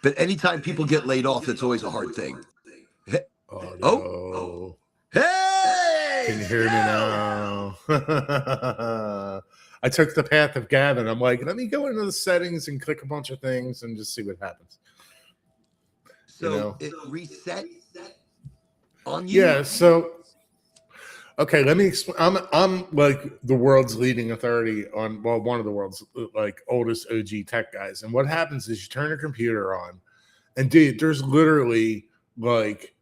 But anytime people get laid off, it's always a hard thing. Audio. Oh. Hey! Can you hear me now? I took the path of Gavin. I'm like, let me go into the settings and click a bunch of things and just see what happens. So it reset on you? Yeah, so okay, let me explain. I'm like the world's leading authority on, well, one of the world's like oldest OG tech guys. And what happens is you turn your computer on, and dude, there's literally like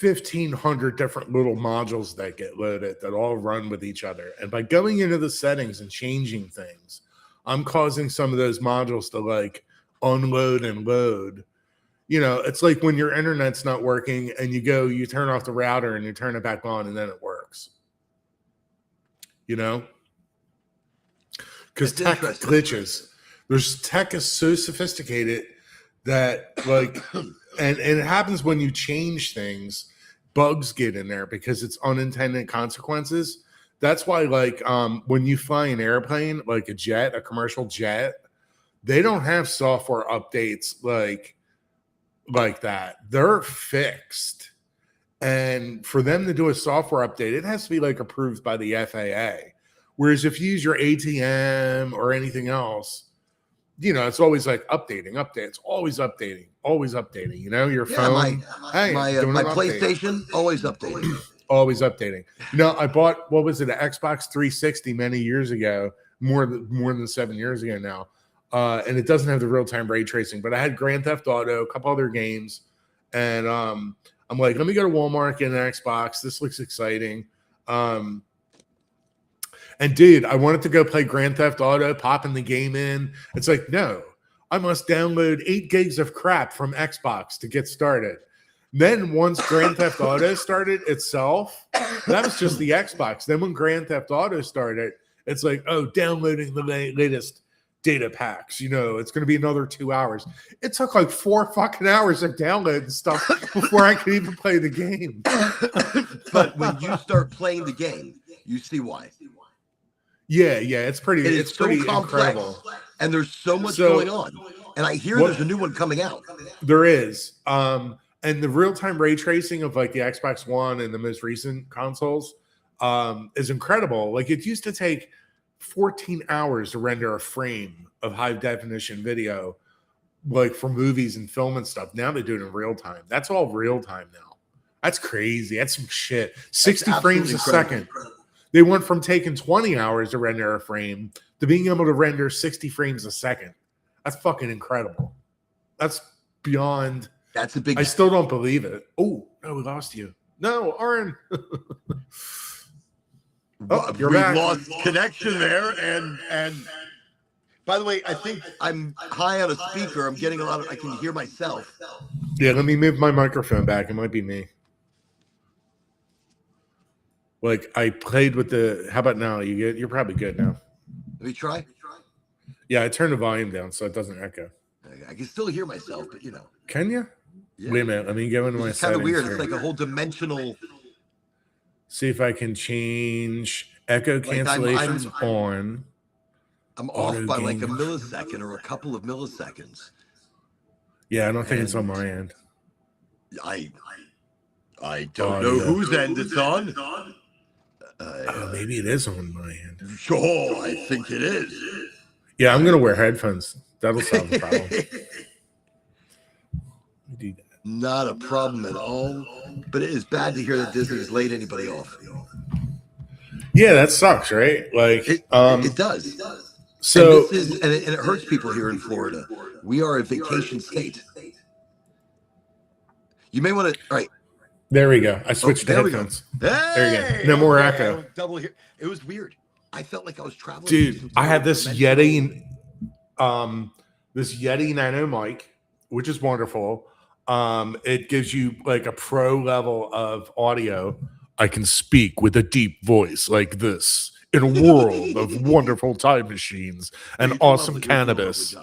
1,500 different little modules that get loaded that all run with each other. And by going into the settings and changing things, I'm causing some of those modules to like unload and load. You know, it's like when your internet's not working and you turn off the router and you turn it back on and then it works. You know? Because tech glitches. Tech is so sophisticated that like, and it happens when you change things, bugs get in there because it's unintended consequences. That's why like when you fly an airplane, like a commercial jet, they don't have software updates like that. They're fixed. And for them to do a software update, it has to be like approved by the FAA. Whereas if you use your ATM or anything else, you know, it's always like updating. It's always updating. You know, your phone. My PlayStation, always updating. Always updating. You know, I bought, what was it, an Xbox 360 many years ago, more than 7 years ago now. And it doesn't have the real-time ray tracing, but I had Grand Theft Auto, a couple other games, and I'm like, let me go to Walmart, get an Xbox. This looks exciting. And dude, I wanted to go play Grand Theft Auto, popping the game in. It's like, no, I must download 8 gigs of crap from Xbox to get started. Then once Grand Theft Auto started itself, that was just the Xbox. Then when Grand Theft Auto started, it's like, oh, downloading the latest data packs, you know, it's going to be another 2 hours. It took like 4 fucking hours of downloading stuff before I could even play the game. But when you start playing the game, you see why. Yeah, it's pretty. It's so pretty complex, incredible, and there's so much going on. And I hear there's a new one coming out. There is, and the real-time ray tracing of like the Xbox One and the most recent consoles is incredible. Like it used to take 14 hours to render a frame of high-definition video, like for movies and film and stuff. Now they do it in real time. That's all real time now. That's crazy. That's some shit. 60 frames a second. They went from taking 20 hours to render a frame to being able to render 60 frames a second. That's fucking incredible. That's beyond. That's a big. I still don't believe it. Oh, no, we lost you. No, Aaron. You're back. Lost connection there, and by the way, I think I'm high on a speaker. I'm getting a lot of. I can hear myself. Yeah, let me move my microphone back. It might be me. Like I played with the. How about now? You're probably good now. Let me try. Yeah, I turned the volume down so it doesn't echo. I can still hear myself, but you know. Can you? Yeah. Wait a minute. Let me go into my settings. Kind of weird. Here. It's like a whole dimensional. See if I can change echo cancellations on. I'm off by like a millisecond or a couple of milliseconds. Yeah, I don't think it's on my end. I don't know whose end it's on. Maybe it is on my end. Sure, I think it is. Yeah, I'm gonna wear headphones. That'll solve the problem. Do that. Not a problem at all. But it is bad to hear that Disney has laid anybody off. Yeah, that sucks, right? Like it does. So and it hurts people here in Florida. We are a vacation state. You may want to. All right. There we go. I switched to headphones. There you go. No more echo. Double here. It was weird. I felt like I was traveling. Dude, I have this Yeti Nano mic, which is wonderful. It gives you like a pro level of audio. I can speak with a deep voice like this in a world of wonderful time machines and awesome cannabis.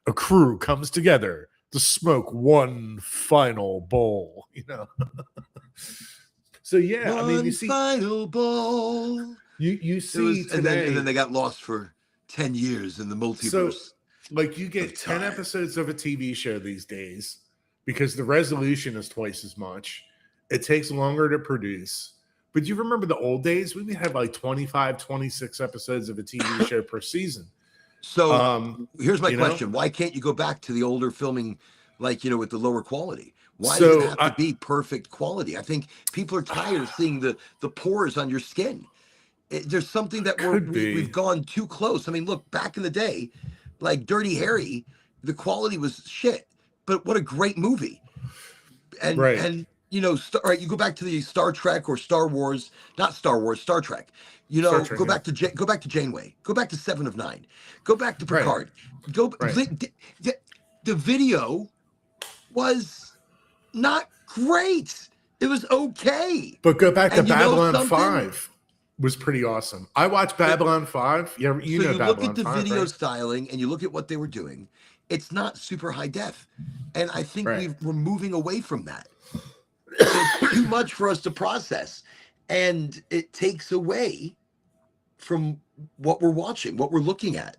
a crew comes together to smoke one final bowl, So yeah, I mean, you One see, final ball. you It see was, today. and then they got lost for 10 years in the So, multiverse. like, you get of 10 time. episodes of a TV show these days because the resolution is twice as much. It takes longer to produce. But you remember the old days? We would have like 25, 26 episodes of a TV show per season. So here's my you know? question. Why can't you go back to the older filming, like, with the lower quality? Why So, does it have to be perfect quality? I think people are tired of seeing the pores on your skin. There's something that we've gone too close. I mean, look, back in the day, like Dirty Harry, the quality was shit, but what a great movie. And Right. and you go back to the Star Trek or Star Wars, not Star Wars, Star Trek. Star Trek, go back to Janeway. Go back to 7 of 9. Go back to Picard. The video was not great. It was okay. But go back to And Babylon 5 was pretty awesome. I watched Babylon 5. You know you Babylon look at the 5, video right? styling and you look at what they were doing. It's not super high def. And I think Right. we're moving away from that. It's too much for us to process. And it takes away from what we're watching, what we're looking at.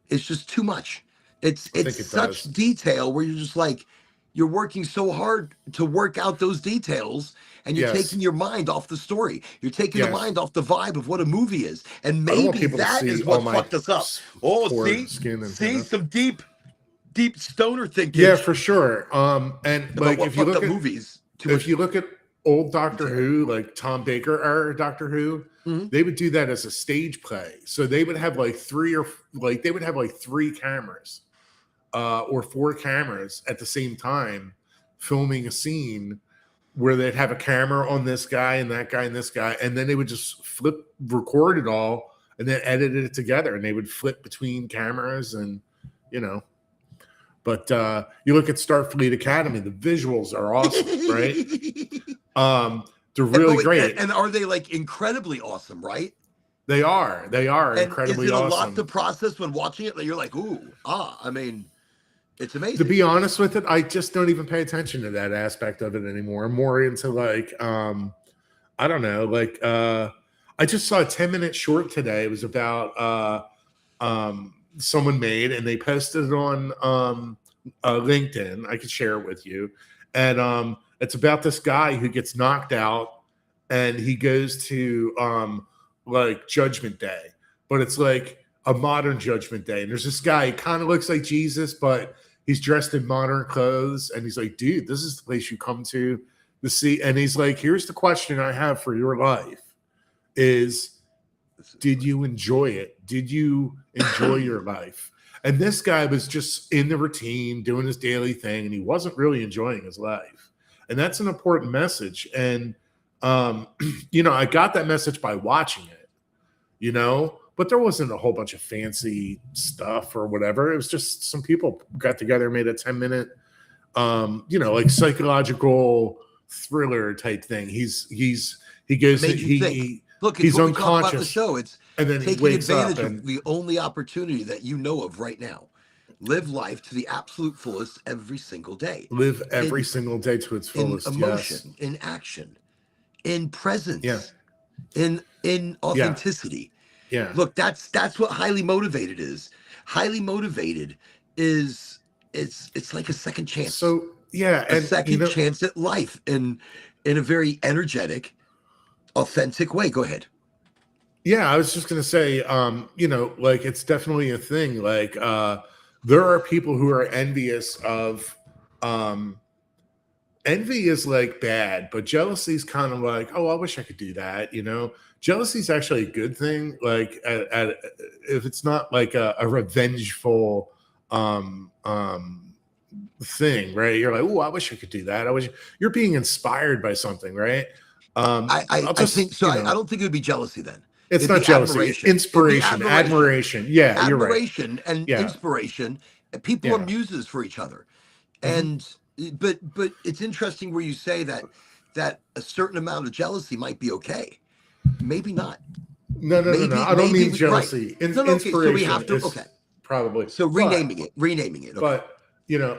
It's just too much. It's such detail where you're just like, you're working so hard to work out those details, and you're taking your mind off the story. You're taking the mind off the vibe of what a movie is. And maybe that is what fucked us up. Oh, see some deep stoner thinking. Yeah, for sure. And like if you look at movies, if you look at old Doctor Who, like Tom Baker era Doctor Who, they would do that as a stage play. So they would have like three cameras, or 4 cameras at the same time, filming a scene where they'd have a camera on this guy and that guy and this guy, and then they would just record it all, and then edit it together, and they would flip between cameras, and But you look at Starfleet Academy, the visuals are awesome, right? They're really great. And are they like incredibly awesome, right? They are incredibly awesome. Is it a lot to process when watching it? Like you're like, I mean, it's amazing. To be honest with it, I just don't even pay attention to that aspect of it anymore. I'm more into like, I don't know, like I just saw a 10-minute short today. It was about someone made, and they posted it on LinkedIn. I could share it with you. And it's about this guy who gets knocked out, and he goes to like Judgment Day, but it's like a modern Judgment Day. And there's this guy, he kind of looks like Jesus, but he's dressed in modern clothes. And he's like, dude, this is the place you come to see. And he's like, here's the question I have for your life is, did you enjoy it? Did you enjoy your life? And this guy was just in the routine, doing his daily thing, and he wasn't really enjoying his life. And that's an important message. And, I got that message by watching it, but there wasn't a whole bunch of fancy stuff or whatever. It was just some people got together and made a 10-minute, like psychological thriller type thing. He goes, Look, he's what unconscious. we talk about the show. It's and then taking he wakes advantage up of the only opportunity that you know of right now. Live life to the absolute fullest every single day. Live every single day to its fullest. In emotion, in action, in presence, in authenticity. Yeah. Look, that's what highly motivated is. Highly motivated is it's like a second chance. So a second chance at life in a very energetic, authentic way. Go ahead. Yeah, I was just gonna say, like it's definitely a thing. Like there are people who are envious of envy is like bad, but jealousy is kind of like, oh, I wish I could do that. Jealousy is actually a good thing. Like if it's not like a revengeful thing, right? You're like, oh, I wish I could do that. You're being inspired by something, right? I think so. I don't think it would be jealousy then. It's not jealousy. It's inspiration, admiration. Yeah, you're right. Admiration and inspiration. People are muses for each other. And but it's interesting where you say that a certain amount of jealousy might be okay. Maybe not. No. I don't mean jealousy. Inspiration. So we have to. probably. So renaming it. Okay. But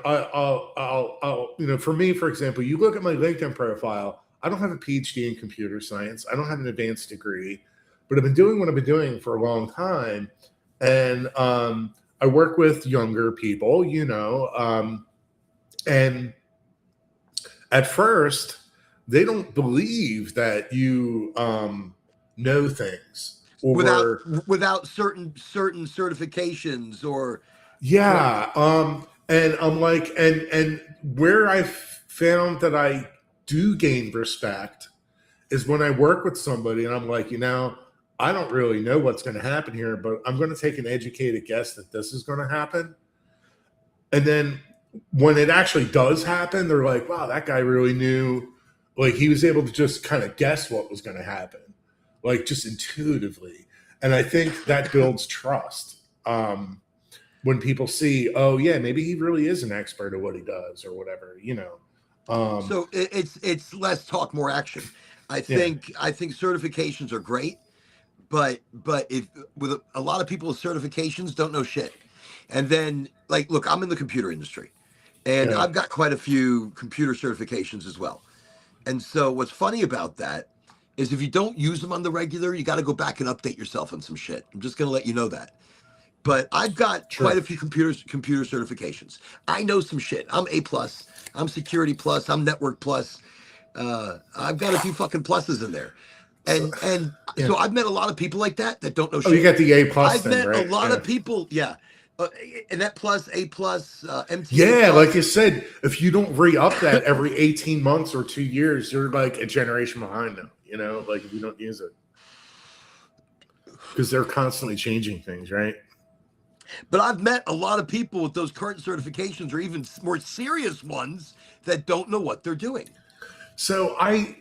I'll for me, for example, you look at my LinkedIn profile. I don't have a PhD in computer science. I don't have an advanced degree, but I've been doing what I've been doing for a long time, and I work with younger people, and at first they don't believe that you know things without certain certifications or and I'm like, and where I found that I do gain respect is when I work with somebody and I'm like, I don't really know what's going to happen here, but I'm going to take an educated guess that this is going to happen. And then when it actually does happen, they're like, wow, that guy really knew. Like, he was able to just kind of guess what was going to happen, like just intuitively. And I think that builds trust. When people see, oh yeah, maybe he really is an expert at what he does or whatever, So it's less talk, more action. I think certifications are great, but if with a lot of people with certifications don't know shit. And then, like, look, I'm in the computer industry, and I've got quite a few computer certifications as well. And so what's funny about that is if you don't use them on the regular, you got to go back and update yourself on some shit. I'm just going to let you know that. But I've got quite a few computer certifications. I know some shit. I'm A+, I'm Security Plus, I'm Network Plus. I've got a few fucking pluses in there. And so I've met a lot of people like that don't know shit. Oh, you got the A+. I've met a lot of people, and that plus, A+, MTA. Yeah, like you said, if you don't re-up that every 18 months or 2 years, you're like a generation behind them, like if you don't use it. Because they're constantly changing things, right? But I've met a lot of people with those current certifications or even more serious ones that don't know what they're doing. So I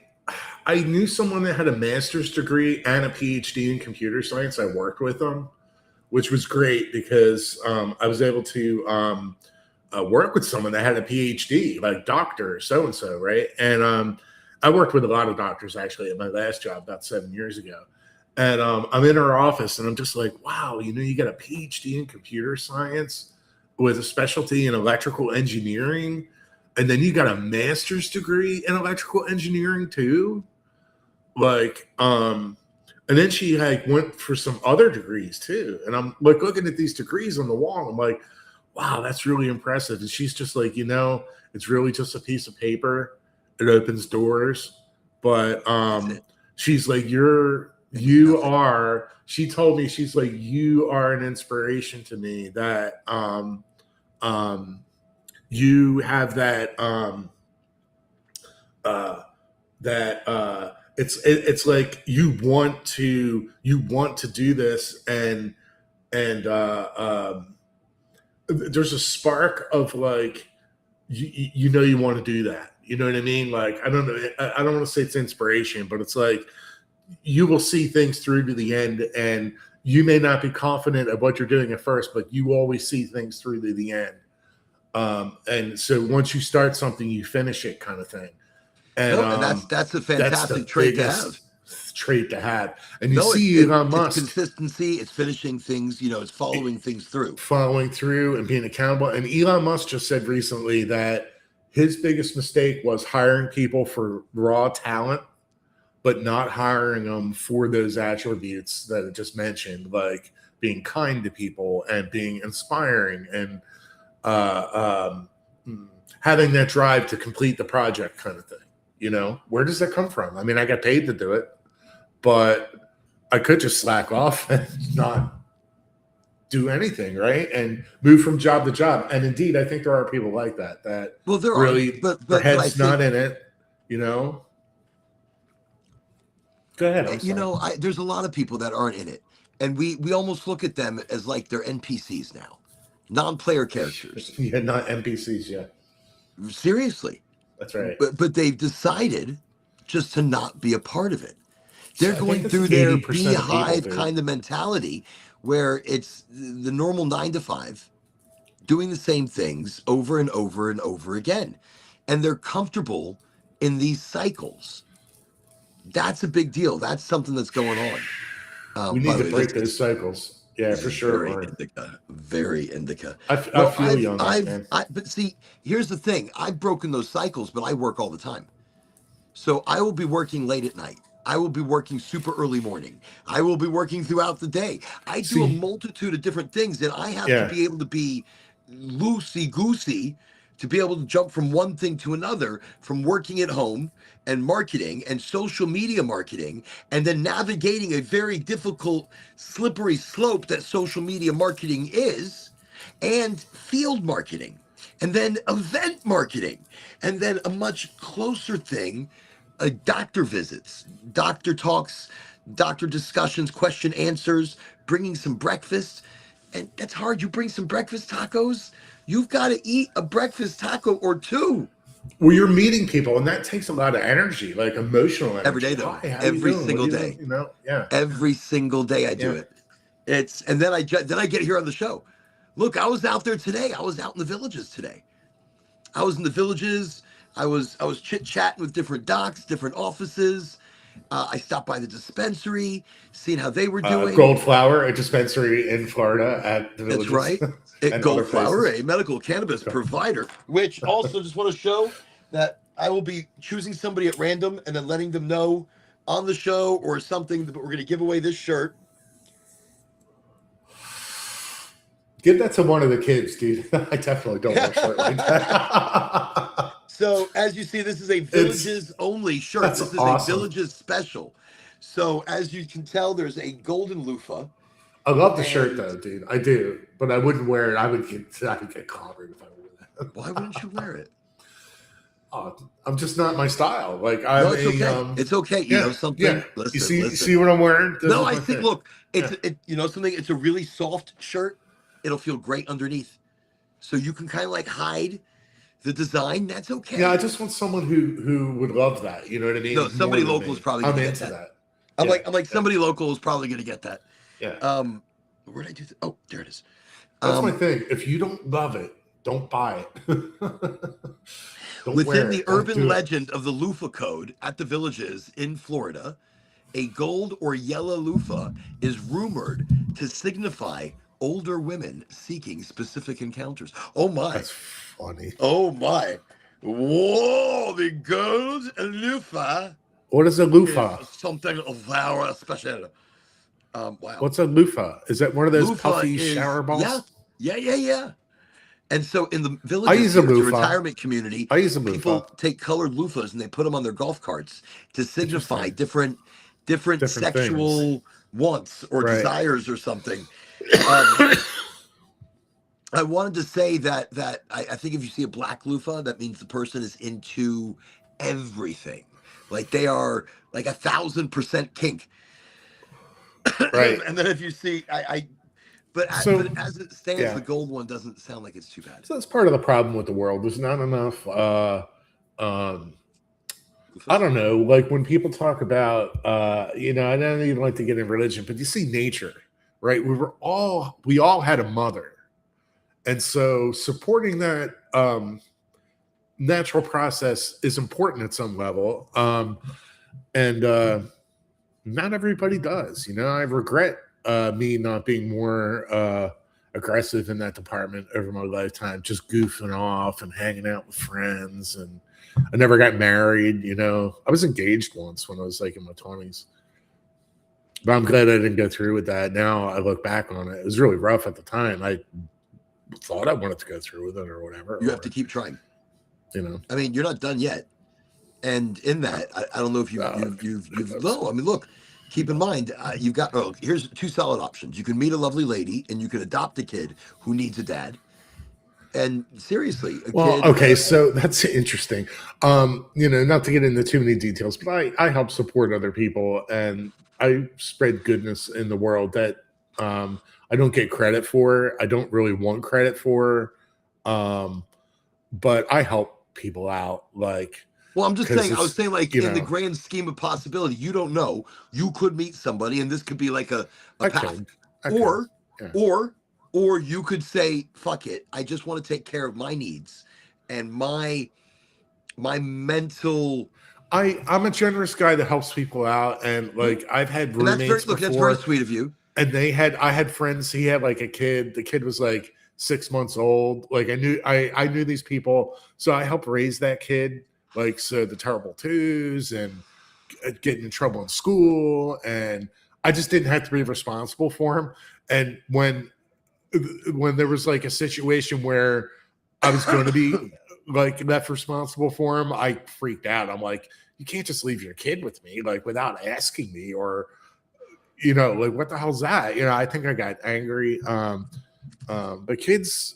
knew someone that had a master's degree and a PhD in computer science. I worked with them, which was great because I was able to work with someone that had a PhD, like Dr. So-and-so, right? And I worked with a lot of doctors actually at my last job about 7 years ago. And I'm in her office and I'm just like, wow, you got a PhD in computer science with a specialty in electrical engineering. And then you got a master's degree in electrical engineering too. Like, and then she went for some other degrees too. And I'm like looking at these degrees on the wall. I'm like, wow, that's really impressive. And she's just like, it's really just a piece of paper. It opens doors. But she's like, she told me, she's like, you are an inspiration to me that you have that it's like you want to do this and there's a spark of like you want to do that, you know what I mean? Like, I don't know, I don't want to say it's inspiration, but it's like you will see things through to the end, and you may not be confident of what you're doing at first, but you always see things through to the end. And so once you start something, you finish it, kind of thing. And that's a fantastic trait to have. And you see Elon Musk, it's consistency, it's finishing things, it's following things through. Following through and being accountable. And Elon Musk just said recently that his biggest mistake was hiring people for raw talent, but not hiring them for those attributes that I just mentioned, like being kind to people and being inspiring and having that drive to complete the project, kind of thing. Where does that come from? I mean, I got paid to do it, but I could just slack off and not do anything, right? And move from job to job. And indeed, I think there are people like that there really, but their head's not in it, Go ahead. There's a lot of people that aren't in it, and we almost look at them as like they're NPCs now, non-player characters. Yeah, not NPCs. Yeah, seriously. That's right. But they've decided just to not be a part of it. They're going through their beehive kind of mentality, where it's the normal 9 to 5, doing the same things over and over and over again, and they're comfortable in these cycles. That's a big deal. That's something that's going on. We need to break those cycles. Yeah, for sure. Very indica. Very indica. I feel you on that, man. But see, here's the thing. I've broken those cycles, but I work all the time. So I will be working late at night. I will be working super early morning. I will be working throughout the day. I do a multitude of different things, and I have to be able to be loosey-goosey to be able to jump from one thing to another, from working at home and marketing and social media marketing, and then navigating a very difficult, slippery slope that social media marketing is, and field marketing, and then event marketing, and then a much closer thing, doctor visits, doctor talks, doctor discussions, question answers, bringing some breakfast. And that's hard. You bring some breakfast tacos, you've got to eat a breakfast taco or two. Well, you're meeting people, and that takes a lot of energy, like emotional energy. Every day, though. Hi, Every single day. You know, yeah. Every single day I do it. And then I get here on the show. Look, I was out there today. I was out in the villages today. I was in the villages. I was chit-chatting with different docs, different offices. I stopped by the dispensary, seeing how they were doing. Goldflower, a dispensary in Florida at the villages. That's right. Goldflower, a medical cannabis provider, which also just want to show that I will be choosing somebody at random and then letting them know on the show or something, but we're going to give away this shirt. Give that to one of the kids, dude. I definitely don't want a shirt like that. So, as you see, this is a Villages only shirt. This is awesome. A Villages special. So, as you can tell, there's a golden loofah. I love the shirt, though, dude. I do. But I wouldn't wear it. I would get clobbered if I wore that. Why wouldn't you wear it? I'm just not my style. Like, no, it's okay. It's okay. You know something? Yeah. Listen, you see what I'm wearing? No, I think, look, you know something? It's a really soft shirt. It'll feel great underneath. So you can kind of like hide the design. That's okay. Yeah, I just want someone who would love that. You know what I mean? No, somebody local is probably going to get that. I'm like somebody local is probably going to get that. Yeah. Where did I do that? Oh, there it is. That's my thing. If you don't love it, don't buy it. Within the urban legend of the loofah code at the villages in Florida, a gold or yellow loofah is rumored to signify older women seeking specific encounters. Oh my. That's funny. Oh my. Whoa, the gold loofah. What is a loofah? Something very special. Wow. What's a loofah? Is that one of those puffy shower balls? Yeah. And so in the village, I use a loofah. Retirement community, I use a loofah. People take colored loofahs and they put them on their golf carts to signify different sexual things. Wants or desires or something. I wanted to say that I think if you see a black loofah, that means the person is into everything. Like they are like 1,000% kink. Right. And then if you see, but as it stands, the gold one doesn't sound like it's too bad. So that's part of the problem with the world. There's not enough. I don't know. Like when people talk about, I don't even like to get in religion, but you see nature, right? We all had a mother, and so supporting that natural process is important at some level. And not everybody does. I regret me not being more aggressive in that department over my lifetime, just goofing off and hanging out with friends. And I never got married. I was engaged once when I was like in my 20s, but I'm glad I didn't go through with that. Now I look back on it. It was really rough at the time. I thought I wanted to go through with it or whatever. You have to keep trying. I mean, you're not done yet. And in that, I don't know if you've no, I mean, look, keep in mind, you've got, here's two solid options. You can meet a lovely lady and you can adopt a kid who needs a dad. And seriously, okay, so that's interesting. Not to get into too many details, but I help support other people and I spread goodness in the world that I don't get credit for. I don't really want credit for, but I help people out. Well, I'm just saying, I was saying in the grand scheme of possibility, you don't know. You could meet somebody and this could be like a path. Or you could say, fuck it. I just want to take care of my needs and my mental. I'm a generous guy that helps people out. And I've had roommates before. That's very sweet of you. And I had friends. He had like a kid. The kid was like 6 months old. Like I knew these people, so I helped raise that kid. Like, so the terrible twos and getting in trouble in school, and I just didn't have to be responsible for him. And when there was like a situation where I was going to be like left responsible for him, I freaked out. I'm like, you can't just leave your kid with me, like without asking me, or like what the hell's that? I think I got angry. But kids,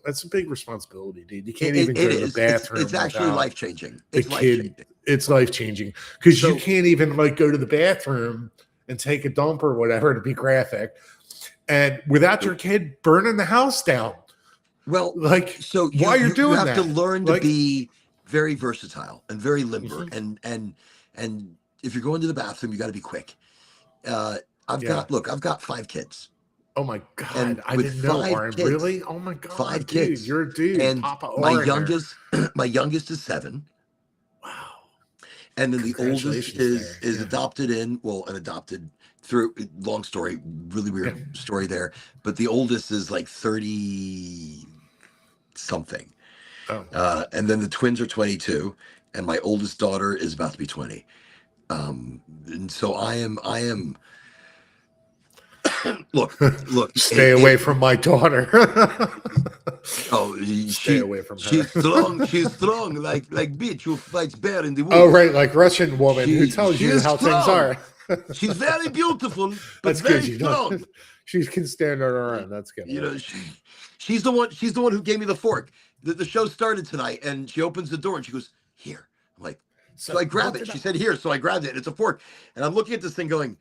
that's a big responsibility, dude. You can't even go to the bathroom. It's actually life changing. It's life changing because you can't even like go to the bathroom and take a dump or whatever, to be graphic, and without your kid burning the house down. Well, like, so while you're doing that, you have to learn to be very versatile and very limber, and if you're going to the bathroom, you got to be quick. I've got 5 kids. Oh my God. And I didn't know, Warren. Really? Oh my God. 5 dude, kids. You're a dude. And Papa my youngest is 7. Wow. And then the oldest is adopted through, long story, really weird story there. But the oldest is like 30 something. Oh. And then the twins are 22, and my oldest daughter is about to be 20. And so I am look, stay away from my daughter. Stay away from her. She's strong like bitch who fights bear in the woods. Oh, right, like Russian woman who tells you how strong. things are. She's very beautiful, but that's very good. strong. She can stand on her own. That's good. She's the one who gave me the fork. The show started tonight, and she opens the door and she goes, "Here." I'm like, so I grab it. She said, "Here," so I grabbed it. It's a fork, and I'm looking at this thing, going,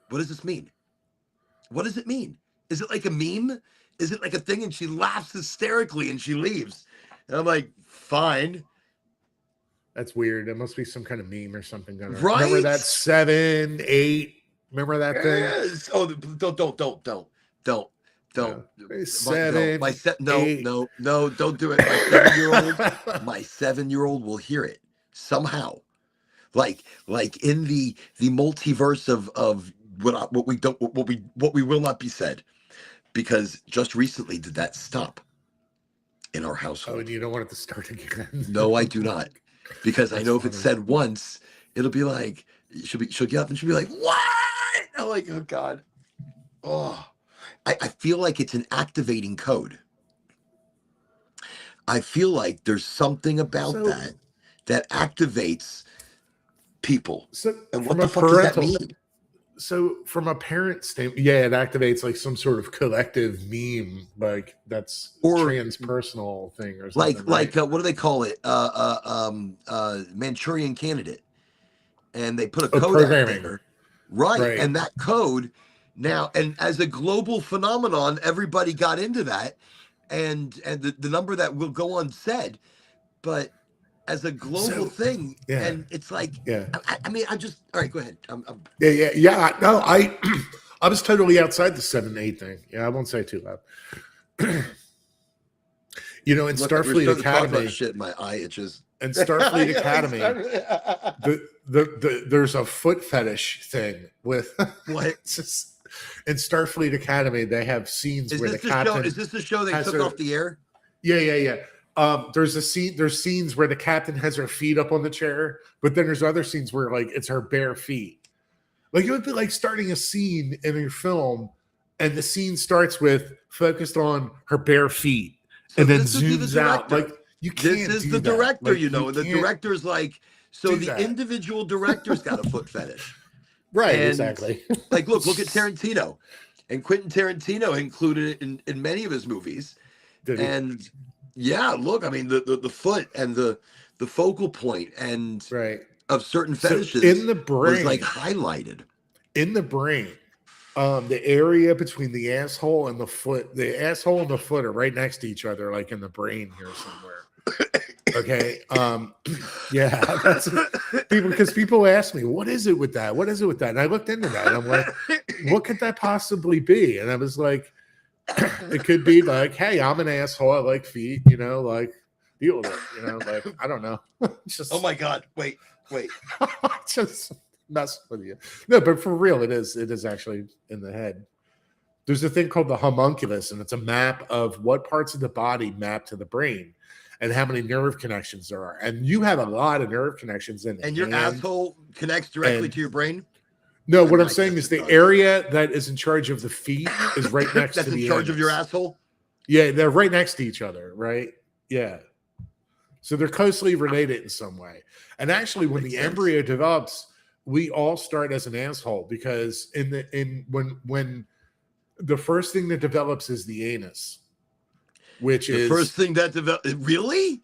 "What does this mean? What does it mean? Is it like a meme? Is it like a thing?" And she laughs hysterically and she leaves. And I'm like, "Fine." That's weird. It must be some kind of meme or something going on. Right? Remember that 7, 8? Remember that thing? Yes. Oh, don't. 7. No, don't do it. My 7-year-old will hear it somehow. Like in the multiverse of what we will not be said, because just recently did that stop in our household. Oh, and you don't want it to start again. No, I do not, because I know if it's said once, it'll be like she'll get up and she'll be like, "What?" I'm like, "Oh God." Oh, I feel like it's an activating code. I feel like there's something about that activates people. So and what the fuck does that mean? So from a parent standpoint, it activates like some sort of collective meme, like that's transpersonal thing or something. Like what do they call it? Manchurian Candidate. And they put a code out there. Right. And that code now, and as a global phenomenon, everybody got into that. And the number that will go unsaid, but as a global thing, and it's like, I mean, I just, all right, go ahead. No, I was totally outside the 7, 8 thing. Yeah, I won't say it too loud. In Starfleet Academy, shit, my eye itches. And Starfleet Academy, there's a foot fetish thing with what? In Starfleet Academy, they have scenes where the captain. Is this the show they took off the air? Yeah. There's scenes where the captain has her feet up on the chair, but then there's other scenes where like it's her bare feet. Like it would be like starting a scene in your film, and the scene starts with focused on her bare feet, and then zooms out. Like you can't. This is the director, like, the director's like, so the individual director's got a foot fetish. Right, and exactly. Like, look at Tarantino, and Quentin Tarantino included it in many of his movies. And yeah, look, I mean, the foot and the focal point and of certain fetishes in the brain was like highlighted. In the brain, the area between the asshole and the foot are right next to each other, like in the brain here somewhere. Okay. That's because people ask me, what is it with that? And I looked into that and I'm like, what could that possibly be? And I was like, it could be like, hey, I'm an asshole. I like feet, like deal with it, like, I don't know. Oh my God. Wait. just mess with you. No, but for real, it is actually in the head. There's a thing called the homunculus, and it's a map of what parts of the body map to the brain and how many nerve connections there are. And you have a lot of nerve connections in And your asshole connects directly to your brain? No, what I'm saying is the area that is in charge of the feet is right next to the That's in charge of your asshole? Yeah, they're right next to each other, right? Yeah. So they're closely related in some way. And actually, when the embryo develops, we all start as an asshole because when the first thing that develops is the anus, which is the first thing that develops. Really?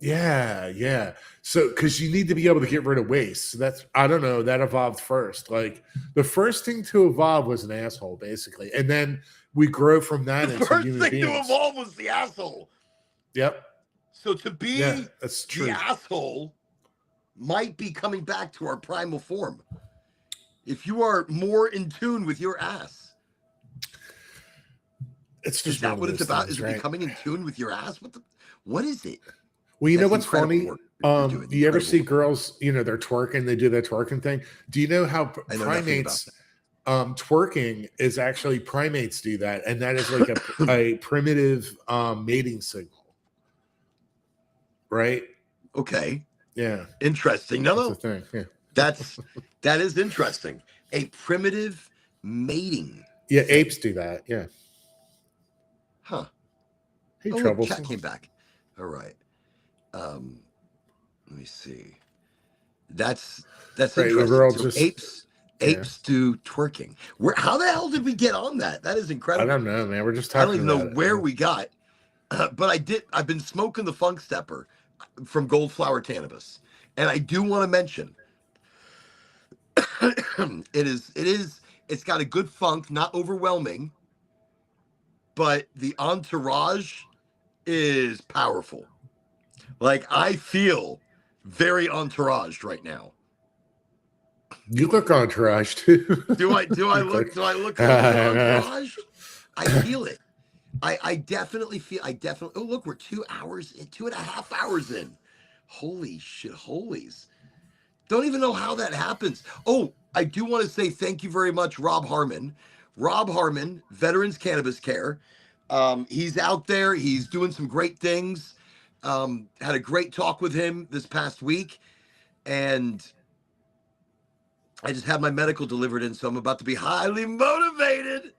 Yeah. So because you need to be able to get rid of waste. So that's, I don't know, that evolved first. Like the first thing to evolve was an asshole, basically. And then we grow from that the into first human thing beings. to evolve was the asshole. Yep. So to be that's true. the asshole might be coming back to our primal form. If you are more in tune with your ass. It's just is that what it's about? Things, is it right? becoming in tune with your ass? What is it? Well, you know what's funny? Do you ever see work. girls, they're twerking, they do that twerking thing? Do you know how primates twerking is actually primates do that? And that is like a primitive mating signal. Right? Okay. Yeah. Interesting. No. That's a thing. Yeah. That is interesting. A primitive mating. Yeah, apes do that. Yeah. Huh. Hey, Troubles. Chat came back. All right. Let me see. That's right, interesting. So apes do twerking. How the hell did we get on that? That is incredible. I don't know, man. We're just talking. I don't even know where we got. But I've been smoking the Funk Stepper from Goldflower Cannabis, and I do want to mention it's got a good funk, not overwhelming, but the entourage is powerful. Like I feel very entouraged right now. You look entourage too. Do I look entourage? I feel it. I definitely feel. Oh, look, we're 2 hours in, 2.5 hours in. Holy shit, holies! Don't even know how that happens. Oh, I do want to say thank you very much, Rob Harmon. Rob Harmon, Veterans Cannabis Care. He's out there. He's doing some great things. Had a great talk with him this past week, and I just had my medical delivered in, so I'm about to be highly motivated.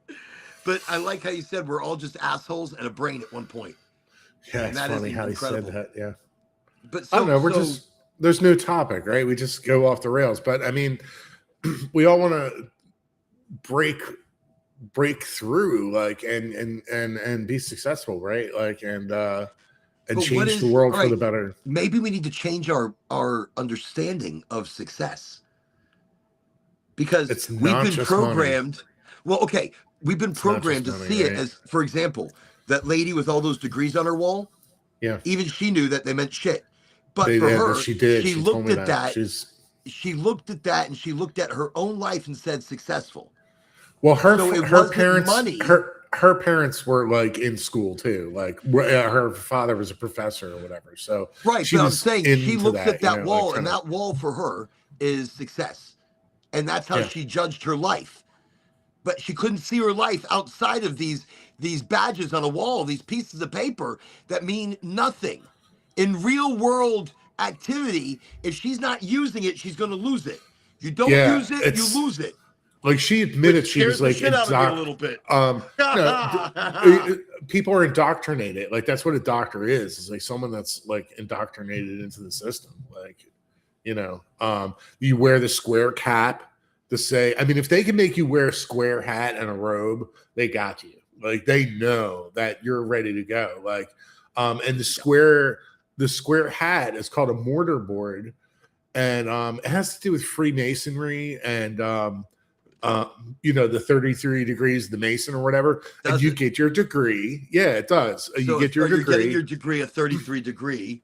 But I like how you said we're all just assholes and a brain at one point. Yeah, it's funny how he said that. Yeah. But I don't know. There's no topic, right? We just go off the rails. But I mean, we all want to break through, like, and be successful, right? Like, and change the world for the better. Maybe we need to change our understanding of success, because we've been programmed. Money. Well, okay, we've been programmed to see it as, for example, that lady with all those degrees on her wall. Yeah. Even she knew that they meant shit. But for her, she did. She looked at that. She looked at that, and she looked at her own life and said successful. Well, her parents were like in school too. Like her father was a professor or whatever. So right, but I'm saying she looked at that wall, like, and that wall for her is success, and that's how she judged her life. But she couldn't see her life outside of these badges on a wall, these pieces of paper that mean nothing. In real world activity, if she's not using it, she's going to lose it. You don't use it, you lose it. Like she admitted, she was like a little bit. People are indoctrinated. Like that's what a doctor is. It's like someone that's like indoctrinated into the system. Like, you wear the square cap to say. I mean, if they can make you wear a square hat and a robe, they got you. Like they know that you're ready to go. Like, and the square hat is called a mortar board, and it has to do with Freemasonry and the 33 degrees of the Mason or whatever, and you get your degree. Yeah, it does. You get your degree. You're getting your degree, a 33 degree.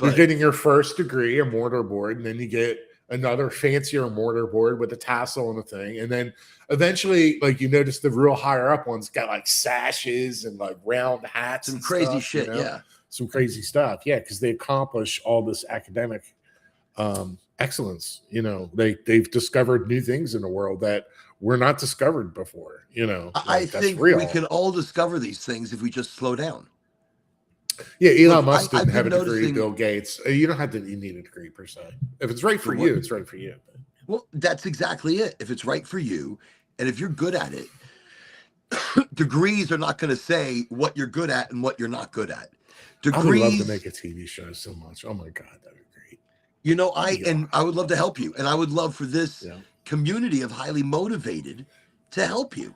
You're getting your first degree, a mortar board, and then you get another fancier mortar board with a tassel and a thing, and then eventually, like you notice, the real higher up ones got like sashes and like round hats, some and crazy stuff, shit. Yeah, some crazy stuff. Yeah, because they accomplish all this academic excellence. They've discovered new things in the world that were not discovered before. I that's think real. we can all discover these things if we just slow down. Yeah, Elon Look, Musk didn't I've have a been degree. noticing- Bill Gates. You don't have to. You need a degree per se. If it's right for For what? you, it's right for you. Well, that's exactly it. If it's right for you, and if you're good at it, degrees are not going to say what you're good at and what you're not good at. I would love to Degrees, make a TV show so much. Oh my god, that'd be great. I would love to help you, and I would love for this Yeah. community of highly motivated to help you.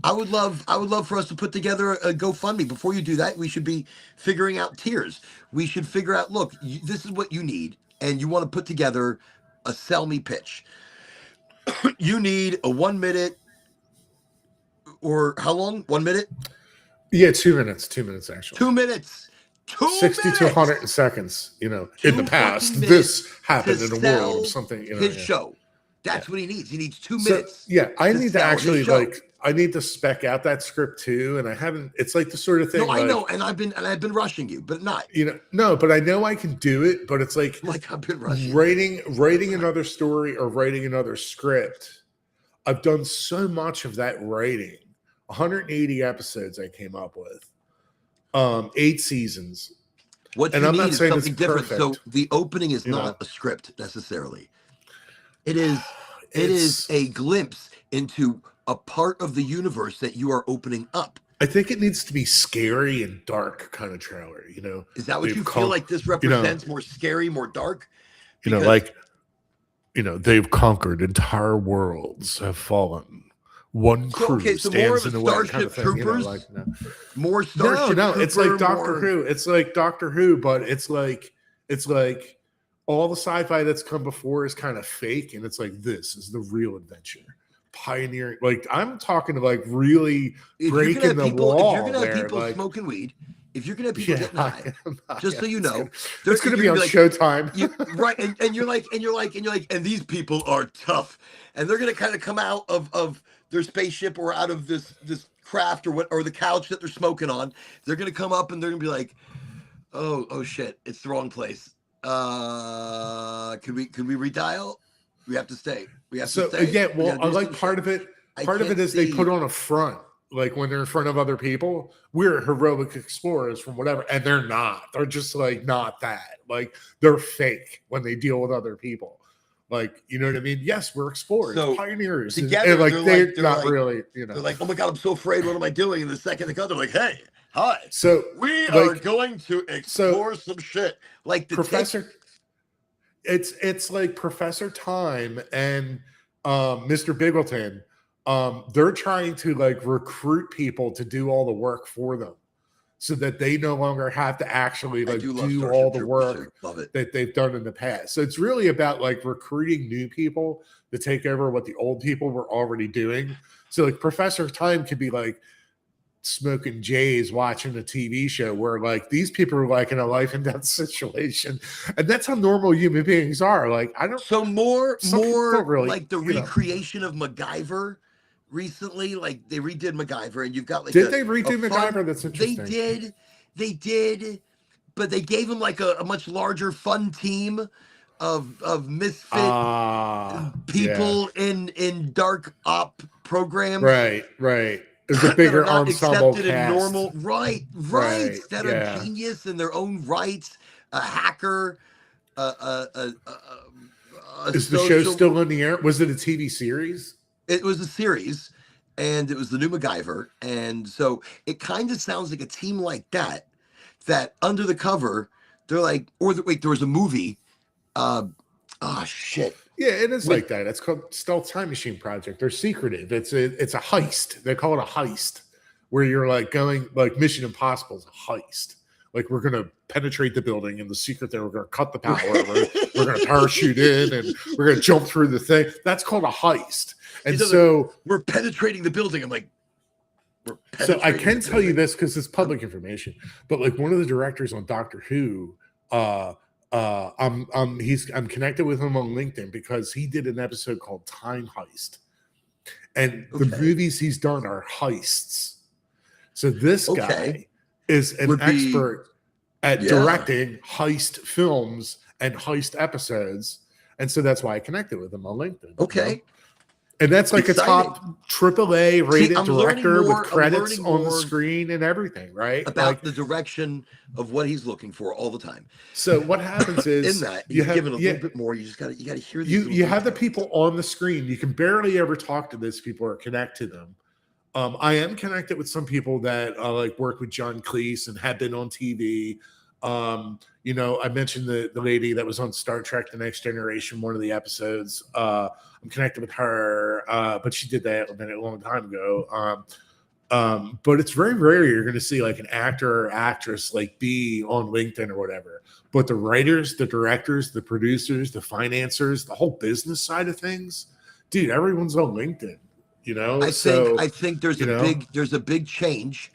I would love for us to put together a GoFundMe. Before you do that, we should be figuring out tiers. We should figure out, look, this is what you need, and you want to put together a sell me pitch. You need a 1 minute, or how long? 1 minute? Yeah, 2 minutes. 2 minutes actually. 2 minutes. 60 minutes. to 100 seconds. In the 2 past, fucking this minutes happened to in the sell world. Something. his yeah. show. That's what he needs. He needs 2 So, minutes. yeah, I to need to sell his actually show. I need to spec out that script too, and I haven't. It's like the sort of thing. No, I know, and I've been rushing you, but not No, but I know I can do it. But it's like I've been rushing. writing another story or writing another script. I've done so much of that writing. 180 episodes I came up with. 8 seasons. What And you I'm need not is saying it's something different. So perfect. the opening is You not know. a script necessarily. It is a glimpse into a part of the universe that you are opening up. I think it needs to be scary and dark kind of trailer. Is that what They've you feel like this represents? More scary, more dark? Because- they've conquered entire worlds, have fallen. One crew so more stands of in a the way. Kind Starship of thing, Troopers? no. More Starship No, it's like Trooper, Doctor more- Who. It's like Doctor Who, but it's like all the sci-fi that's come before is kind of fake, and it's like this is the real adventure. Pioneering, like I'm talking to like really If breaking you're gonna the have people, wall if you're gonna have there, people like, smoking weed, if you're gonna have people getting high, just so you it's know, gonna- they're- it's going to you're be on like- Showtime. right? And you're like, and these people are tough, and they're gonna kind of come out of their spaceship or out of this craft or the couch that they're smoking on. They're gonna come up and they're gonna be like, oh shit, it's the wrong place. Could we redial? We have to stay. We have to stay. Yeah, We well, gotta I do like some part shit. of it. I Part of it can't is they see- put on a front, like when they're in front of other people. We're heroic explorers from whatever, and they're not. They're just like not that. Like they're fake when they deal with other people. Like, you know what I mean? Yes, we're explorers, So, pioneers, together, and like they're they're not like- really. They're like, oh my god, I'm so afraid. What am I doing? And the second they go, they're like, hey, hi. So We like, are going to explore some shit. Like the Professor, it's like Professor Time and Mr. Biggleton. They're trying to like recruit people to do all the work for them, so that they no longer have to actually I like do love do Starship all the Troopers, work too. Love it. that they've done in the past. So it's really about like recruiting new people to take over what the old people were already doing. So like Professor Time could be like smoking J's watching a TV show where like these people are like in a life and death situation. And that's how normal human beings are. Like I don't So more Some people don't really, like the you know. recreation of MacGyver recently. Like they redid MacGyver, and you've got like They redo a MacGyver? fun- That's interesting. They did, but they gave him like a much larger fun team of misfit people in dark op programs. Right. There's a that bigger are not ensemble accepted in cast. normal right that yeah. are genius in their own rights. A hacker, a Is the show social- still on the air? Was it a TV series? It was a series, and it was the new MacGyver, and so it kind of sounds like a team like that. That under the cover, they're like, there was a movie. Shit. Yeah, it is Wait. like that. It's called Stealth Time Machine Project. They're secretive. It's a heist. They call it a heist, where you're like going like Mission Impossible is a heist. Like we're gonna penetrate the building, and the secret there, we're gonna cut the power. we're gonna parachute in, and we're gonna jump through the thing. That's called a heist. And so we're penetrating the building. I'm like, So I can tell you this because it's public information, but like one of the directors on Doctor Who, I'm connected with him on LinkedIn because he did an episode called Time Heist, and the movies he's done are heists. So this guy is an expert at directing heist films and heist episodes. And so that's why I connected with him on LinkedIn. Okay. You know? And that's like Exciting. a top AAA rated I'm learning director more- with credits I'm on learning the more screen and everything, right? about Like, the direction of what he's looking for all the time. so what happens is In that, you he's given have a little bit more. You got to hear these. you have the details. people on the screen. You can barely ever talk to those people or connect to them. I am connected with some people that like work with John Cleese and have been on TV. You know, I mentioned the lady that was on Star Trek: The Next Generation, one of the episodes. I'm connected with her, but she did that a long time ago. But it's very rare you're going to see like an actor or actress like be on LinkedIn or whatever. But the writers, the directors, the producers, the financiers, the whole business side of things, dude, everyone's on LinkedIn. You know, I think there's a big change.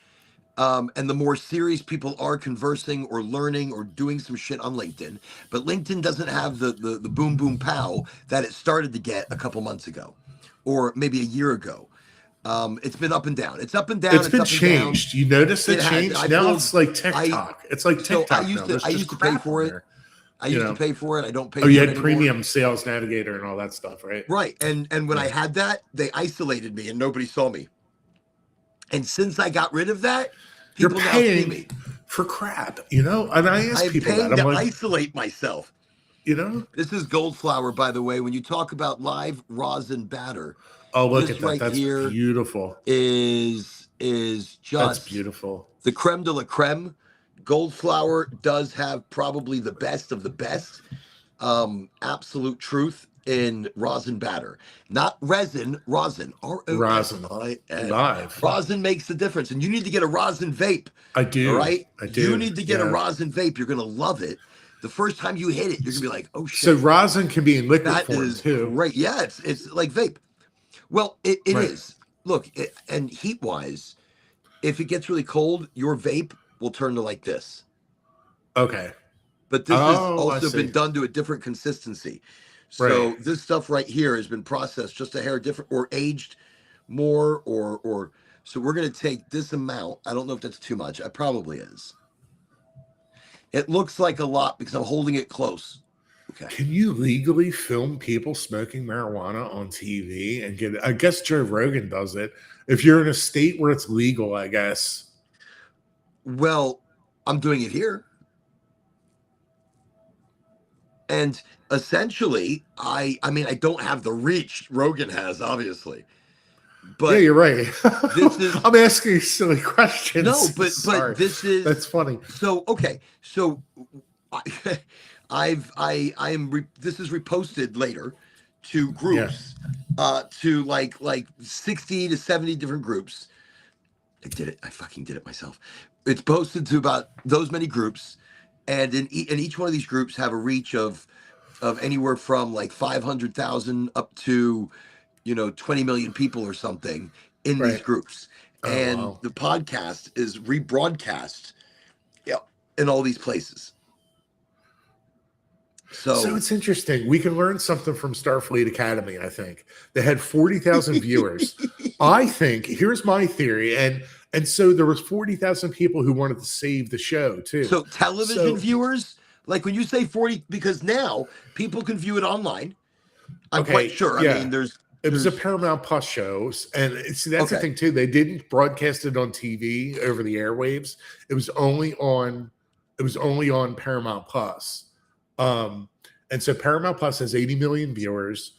And the more serious people are conversing or learning or doing some shit on LinkedIn, but LinkedIn doesn't have the boom boom pow that it started to get a couple months ago, or maybe a year ago. It's been up and down. It's up and down. It's been changed. You notice it changed. Now it's like TikTok. It's like TikTok. I used to pay for it. I used to pay for it. I don't pay for it you had anymore. Premium Sales Navigator and all that stuff, right? Right. And when I had that, they isolated me and nobody saw me. And since I got rid of that, people now see me for crap, you know? And I ask people that. I'm like, isolate myself. You know? This is Goldflower, by the way. When you talk about live rosin batter. Oh, look at that. Right, that's beautiful. Is just that's beautiful. The creme de la creme. Goldflower does have probably the best of the best. Absolute truth in rosin batter. Not resin, rosin. Rosin. Live. Rosin makes the difference. And you need to get a rosin vape. I do. All right? I do. You need to get a rosin vape. You're going to love it. The first time you hit it, you're going to be like, oh, shit. So rosin can be in liquid form, too. Right. Yeah, it's like vape. Well, it is. Look, and heat-wise, if it gets really cold, your vape will turn to like this. Okay. But this has also been done to a different consistency. So this stuff right here has been processed just a hair different or aged more or so we're going to take this amount. I don't know if that's too much. It probably is. It looks like a lot because I'm holding it close. Okay. Can you legally film people smoking marijuana on TV and get it? I guess Joe Rogan does it. If you're in a state where it's legal, I guess. Well, I'm doing it here. And essentially, I mean, I don't have the reach Rogan has, obviously. But yeah, you're right. This is, I'm asking you silly questions. No, but this is that's funny. So okay, so this is reposted later to groups, to like 60 to 70 different groups. I fucking did it myself. It's posted to about those many groups. And in each one of these groups have a reach of anywhere from like 500,000 up to 20 million people or something in these groups. And the podcast is rebroadcast in all these places. So it's interesting. We can learn something from Starfleet Academy, I think. They had 40,000 viewers. I think, here's my theory, and so there was 40,000 people who wanted to save the show, too. So television viewers, like when you say 40, because now people can view it online. I'm quite sure. I mean, it was a Paramount Plus show, and see that's the thing too. They didn't broadcast it on TV over the airwaves. It was only on Paramount Plus. And so Paramount Plus has 80 million viewers.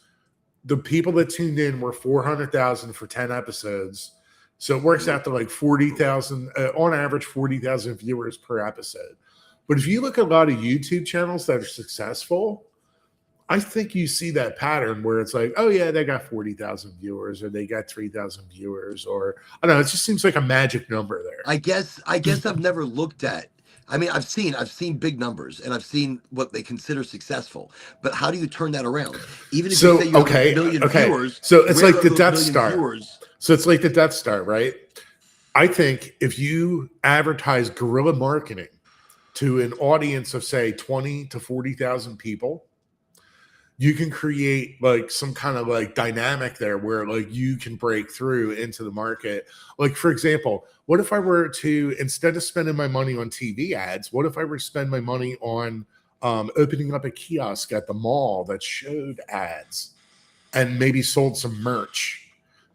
The people that tuned in were 400,000 for 10 episodes. So it works out to like 40,000 on average, 40,000 viewers per episode. But if you look at a lot of YouTube channels that are successful, I think you see that pattern where it's like, oh yeah, they got 40,000 viewers, or they got 3,000 viewers, or I don't know. It just seems like a magic number there. I guess I've never looked at. I mean, I've seen big numbers, and I've seen what they consider successful. But how do you turn that around? Even if you say you have a million viewers, so it's like the Death Star. So it's like the Death Star, right? I think if you advertise guerrilla marketing to an audience of say 20 to 40,000 people, you can create like some kind of like dynamic there where like you can break through into the market. Like, for example, what if I were to, instead of spending my money on TV ads, what if I were to spend my money on opening up a kiosk at the mall that showed ads and maybe sold some merch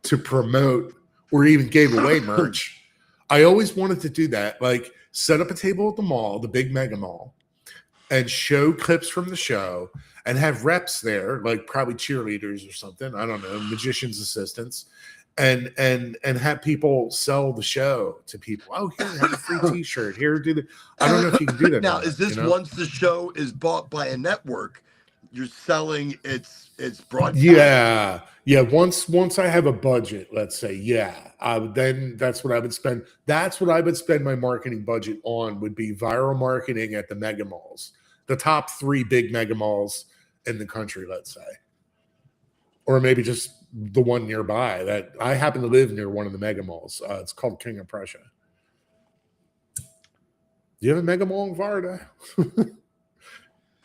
to promote or even gave away merch. I always wanted to do that, like set up a table at the mall, the big mega mall, and show clips from the show and have reps there, like probably cheerleaders or something. I don't know, magician's assistants, and have people sell the show to people. Oh, here, have a free T-shirt. Here, do the. I don't know if you can do that Now, or is not, this once the show is bought by a network, you're selling its broadcast? Yeah. Once I have a budget, let's say, then that's what I would spend. That's what I would spend my marketing budget on. Would be viral marketing at the mega malls, the top 3 big mega malls in the country, let's say, or maybe just the one nearby. That I happen to live near one of the mega malls. It's called King of Prussia. Do you have a mega mall in Florida?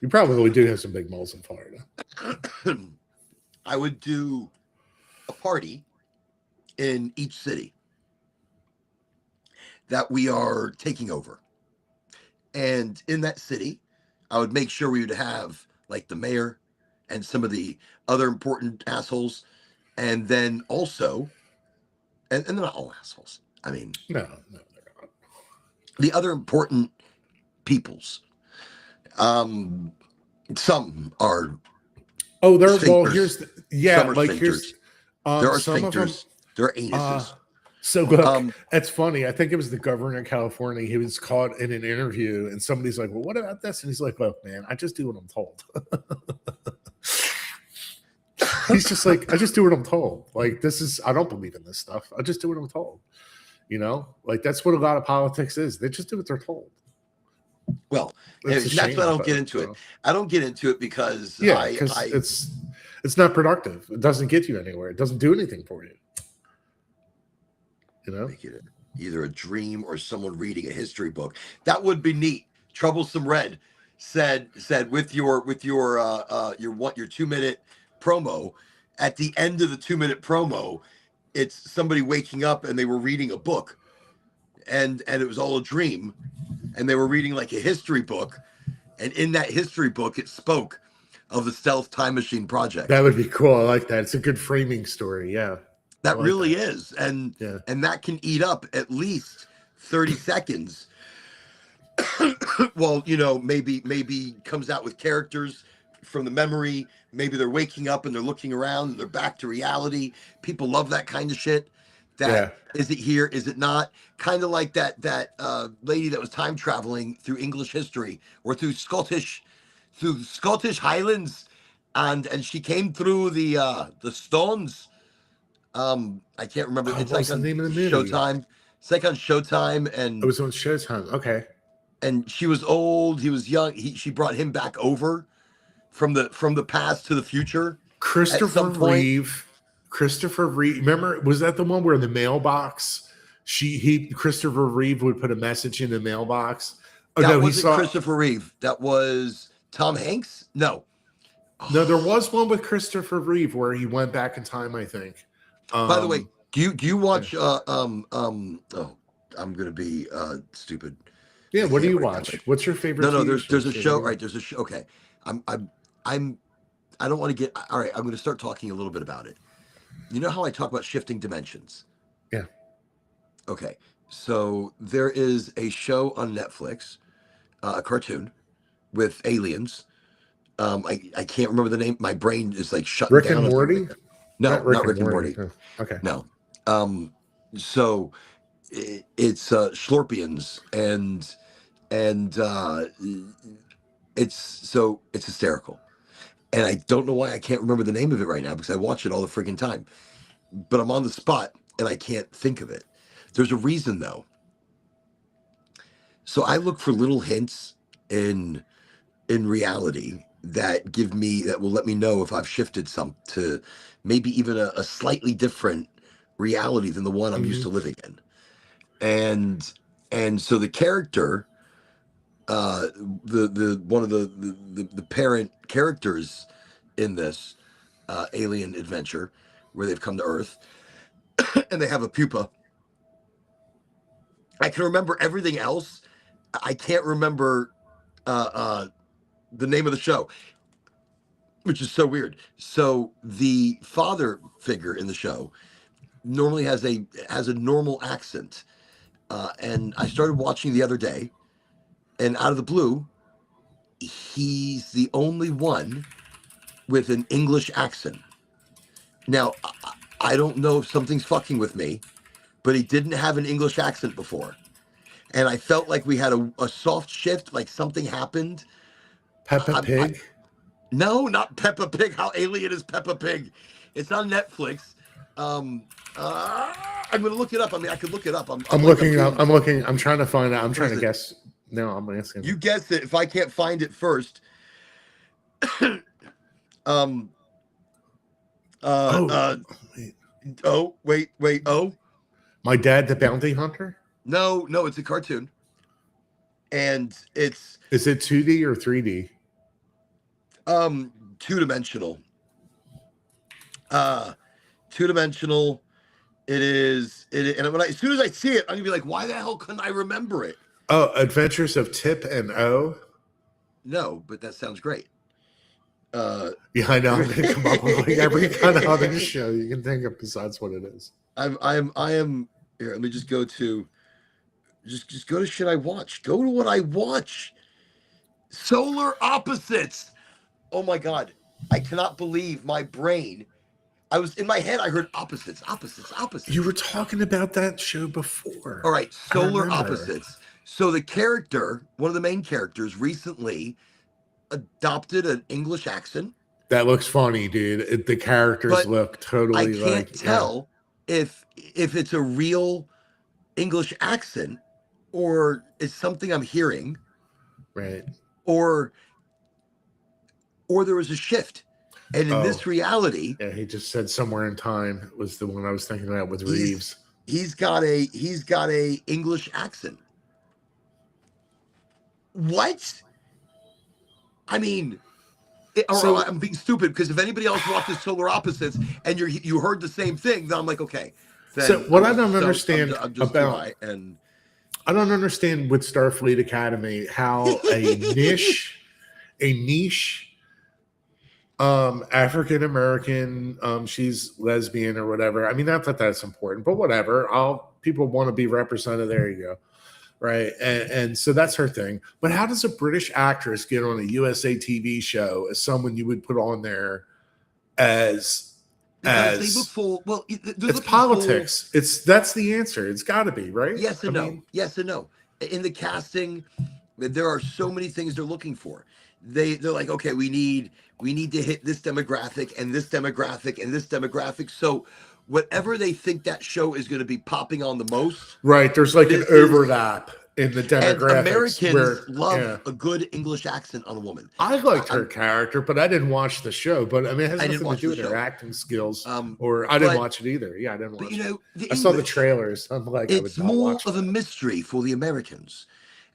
You probably do have some big malls in Florida. I would do a party in each city that we are taking over. And in that city, I would make sure we would have like the mayor and some of the other important assholes. And then also, and they're not all assholes. I mean, No, they're not. The other important peoples. Some are. Oh, there's well. sphincters. Here's Some are like sphincters. here's There are some of them. sphincters. There are anuses. So look, it's funny. I think it was the governor of California. He was caught in an interview, and somebody's like, "Well, what about this?" And he's like, "Look, man, I just do what I'm told." He's just like, "I just do what I'm told. Like I don't believe in this stuff. I just do what I'm told." You know, like that's what a lot of politics is. They just do what they're told. Well, that's why I don't get into it. I don't get into it because it's not productive. It doesn't get you anywhere. It doesn't do anything for you. You know, make it either a dream or someone reading a history book. That would be neat. Troublesome Red said with your 2-minute promo, at the end of the 2-minute promo, it's somebody waking up and they were reading a book, and it was all a dream, and they were reading like a history book, and in that history book it spoke of the Stealth Time Machine project. That would be cool. I like that. It's a good framing story. Yeah. That really is. And that can eat up at least 30 seconds. Well, maybe comes out with characters from the memory. Maybe they're waking up and they're looking around and they're back to reality. People love that kind of shit. Is it here? Is it not? Kind of like that lady that was time traveling through English history or through Scottish Highlands, and she came through the stones. I can't remember. It's like on the name of the movie? Showtime. It's like on Showtime, and it was on Showtime. Okay. And she was old. He was young. She brought him back over from the past to the future. Christopher Reeve. Remember, was that the one where in the mailbox? Christopher Reeve would put a message in the mailbox. Oh, that wasn't Christopher Reeve. That was Tom Hanks. No, there was one with Christopher Reeve where he went back in time, I think. By the way, do you watch? I'm gonna be stupid. Yeah, what do you watch? What's your favorite? No, there's a show. Right, there's a show. Okay, I don't want to get. All right, I'm going to start talking a little bit about it. You know how I talk about shifting dimensions? Yeah. Okay, so there is a show on Netflix, a cartoon with aliens. I can't remember the name. My brain is like shutting Rick down. And Morty? No, not Rick and Morty. Oh, okay. No. So it's Schlorpians and it's hysterical. And I don't know why I can't remember the name of it right now because I watch it all the friggin' time. But I'm on the spot and I can't think of it. There's a reason though. So I look for little hints in reality that will let me know if I've shifted some to maybe even a slightly different reality than the one I'm used to living in. And so the character, the one of the parent characters in this alien adventure where they've come to Earth and they have a pupa. I can remember everything else. I can't remember the name of the show, which is so weird. So the father figure in the show normally has a normal accent, and I started watching the other day, and out of the blue, he's the only one with an English accent. Now, I don't know if something's fucking with me, but he didn't have an English accent before. And I felt like we had a soft shift, like something happened. Peppa Pig. No, not Peppa Pig. How alien is Peppa Pig? It's on Netflix. I'm gonna look it up. I mean, I could look it up. I'm looking up. I'm looking. I'm trying to find out. I'm trying to guess. No, I'm asking. You guess it. If I can't find it first. Wait. My Dad the Bounty Hunter? No, it's a cartoon. And is it 2D or 3D? Two-dimensional. Two-dimensional. It is, and as soon as I see it, I'm gonna be like, why the hell couldn't I remember it? Oh, Adventures of Tip and O? No, but that sounds great. Yeah, I know. I'm gonna come up with like every kind of other show you can think of besides what it is. I am here. Let me just go to go to shit I watch. Go to what I watch. Solar Opposites. Oh my god, I cannot believe my brain. I was in my head. I heard opposites. You were talking about that show before. All right, Solar Opposites. So the character, one of the main characters, recently adopted an English accent. That looks funny, dude. The characters look totally. I can't tell if it's a real English accent or it's something I'm hearing, right? Or there was a shift, and in this reality, yeah, he just said Somewhere in Time was the one I was thinking about with Reeves. He's got a English accent. What? I mean, I'm being stupid because if anybody else watches Solar Opposites and you heard the same thing, then I'm like, okay. So what I don't understand I'm just about I don't understand with Starfleet Academy how a niche African American, she's lesbian or whatever. I mean, not that that's important, but whatever. People want to be represented. There you go. Right. And so that's her thing. But how does a British actress get on a USA TV show as someone you would put on there it's politics. That's the answer. It's got to be, right? Yes and no. Yes and no. In the casting, there are so many things they're looking for. They're like, okay, we need to hit this demographic and this demographic and this demographic. So whatever they think that show is going to be popping on the most, right? There's like an overlap in the demographics. And Americans love a good English accent on a woman. I liked her character, but I didn't watch the show. But I mean, it has nothing to do with her acting skills. Or I didn't watch it either. Yeah, I didn't watch it. I saw the trailers. I'm like, it's more of a mystery for the Americans,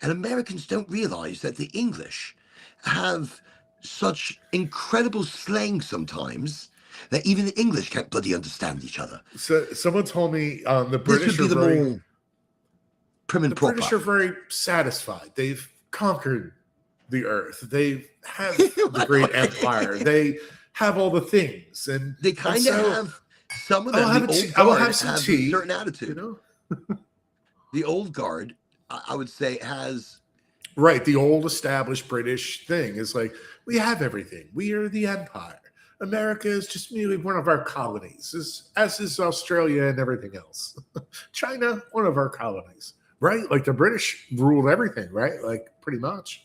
and Americans don't realize that the English have such incredible slang sometimes that even the English can't bloody understand each other. So someone told me the British are very prim and proper. The British are very satisfied. They've conquered the earth. They have the great empire. They have all the things, and they kind of have some of them. I will have some tea. A certain attitude. You know, the old guard, I would say, has. Right, the old established British thing is like, we have everything. We are the empire. America is just merely one of our colonies, as is Australia and everything else. China, one of our colonies, right? Like the British ruled everything, right? Like pretty much.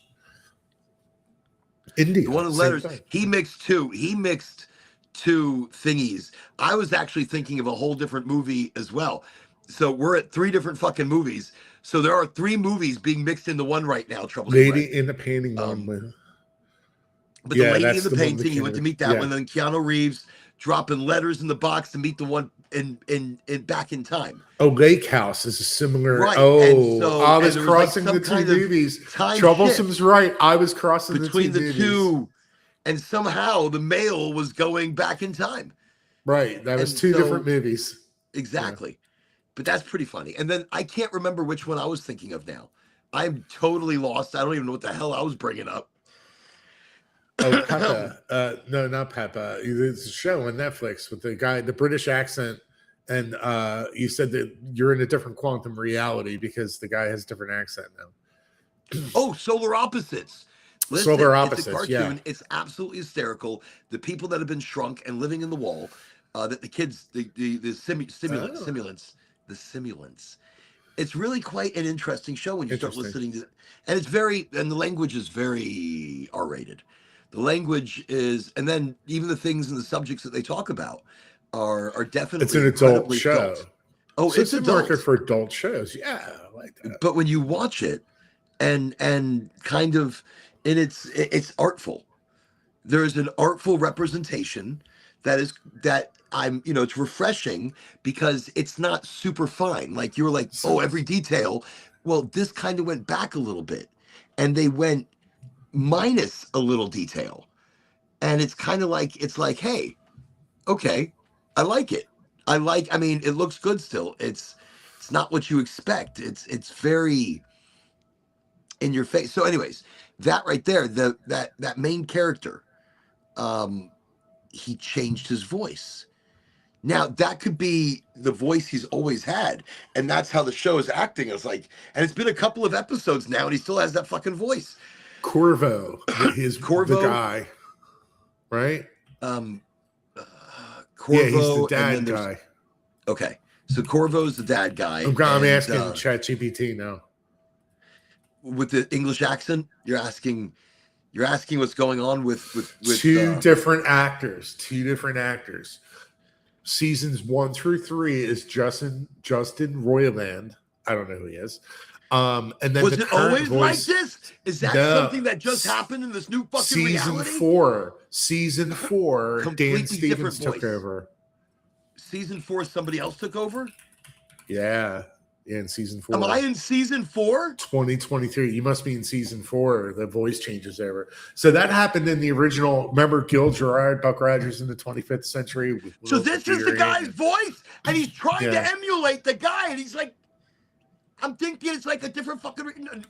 India. One of the letters, he mixed two thingies. I was actually thinking of a whole different movie as well. So we're at 3 different fucking movies. So there are 3 movies being mixed into one right now. Trouble. Lady in the Painting one. But the Lady in the Painting, you went to meet that one. Then Keanu Reeves dropping letters in the box to meet the one in Back in Time. Oh, Lake House is a similar. Right. Oh, I was crossing the 2 movies. Troublesome's right. I was crossing between the 2, and somehow the mail was going back in time. Right. That was 2 different movies. Exactly. Yeah. But that's pretty funny. And then I can't remember which one I was thinking of now. I'm totally lost. I don't even know what the hell I was bringing up. Oh, Peppa. No, not Peppa. It's a show on Netflix with the guy, the British accent. And you said that you're in a different quantum reality because the guy has a different accent now. Oh, Solar Opposites. Listen, Solar it's a Opposites, yeah. cartoon. It's absolutely hysterical. The people that have been shrunk and living in the wall, that the kids, simulants, the simulants. It's really quite an interesting show when you start listening to it. And the language is very R-rated. The language is, and then even the things and the subjects that they talk about are definitely it's an adult show. Adult. Oh, so it's a market for adult shows. Yeah, I like that. But when you watch it, and kind of, and it's artful. There's an artful representation that it's refreshing because it's not super fine. Like you're like, oh, every detail. Well, this kind of went back a little bit, and they went minus a little detail, and it's kind of like hey, okay, I like it. I mean, it looks good still. It's not what you expect. It's very in your face. So anyways, that right there, that main character, he changed his voice. Now that could be the voice he's always had, and that's how the show is acting. It's like, and it's been a couple of episodes now, and he still has that fucking voice. Corvo, the guy, right? Corvo, yeah, he's the dad guy. Okay, so Corvo's the dad guy. I'm asking ChatGPT now. With the English accent, you're asking what's going on with two different actors. Seasons 1 through 3 is Justin Roiland. I don't know who he is. And then was it always like this? Is that something that just happened in this new fucking reality? Season 4, Dan Stevens took over. Season 4, somebody else took over? Yeah, in season 4. Am I in season 4? 2023. You must be in season 4. The voice changes over. So that happened in the original. Remember Gil Gerard, Buck Rogers in the 25th century? So this is the guy's voice, and he's trying to emulate the guy, and he's like, I'm thinking it's like a different fucking.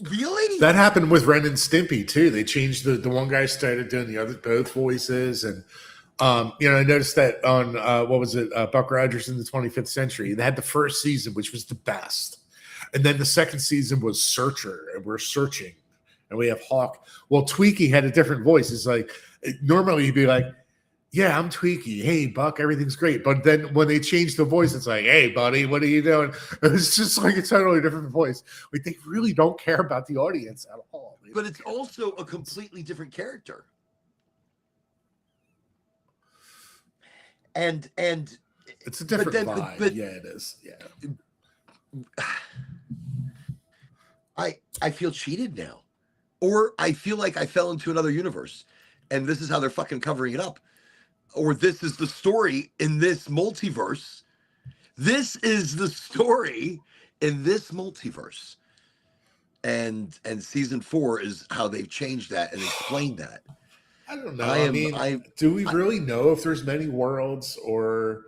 Really? That happened with Ren and Stimpy too. They changed the one guy started doing the other both voices, and I noticed that on what was it, Buck Rogers in the 25th century. They had the first season, which was the best, and then the second season was Searcher, and we're searching, and we have Hawk. Well, Tweaky had a different voice. It's like normally he'd be like, yeah, I'm Tweaky. Hey, Buck, everything's great. But then when they changed the voice, it's like, hey, buddy, what are you doing? It's just like a totally different voice. Like they really don't care about the audience at all. But it's also a completely different character. And it's a different vibe. But, yeah, it is. Yeah. I feel cheated now. Or I feel like I fell into another universe. And this is how they're fucking covering it up. Or this is the story in this multiverse. This is the story in this multiverse. And season 4 is how they've changed that and explained that. I don't know. Do we really know if there's many worlds or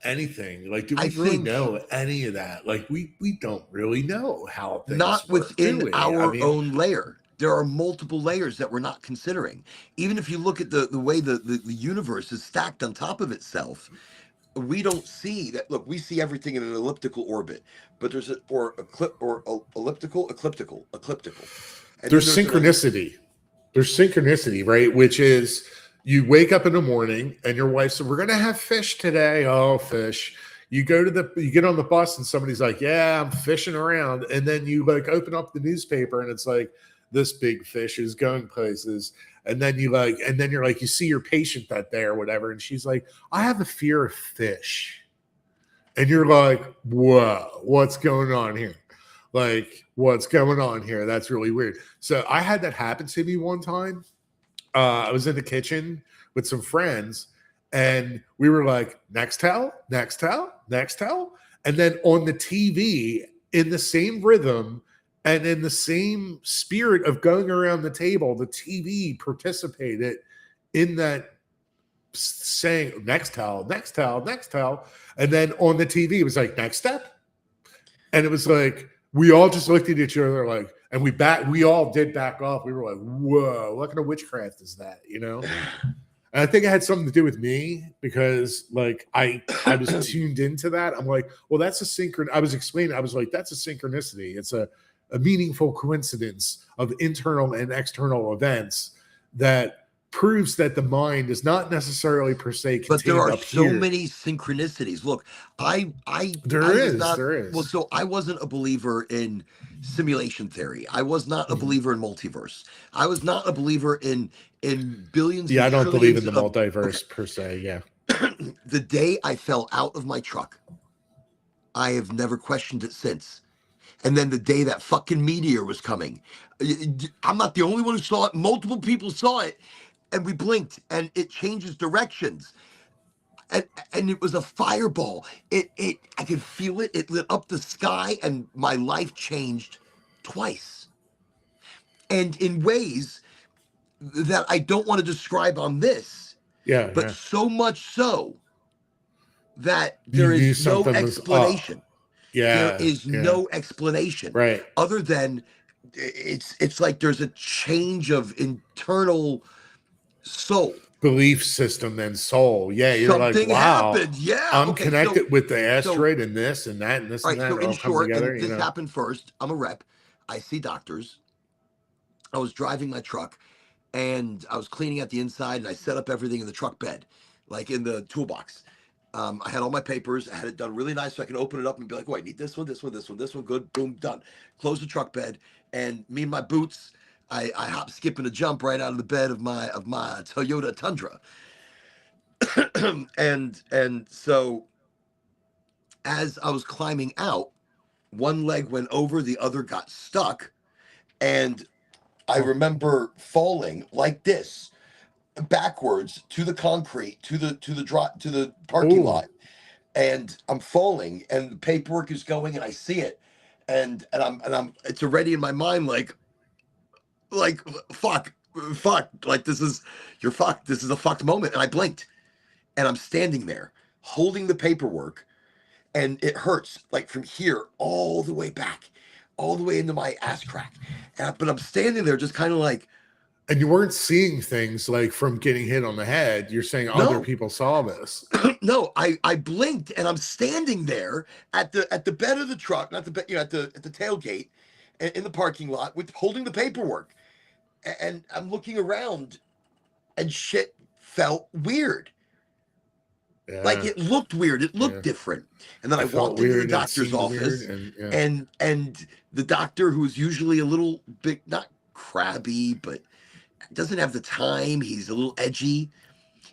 anything? Like, do we really know any of that? Like, we don't really know how things not work, within our own layer. There are multiple layers that we're not considering. Even if you look at the way the universe is stacked on top of itself, we don't see that. Look, we see everything in an elliptical orbit, but there's elliptical. And there's synchronicity. There's synchronicity, right? Which is you wake up in the morning and your wife said, "We're going to have fish today." Oh, fish. You get on the bus and somebody's like, "Yeah, I'm fishing around." And then you like open up the newspaper and it's like, this big fish is going places. And then you're like, you see your patient that day or whatever. And she's like, I have a fear of fish. And you're like, whoa, what's going on here? Like, what's going on here? That's really weird. So I had that happen to me one time. I was in the kitchen with some friends and we were like, Nextel. And then on the TV in the same rhythm, and in the same spirit of going around the table, the TV participated in that saying, Nextel. And then on the TV, it was like, next step. And it was like, we all just looked at each other like, And we all did back off. We were like, whoa, what kind of witchcraft is that? You know? And I think it had something to do with me because like I was tuned into that. I'm like, well, that's a synchron. I was explaining, I was like, that's a synchronicity. It's a meaningful coincidence of internal and external events that proves that the mind is not necessarily per se contained. But there are up so here. many synchronicities. Look, There is. Well, so I wasn't a believer in simulation theory. I was not a believer in multiverse. I was not a believer in billions. Yeah, I don't believe in the of, multiverse per se. Yeah. The day I fell out of my truck, I have never questioned it since. And then the day that fucking meteor was coming, I'm not the only one who saw it. Multiple people saw it, and we blinked, and it changes directions. And it was a fireball. I could feel it. It lit up the sky, and my life changed twice. And in ways that I don't want to describe on this. Yeah. But so much so that You there knew is no something was explanation. Yeah. There is no explanation. Right. Other than it's like there's a change of internal soul. Belief system and soul. Yeah, you're Something like, wow, happened. Yeah, I'm okay, connected so- with the asteroid and this and that and this All and right, that. so It in all comes short, together, and you this know. happened first. I'm a rep. I see doctors. I was driving my truck, and I was cleaning out the inside, and I set up everything in the truck bed, like in the toolbox. I had all my papers. I had it done really nice, so I can open it up and be like, "Oh, I need this one, this one, this one, this one. Good, boom, done." Close the truck bed, and me and my boots. I hop, skip, and a jump right out of the bed of my Toyota Tundra. and so as I was climbing out, one leg went over, the other got stuck, and I remember falling like this backwards to the concrete, to the parking Ooh. lot, and I'm falling, and the paperwork is going, and I see it, and I'm it's already in my mind like fuck, like you're fucked. This is a fucked moment, and I blinked. And I'm standing there holding the paperwork, and it hurts like from here all the way back, all the way into my ass crack. But I'm standing there just kind of like. And you weren't seeing things like from getting hit on the head. You're saying other people saw this. No, I blinked, and I'm standing there at the bed of the truck, not the bed, at the tailgate in the parking lot with holding the paperwork. And I'm looking around, and shit felt weird. Yeah. Like it looked weird. It looked different. And then I walked into the doctor's office, and the doctor, who's usually a little bit, not crabby, but doesn't have the time. He's a little edgy.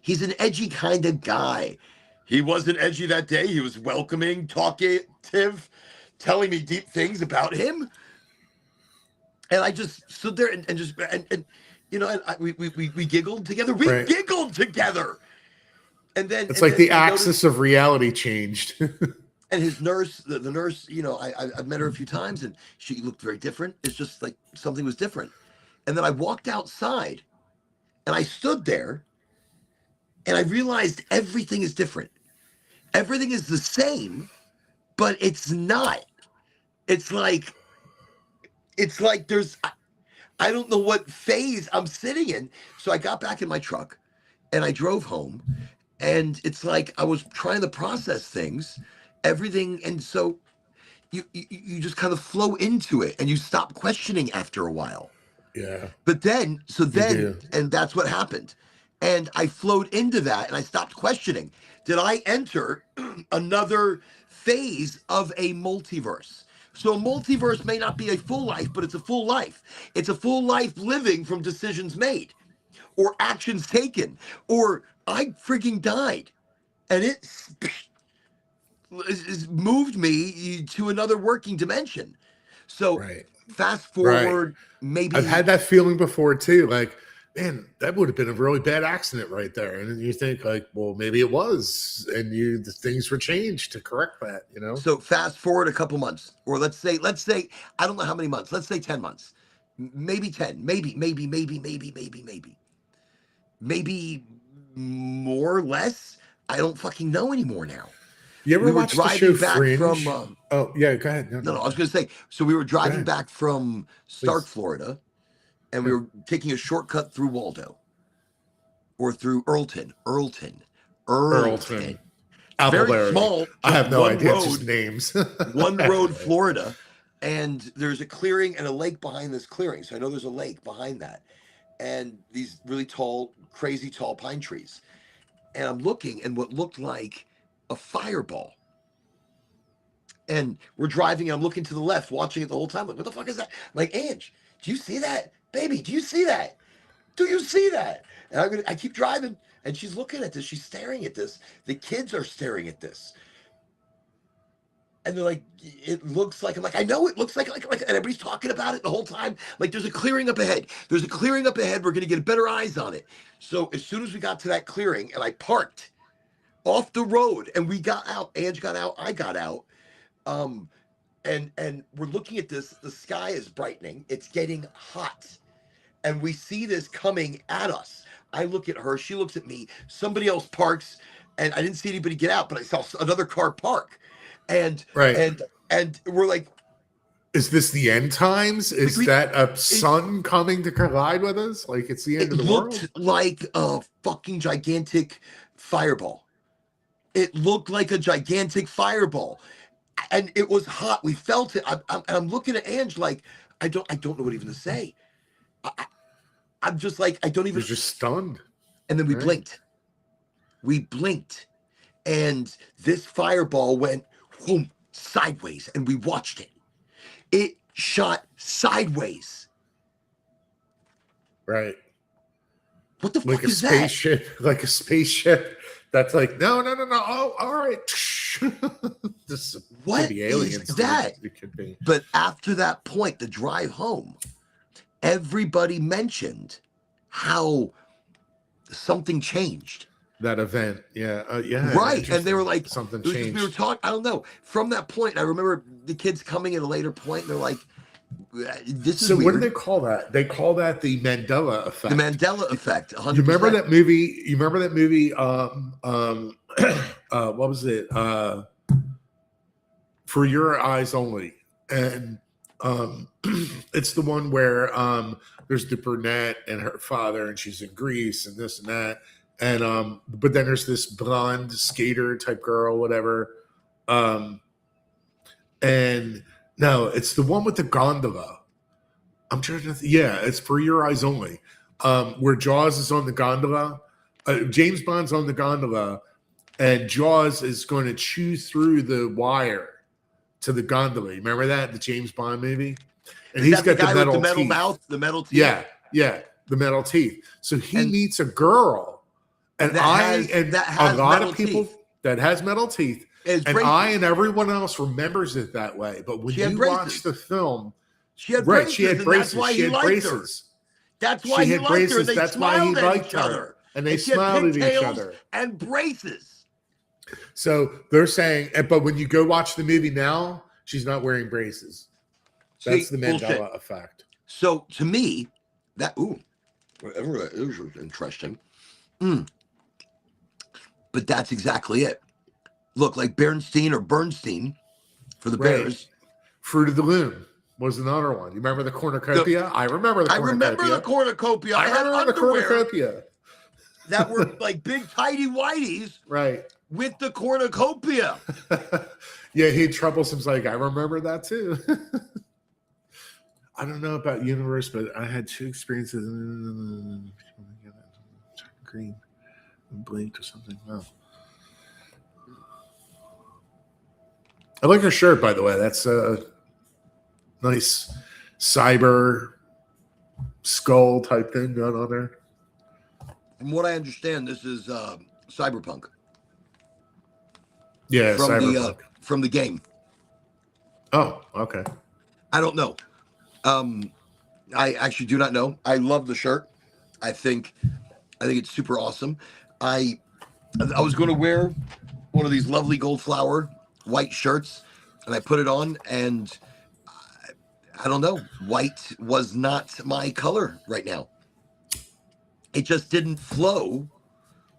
He's an edgy kind of guy. He wasn't edgy that day. He was welcoming, talkative, telling me deep things about him. And I just stood there and we giggled together. We giggled together. And then it's like the axis of reality changed. And his nurse, the nurse, I've met her a few times, and she looked very different. It's just like something was different. And then I walked outside, and I stood there, and I realized everything is different. Everything is the same, but it's not. It's like there's, I don't know what phase I'm sitting in. So I got back in my truck, and I drove home. And it's like I was trying to process things, everything. And so you just kind of flow into it, and you stop questioning after a while. Yeah. But then, and that's what happened. And I flowed into that, and I stopped questioning. Did I enter another phase of a multiverse? So a multiverse may not be a full life, but it's a full life. It's a full life living from decisions made or actions taken, or I freaking died, and it moved me to another working dimension. So fast forward, maybe I've had that feeling before too. Like, man, that would have been a really bad accident right there. And then you think like, well, maybe it was, and the things were changed to correct that, So fast forward a couple months, or let's say, I don't know how many months. Let's say 10 months, maybe 10, maybe more or less. I don't fucking know anymore now. You ever we were watch the show driving back Fringe? from. Oh yeah, go ahead. No, I was going to say. So we were driving ahead. back from Stark, Please. Florida, and we were taking a shortcut through Waldo, or through Earlton. Apple Very small. I have no one idea. road, It's just names. one road, Florida, and there's a clearing and a lake behind this clearing. So I know there's a lake behind that, and these really tall, crazy tall pine trees. And I'm looking, and what looked like a fireball. And we're driving, and I'm looking to the left, watching it the whole time. Like, what the fuck is that? I'm like, Ange, do you see that? Baby, do you see that? Do you see that? And I keep driving, and she's looking at this. She's staring at this. The kids are staring at this. And they're like, it looks like, I'm like, I know it looks like, and everybody's talking about it the whole time. Like, there's a clearing up ahead. There's a clearing up ahead. We're going to get better eyes on it. So as soon as we got to that clearing, and I parked off the road, and we got out, Ange got out, I got out. And we're looking at this. The sky is brightening. It's getting hot. And we see this coming at us. I look at her. She looks at me. Somebody else parks, and I didn't see anybody get out, but I saw another car park. And we're like, is this the end times? Is that a sun coming to collide with us? Like it's the end of the world? It looked like a fucking gigantic fireball. It looked like a gigantic fireball. And it was hot. We felt it. I'm looking at Ange like, I don't know what even to say. I'm just like, I don't even. You're just stunned. And then we blinked. We blinked. And this fireball went boom, sideways. And we watched it. It shot sideways. Right. What the fuck is that? Like a spaceship. That's like, no. Oh, all right. This what could be aliens. Is that? It could be. But after that point, the drive home, everybody mentioned how something changed. That event, yeah. Right, and they were like, something changed. We were talking. I don't know. From that point, I remember the kids coming at a later point, and they're like, "This is so." Weird. What do they call that? They call that the Mandela effect. The Mandela effect. 100%. You remember that movie? What was it? For Your Eyes Only, and it's the one where there's the brunette and her father, and she's in Greece, and this and that. And but then there's this blonde skater type girl, whatever. And no, it's the one with the gondola. I'm trying to it's For Your Eyes Only. Where Jaws is on the gondola. James Bond's on the gondola, and Jaws is going to chew through the wire to the gondola. You remember that? The James Bond movie? And he's got the metal teeth. Mouth, the metal teeth. Yeah, the metal teeth. So he meets a girl. And a lot of people that has metal teeth, and everyone else remembers it that way. But when you watch the film, she had braces. She had braces. She had braces. That's why he liked her. That's why he liked her. And they smiled at each other. And braces. So they're saying, but when you go watch the movie now, she's not wearing braces. That's the Mandela effect. So to me, whatever that is interesting. But that's exactly it. Look, like Bernstein for the Bears. Fruit of the Loom was another one. You remember the cornucopia? I remember the cornucopia. I remember the cornucopia. That were like big tidy whities. Right. With the cornucopia. Yeah, he troublesome. Like, I remember that too. I don't know about Universe, but I had two experiences. Green. Blinked or something. No. I like her shirt, by the way. That's a nice cyber skull type thing going on there. From what I understand, this is cyberpunk. Yeah, cyberpunk. From the game. Oh, okay. I don't know. I actually do not know. I love the shirt. I think it's super awesome. I was going to wear one of these lovely gold flower white shirts, and I put it on, and I don't know. White was not my color right now. It just didn't flow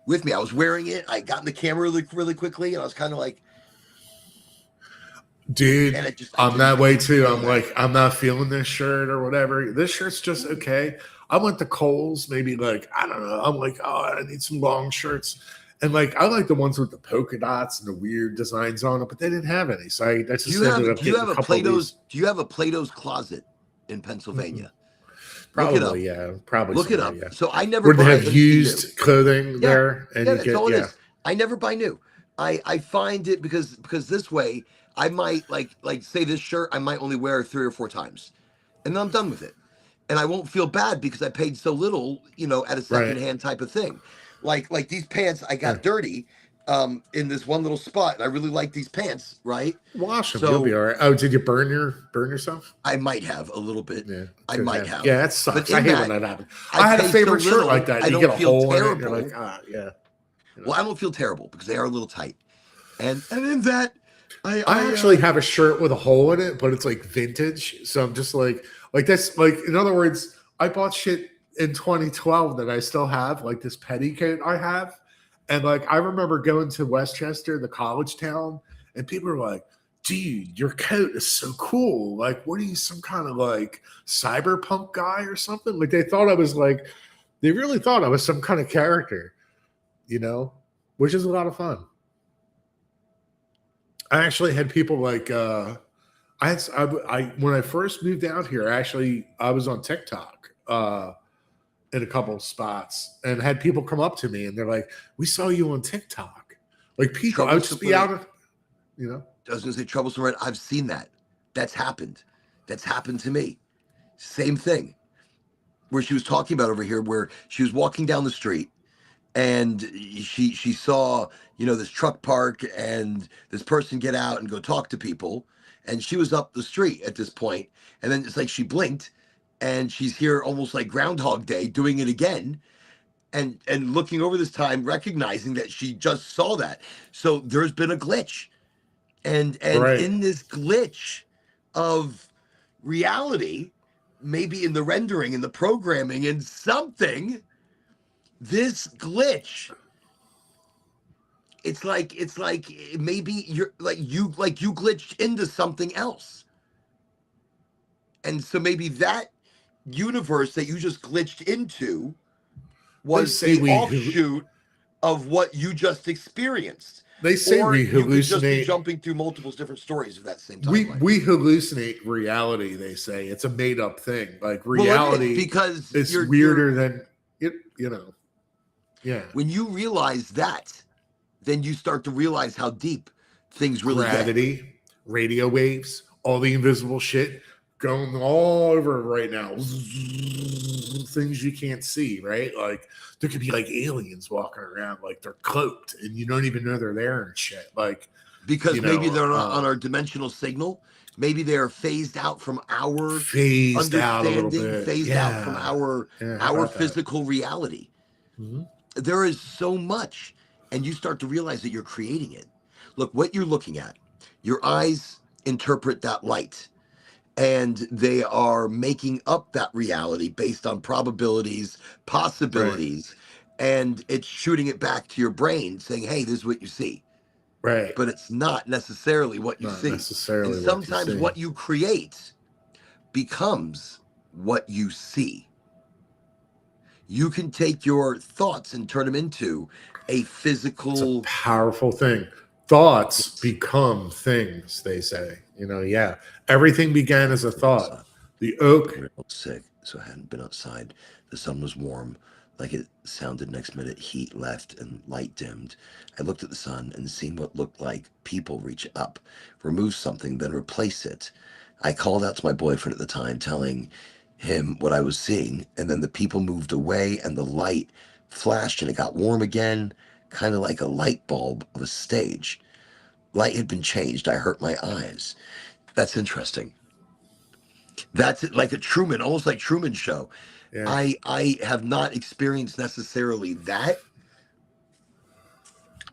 with me. I was wearing it. I got in the camera really, really quickly, and I was kind of like, Dude, And I'm that way too. I'm that. like, I'm not feeling this shirt or whatever. This shirt's just okay. I went to Kohl's, maybe like, I don't know. I'm like, oh, I need some long shirts. And like, I like the ones with the polka dots and the weird designs on it, but they didn't have any. So I just ended up getting a couple of these. Do you have a Plato's Closet in Pennsylvania? Probably, yeah. Probably. Look it up. Yeah. So I never Where they buy have used clothing there, and you that's get all it is. I never buy new. I find it because this way I might like say this shirt I might only wear 3 or 4 times, and then I'm done with it, and I won't feel bad because I paid so little, at a secondhand type of thing. Like these pants I got dirty in this one little spot, and I really like these pants, right? Wash them, you'll be all right. Oh, did you burn yourself? I might have a little bit. Yeah, I might have. Yeah, that sucks. I hate when that happens. I had a favorite so shirt little, like that. I You don't get a feel hole terrible. in it, you're like, yeah. Well, I don't feel terrible because they are a little tight. And in that, I actually have a shirt with a hole in it, but it's like vintage. So I'm just like that's like, in other words, I bought shit in 2012 that I still have, like this petticoat I have. And like, I remember going to Westchester, the college town, and people were like, dude, your coat is so cool. Like, what are you, some kind of like cyberpunk guy or something? Like, they really thought I was some kind of character, which is a lot of fun. I actually had people like, when I first moved out here, I was on TikTok in a couple of spots and had people come up to me and they're like, we saw you on TikTok. Like, people, I would just be out of, I was going to say troublesome, right? I've seen that. That's happened. That's happened to me. Same thing. Where she was talking about over here, where she was walking down the street and she saw, this truck park and this person get out and go talk to people. And she was up the street at this point. And then it's like she blinked and she's here almost like Groundhog Day doing it again. And looking over this time, recognizing that she just saw that. So there's been a glitch. And right. In this glitch of reality, maybe in the rendering, in the programming, in something, this glitch, it's like maybe you glitched into something else. And so maybe that universe that you just glitched into was the offshoot of what you just experienced. They say or we you could just be hallucinate. jumping through multiple different stories at that same time. We hallucinate reality. They say it's a made up thing. Like, reality because it's weirder than it. Yeah. When you realize that, then you start to realize how deep things really gravity, get. Radio waves, all the invisible shit going all over right now. Things you can't see, right? Like, there could be like aliens walking around, like they're cloaked and you don't even know they're there and shit. Like, because maybe they're not on our dimensional signal. Maybe they're phased out from our phased out a little bit, phased out from our physical reality. Mm-hmm. There is so much, and you start to realize that you're creating it. Look, what you're looking at, your eyes interpret that light. And they are making up that reality based on probabilities, possibilities, and it's shooting it back to your brain saying, hey, this is what you see. Right. But it's not necessarily what you see. Necessarily. And sometimes what you create becomes what you see. You can take your thoughts and turn them into a physical... It's a powerful thing. Thoughts become things, they say. Yeah. Everything began as a thought. The oak. I was sick, so I hadn't been outside. The sun was warm. Like it sounded next minute, heat left and light dimmed. I looked at the sun and seen what looked like people reach up, remove something, then replace it. I called out to my boyfriend at the time, telling him what I was seeing, and then the people moved away and the light flashed and it got warm again, kind of like a light bulb of a stage. Light had been changed. I hurt my eyes. That's interesting. That's like a Truman, almost like Truman Show. Yeah. I have not experienced necessarily that,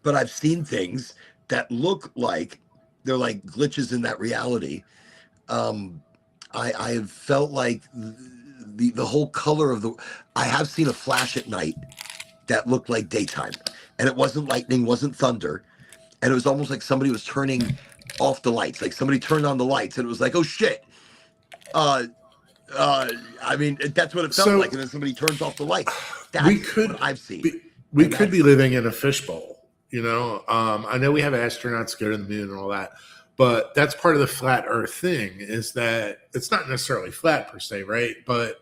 but I've seen things that look like they're like glitches in that reality. I have felt like the whole color of I have seen a flash at night that looked like daytime, and it wasn't lightning, wasn't thunder. And it was almost like somebody was turning off the lights. Like somebody turned on the lights and it was like, oh shit. I mean, that's what it felt like. And then somebody turns off the lights. That's what I've seen. We could be living in a fishbowl, you know. I know we have astronauts go to the moon and all that, but that's part of the flat Earth thing. Is that it's not necessarily flat per se, right? But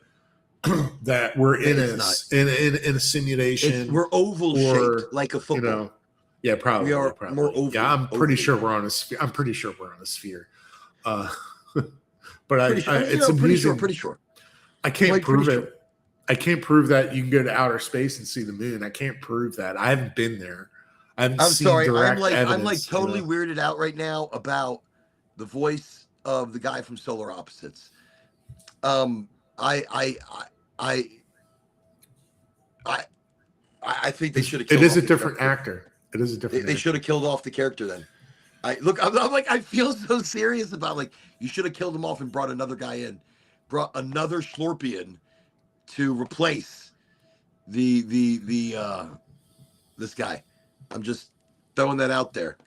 that we're in a simulation. We're oval shaped like a football. You know, yeah, probably. We are more oval. Yeah, I'm pretty sure we're on a sphere. I'm pretty sure we're on a sphere. But it's amusing. Pretty sure. I can't prove it. I can't prove that you can go to outer space and see the moon. I can't prove that. I haven't been there. I'm sorry. I'm like totally weirded out right now about the voice of the guy from Solar Opposites. I think they should have. It is a different actor. It is a different. They should have killed off the character then. I'm like, I feel so serious about like you should have killed him off and brought another guy in, brought another Schlorpian to replace this guy. I'm just throwing that out there.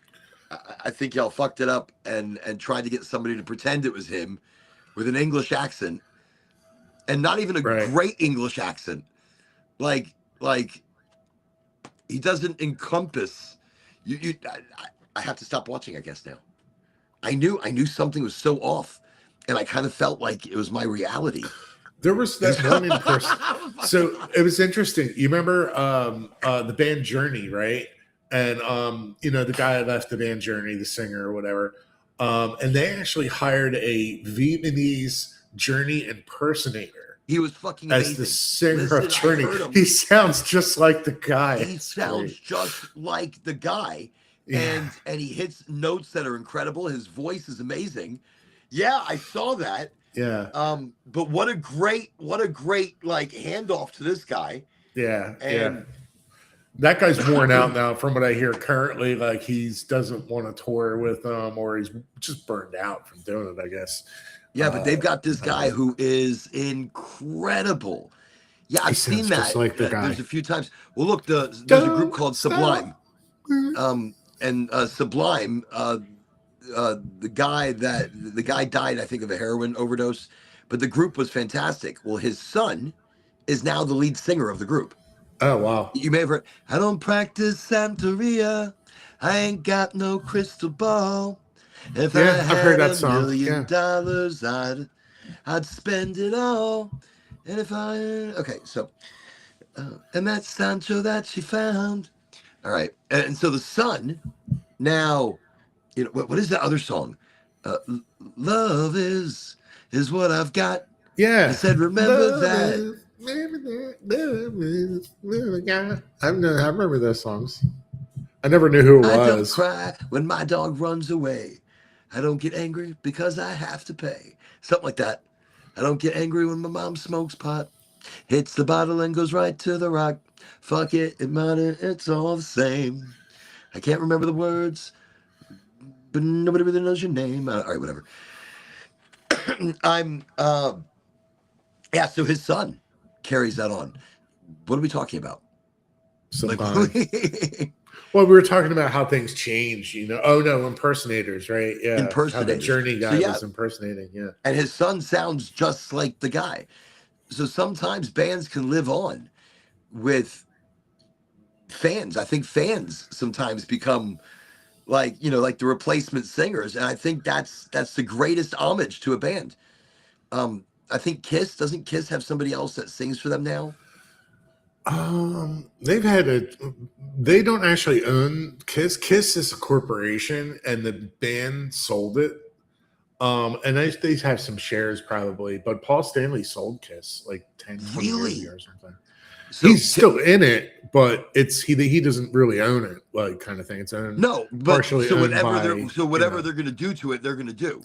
I think y'all fucked it up and tried to get somebody to pretend it was him with an English accent, and not even a great English accent. Like he doesn't encompass you. I have to stop watching, I guess now. I knew something was so off, and I kind of felt like it was my reality. There was that one in person. So it was interesting. You remember the band Journey, right? And the guy that left the band Journey, the singer or whatever, and they actually hired a Vietnamese Journey impersonator. He was fucking amazing. As the singer of Journey. He sounds just like the guy. He sounds just like the guy. Yeah. And he hits notes that are incredible. His voice is amazing. Yeah, I saw that. Yeah. But what a great like handoff to this guy. Yeah. And that guy's worn out now from what I hear currently. Like he doesn't want to tour with them, or he's just burned out from doing it, I guess. Yeah, but they've got this guy who is incredible. Yeah, I've seen that. Just like the guy. There's a few times. Well, look, there's a group called Sublime. And Sublime, the guy died, I think, of a heroin overdose, but the group was fantastic. Well, his son is now the lead singer of the group. Oh, wow. You may have heard, I don't practice Santeria. I ain't got no crystal ball. If I had I've heard that $1 song. million, I'd spend it all. And if and that's Sancho that she found. All right. And so the son now, what is that other song? Love is what I've got. Yeah. I said, remember that. I remember those songs. I never knew who it was. I don't cry when my dog runs away. I don't get angry because I have to pay. Something like that. I don't get angry when my mom smokes pot. Hits the bottle and goes right to the rock. Fuck it, it's all the same. I can't remember the words, but nobody really knows your name. All right, whatever. So his son carries that on. What are we talking about? Well, we were talking about how things change, Oh no, impersonators, right? Yeah, impersonators. How the Journey guy was impersonating, yeah. And his son sounds just like the guy. So sometimes bands can live on with fans. I think fans sometimes become like the replacement singers, and I think that's the greatest homage to a band. I think doesn't Kiss have somebody else that sings for them now? They don't actually own Kiss. Kiss is a corporation, and the band sold it. And they have some shares probably, but Paul Stanley sold Kiss like 10 years ago or something. So he's still in it, but he doesn't really own it, like kind of thing. It's owned partially owned by, whatever they're gonna do to it, they're gonna do.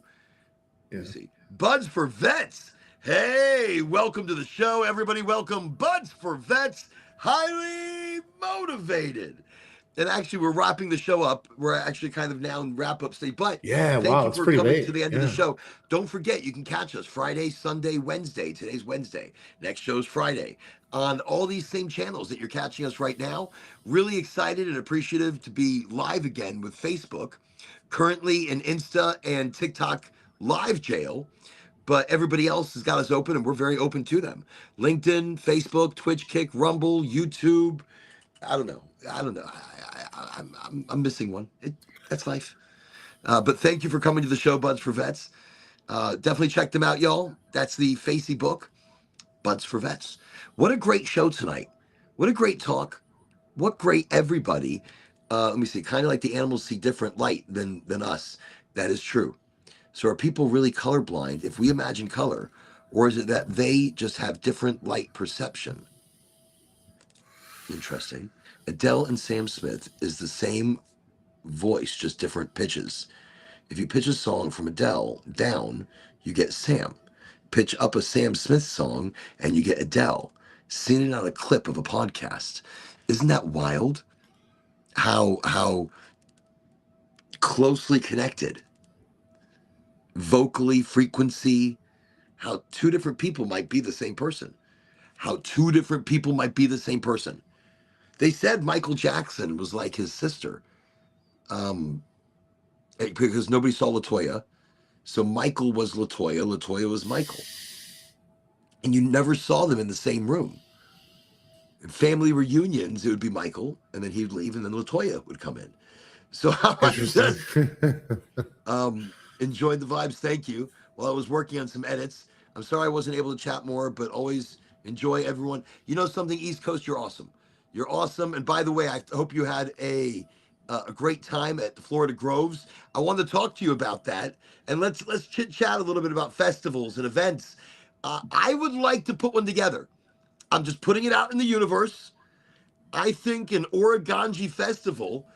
Yeah. Let's see. Buds for Vets. Hey, welcome to the show, everybody. Welcome, Buds for Vets. Highly motivated. And actually, we're wrapping the show up. We're actually kind of now in wrap up state. But Yeah, thank wow, you it's for pretty coming to late. the end of the Yeah. show. Don't forget, you can catch us Friday, Sunday, Wednesday. Today's Wednesday. Next show's Friday on all these same channels that you're catching us right now. Really excited and appreciative to be live again with Facebook. Currently in Insta and TikTok live jail, but everybody else has got us open and we're very open to them. LinkedIn, Facebook, Twitch, Kick, Rumble, YouTube. I don't know. I'm missing one. That's life. But thank you for coming to the show, Buds for Vets. Definitely check them out, y'all. That's the Facey book, Buds for Vets. What a great show tonight. What a great talk. What great everybody. Let me see. Kind of like the animals see different light than us. That is true. So are people really colorblind if we imagine color, or is it that they just have different light perception? Interesting. Adele and Sam Smith is the same voice, just different pitches. If you pitch a song from Adele down, you get Sam. Pitch up a Sam Smith song and you get Adele. Seen it on a clip of a podcast. Isn't that wild? How closely connected, vocally, frequency, how two different people might be the same person. How two different people might be the same person. They said Michael Jackson was like his sister. Because nobody saw LaToya. So Michael was LaToya, LaToya was Michael. And you never saw them in the same room. In family reunions, it would be Michael, and then he'd leave, and then LaToya would come in. So how I Interesting. just enjoyed the vibes. Thank you. While I was working on some edits, I'm sorry I wasn't able to chat more, but always enjoy everyone. You know something, East Coast, you're awesome. You're awesome. And by the way, I hope you had a great time at the Florida Groves. I wanted to talk to you about that, and let's chit chat a little bit about festivals and events. I would like to put one together. I'm just putting it out in the universe. I think an Oraganji festival,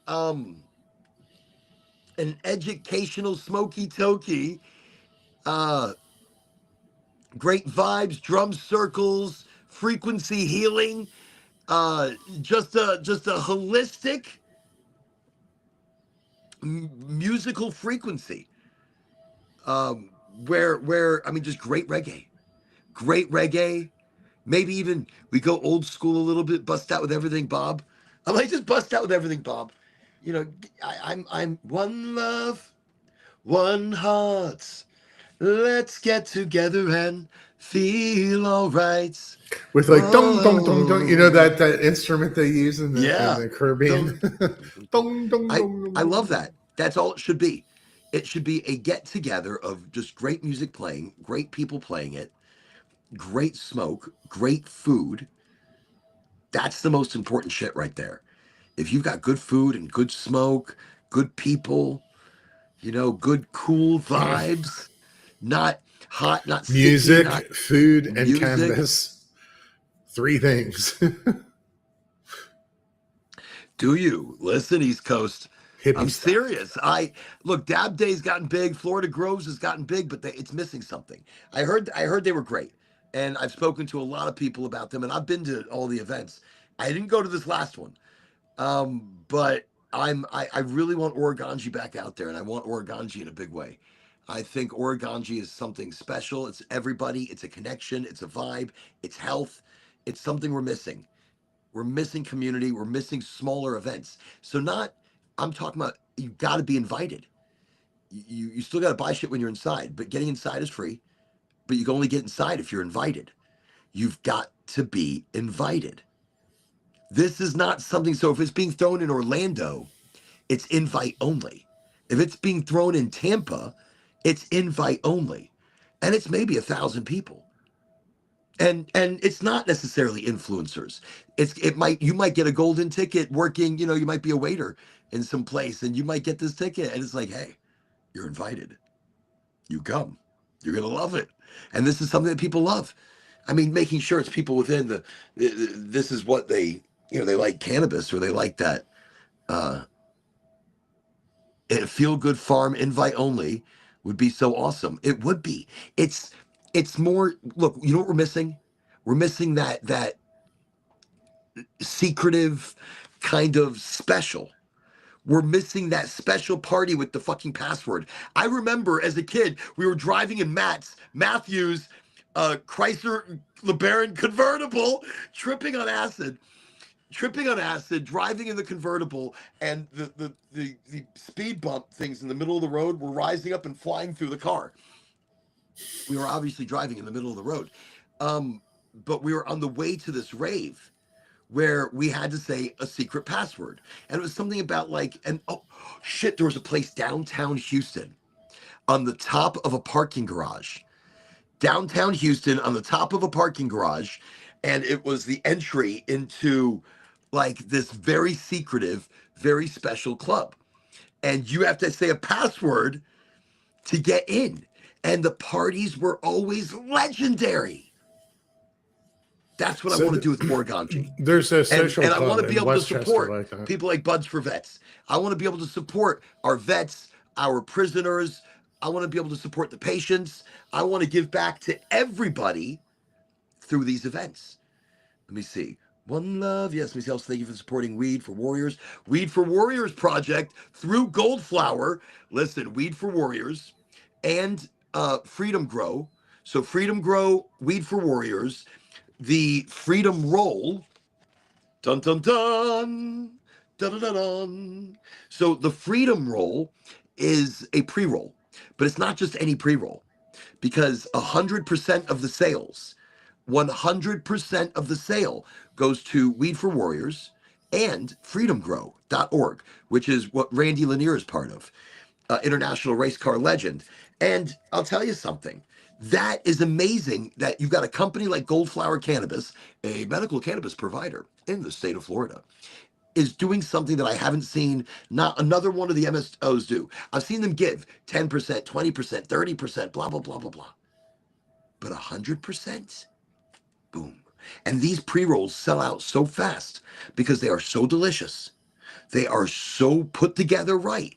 an educational smoky toky, great vibes, drum circles, frequency healing, just a holistic musical frequency. Where I mean, just great reggae. Maybe even we go old school a little bit, bust out with everything, Bob. I might just bust out with everything, Bob. You know, I'm one love, one heart. Let's get together and feel all right. With like dong dong dong dong, you know that instrument they use in Yeah. the Caribbean. Dong dong I dong. I love that. That's all it should be. It should be a get together of just great music playing, great people playing it, great smoke, great food. That's the most important shit right there. If you've got good food and good smoke, good people, good cool vibes, not hot, not sticky, not Music, food, and music. cannabis. 3 things. Do you listen, East Coast? Hippie I'm stuff. serious. I look. Dab Day's gotten big. Florida Groves has gotten big, but it's missing something. I heard they were great, and I've spoken to a lot of people about them, and I've been to all the events. I didn't go to this last one, but I really want Oraganji back out there, and I want Oraganji in a big way. I think Oraganji is something special. It's everybody. It's a connection. It's a vibe. It's health. It's something we're missing. We're missing community. We're missing smaller events. So I'm talking about you got to be invited. You still got to buy shit when you're inside, but getting inside is free. But you can only get inside if you're invited. You've got to be invited. This is not something. So if it's being thrown in Orlando, it's invite only. If it's being thrown in Tampa, it's invite only, and it's maybe 1,000 people. And it's not necessarily influencers. You might get a golden ticket working, you might be a waiter in some place and you might get this ticket and it's like, hey, you're invited. You come. You're gonna love it. And this is something that people love. I mean, making sure it's people within this is what they like cannabis or they like that feel good farm invite only would be so awesome. It would be. It's more, look, you know what we're missing? We're missing that secretive kind of special. We're missing that special party with the fucking password. I remember as a kid, we were driving in Matthew's Chrysler LeBaron convertible, tripping on acid, driving in the convertible, and the speed bump things in the middle of the road were rising up and flying through the car. We were obviously driving in the middle of the road, but we were on the way to this rave where we had to say a secret password. And it was something about like, and oh shit, there was a place downtown Houston on the top of a parking garage. Downtown Houston on the top of a parking garage. And it was the entry into like this very secretive, very special club. And you have to say a password to get in. And the parties were always legendary. That's what I want to do with Oraganji. There's a social and I club want to be in able to Westchester support like that. people like Buds for Vets. I want to be able to support our vets, our prisoners. I want to be able to support the patients. I want to give back to everybody through these events. Let me see. One Love. Yes, Miss Else, thank you for supporting Weed for Warriors. Weed for Warriors project through Goldflower. Listen, Weed for Warriors and Freedom Grow. So Freedom Grow, Weed for Warriors, the Freedom Roll, dun dun dun, dun dun dun dun. So the Freedom Roll is a pre-roll, but it's not just any pre-roll, because 100% of the sales, 100% of the sale goes to Weed for Warriors and freedomgrow.org, which is what Randy Lanier is part of, international race car legend. And I'll tell you something. That is amazing that you've got a company like Goldflower Cannabis, a medical cannabis provider in the state of Florida, is doing something that I haven't seen not another one of the MSOs do. I've seen them give 10%, 20%, 30%, blah, blah, blah, blah, blah. But 100%, boom. And these pre-rolls sell out so fast because they are so delicious. They are so put together right.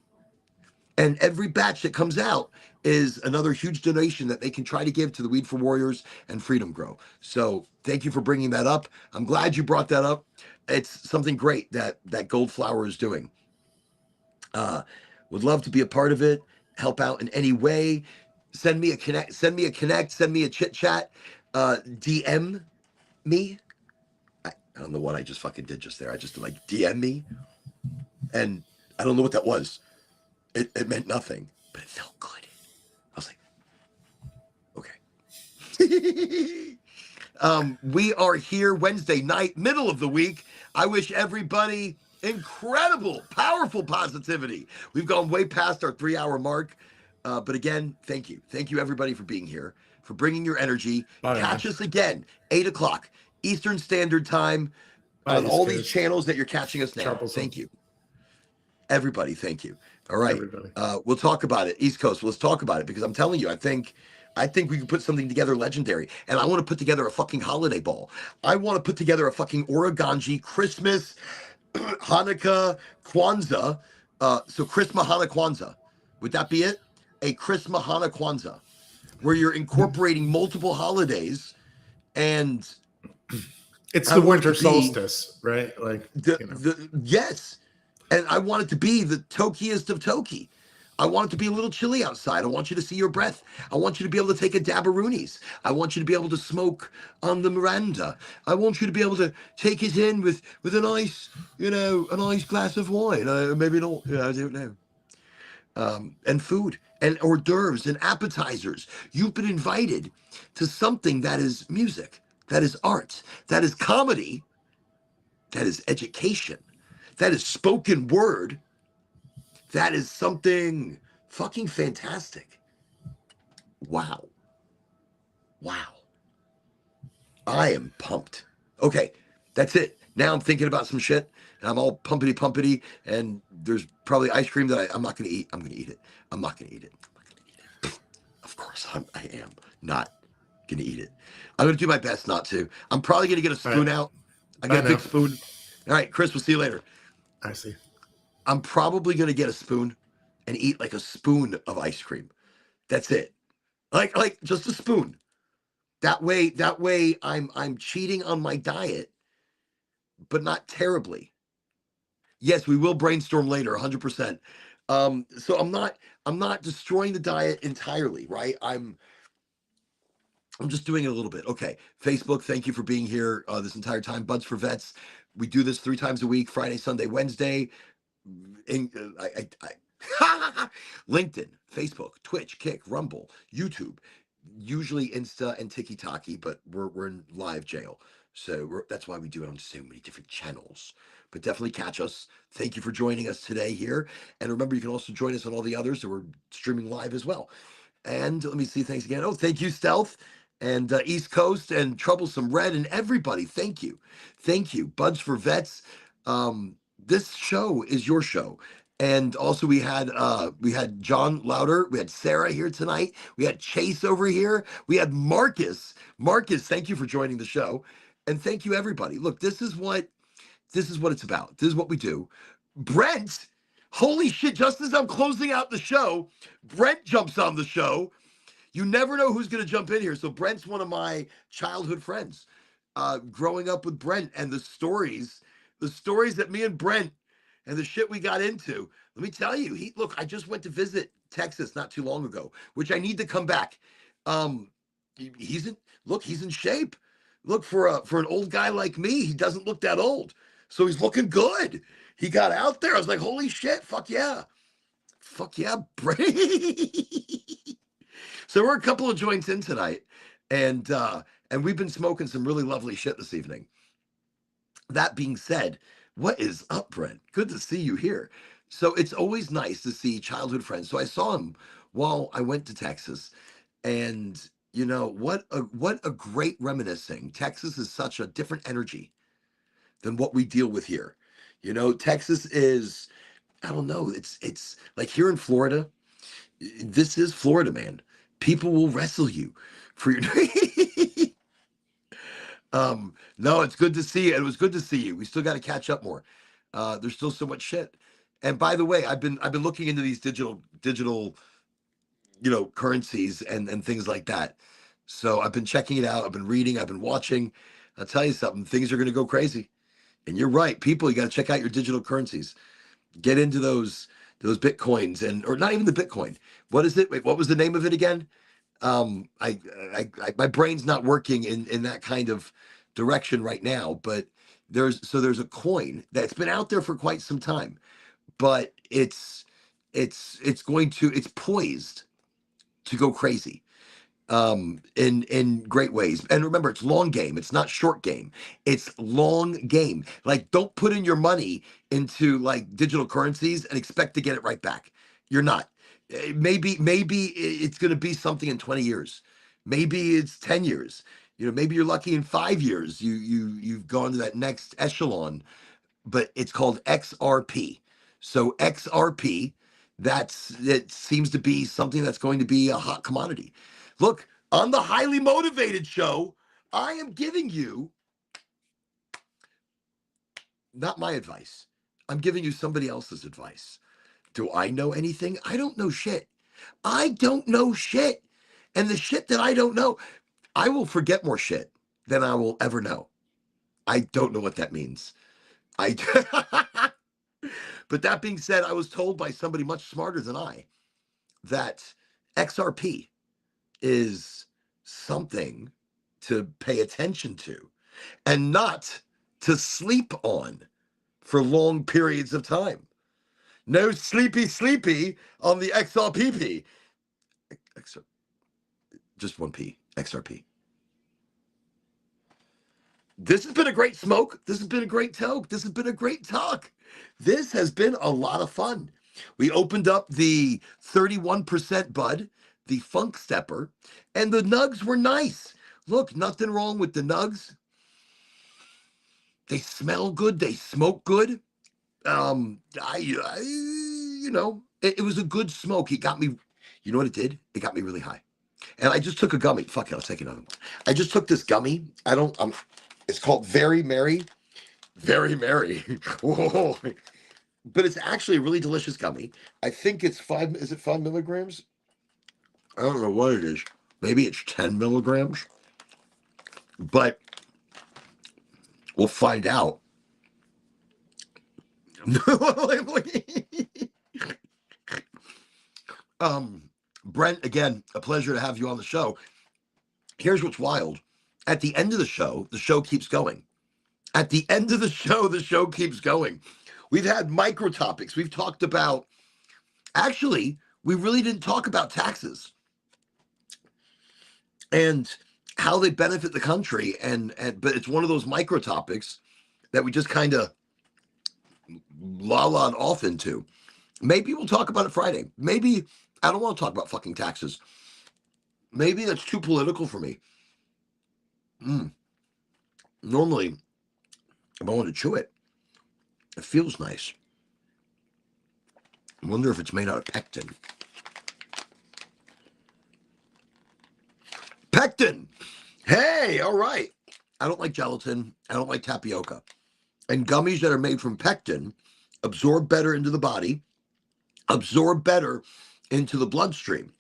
And every batch that comes out is another huge donation that they can try to give to the Weed for Warriors and Freedom Grow. So thank you for bringing that up. I'm glad you brought that up. It's something great that Goldflower is doing. Would love to be a part of it, help out in any way. Send me a connect, send me a chit-chat, DM me. I don't know what I just fucking did just there. I just like DM me. And I don't know what that was. It meant nothing, but it felt good. I was like, okay. We are here Wednesday night, middle of the week. I wish everybody incredible, powerful positivity. We've gone way past our 3-hour mark. But again, thank you. Thank you, everybody, for being here, for bringing your energy. Bye, Catch man. us again, 8 o'clock Eastern Standard Time on all these channels that you're catching us now. Troublesome. Thank you. Everybody, thank you. All right. Everybody. We'll talk about it. East Coast, let's talk about it, because I'm telling you, I think we can put something together legendary. And I want to put together a fucking holiday ball. I want to put together a fucking Oraganji Christmas, Hanukkah, Kwanzaa. So Christmas, Hanukkah, Kwanzaa. Would that be it? A Christmas, Hanukkah, Kwanzaa, where you're incorporating multiple holidays, and it's the winter solstice, right? Like yes. And I want it to be the tokiest of toki. I want it to be a little chilly outside. I want you to see your breath. I want you to be able to take a dabberoonies. I want you to be able to smoke on the Miranda. I want you to be able to take it in with a nice, a nice glass of wine. Maybe not, I don't know. And food and hors d'oeuvres and appetizers. You've been invited to something that is music, that is art, that is comedy, that is education, that is spoken word. That is something fucking fantastic. Wow. I am pumped. Okay, that's it. Now I'm thinking about some shit, and I'm all pumpity, and there's probably ice cream that I'm not going to eat. I'm going to eat it. I'm not going to eat it. Of course, I am not going to eat it. I'm going to do my best not to. I'm probably going to get a spoon out. I get a big spoon. All right, Chris, we'll see you later. I see. I'm probably going to get a spoon and eat like a spoon of ice cream. That's it. Like just a spoon. That way I'm cheating on my diet, but not terribly. Yes, we will brainstorm later, 100%. So I'm not destroying the diet entirely, right? I'm just doing it a little bit. Okay. Facebook, thank you for being here this entire time. Buds for Vets. We do this 3 times a week, Friday, Sunday, Wednesday. In, LinkedIn, Facebook, Twitch, Kick, Rumble, YouTube, usually Insta and Tiki-Taki, but we're in live jail. So that's why we do it on so many different channels. But definitely catch us. Thank you for joining us today here. And remember, you can also join us on all the others that we're streaming live as well. And let me see. Thanks again. Oh, thank you, Stealth and East Coast and Troublesome Red and everybody. Thank you. Thank you. Buds for Vets. This show is your show. And also we had John Louder, we had Sarah here tonight, we had Chase over here, we had Marcus. Marcus, thank you for joining the show. And thank you everybody. Look, this is what it's about. This is what we do. Brent, holy shit, just as I'm closing out the show, Brent jumps on the show. You never know who's going to jump in here. So Brent's one of my childhood friends. Growing up with Brent and the stories that me and Brent and the shit we got into. Let me tell you, look, I just went to visit Texas not too long ago, which I need to come back. He's in shape. Look, for an old guy like me, he doesn't look that old. So he's looking good. He got out there. I was like, holy shit, fuck yeah. Fuck yeah, Brent. So we're a couple of joints in tonight, and we've been smoking some really lovely shit this evening. That being said, what is up, Brent? Good to see you here. So it's always nice to see childhood friends. So I saw him while I went to Texas, and you know what a great reminiscing. Texas is such a different energy than what we deal with here. You know, Texas is, I don't know, it's like here in Florida. This is Florida, man. People will wrestle you for your no, it's good to see you. It was good to see you. We still got to catch up more. There's still so much shit. And by the way, I've been looking into these digital, currencies and things like that. So I've been checking it out. I've been reading, I've been watching. I'll tell you something, things are going to go crazy. And you're right, people, you got to check out your digital currencies. Get into those Bitcoins or not even the Bitcoin. What is it? Wait, what was the name of it again? I my brain's not working in that kind of direction right now, but there's a coin that's been out there for quite some time, but it's poised to go crazy in great ways. And remember, it's long game, it's not short game, it's long game. Like, don't put in your money into like digital currencies and expect to get it right back. You're not. Maybe it's going to be something in 20 years, maybe it's 10 years, maybe you're lucky in 5 years you've gone to that next echelon, but it's called XRP. So XRP, it seems to be something that's going to be a hot commodity. Look, on the Highly Motivated show, I am giving you not my advice. I'm giving you somebody else's advice. Do I know anything? I don't know shit. I don't know shit. And the shit that I don't know, I will forget more shit than I will ever know. I don't know what that means. But that being said, I was told by somebody much smarter than I that XRP is something to pay attention to and not to sleep on for long periods of time. No sleepy on the XRP. Just one P, XRP. This has been a great smoke. This has been a great toke. This has been a great talk. This has been a lot of fun. We opened up the 31% bud, the funk stepper, and the nugs were nice. Look, nothing wrong with the nugs. They smell good. They smoke good. It was a good smoke. It got me, you know what it did? It got me really high. And I just took a gummy. Fuck it, I'll take another one. I just took this gummy. It's called Very Merry. Very Merry. Whoa. But it's actually a really delicious gummy. I think it's 5 milligrams? I don't know what it is. Maybe it's 10 milligrams. But we'll find out Brent, again, a pleasure to have you on the show. Here's what's wild. At the end of the show keeps going. At the end of the show keeps going. We've had micro topics. We've talked about, actually, we really didn't talk about taxes and how they benefit the country. But it's one of those micro topics that we just kind of la-la'd off into. Maybe we'll talk about it Friday. Maybe I don't want to talk about fucking taxes. Maybe that's too political for me. Normally, if I want to chew it, it feels nice. I wonder if it's made out of pectin. Pectin! Hey, all right. I don't like gelatin. I don't like tapioca. And gummies that are made from pectin absorb better into the body, absorb better into the bloodstream.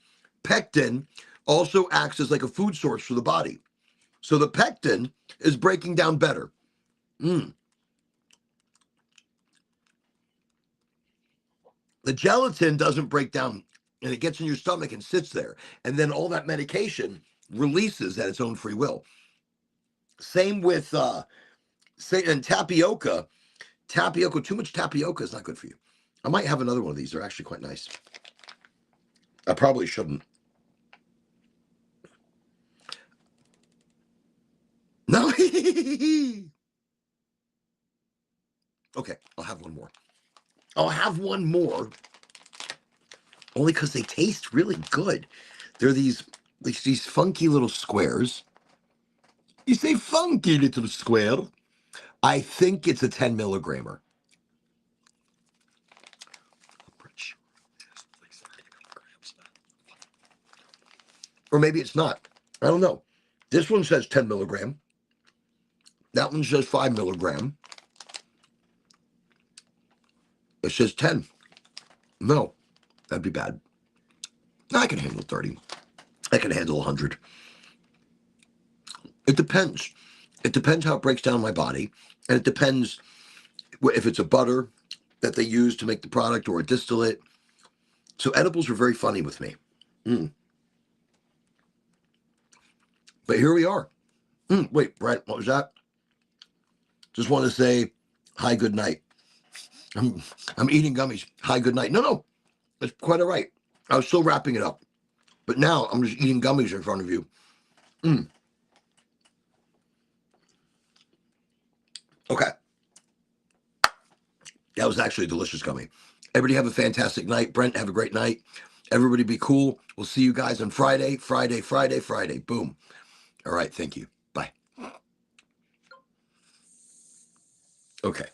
Pectin also acts as like a food source for the body. So the pectin is breaking down better. The gelatin doesn't break down, and it gets in your stomach and sits there. And then all that medication releases at its own free will. Same with and tapioca. Tapioca, too much tapioca is not good for you. I might have another one of these. They're actually quite nice. I probably shouldn't. No. Okay, I'll have one more. Only because they taste really good. They're these funky little squares. You say funky little square. I think it's a 10 milligrammer. Or maybe it's not. I don't know. This one says 10 milligram. That one says 5 milligram. It says 10. No, that'd be bad. I can handle 30. I can handle 100. It depends. It depends how it breaks down my body. And it depends if it's a butter that they use to make the product or a distillate. So edibles are very funny with me. But here we are. Wait, Brent, what was that? Just want to say hi, good night. I'm eating gummies. Hi, good night. No, that's quite all right. I was still wrapping it up. But now I'm just eating gummies in front of you. Okay. That was actually a delicious gummy. Everybody have a fantastic night. Brent, have a great night. Everybody be cool. We'll see you guys on Friday. Boom. All right. Thank you. Bye. Okay.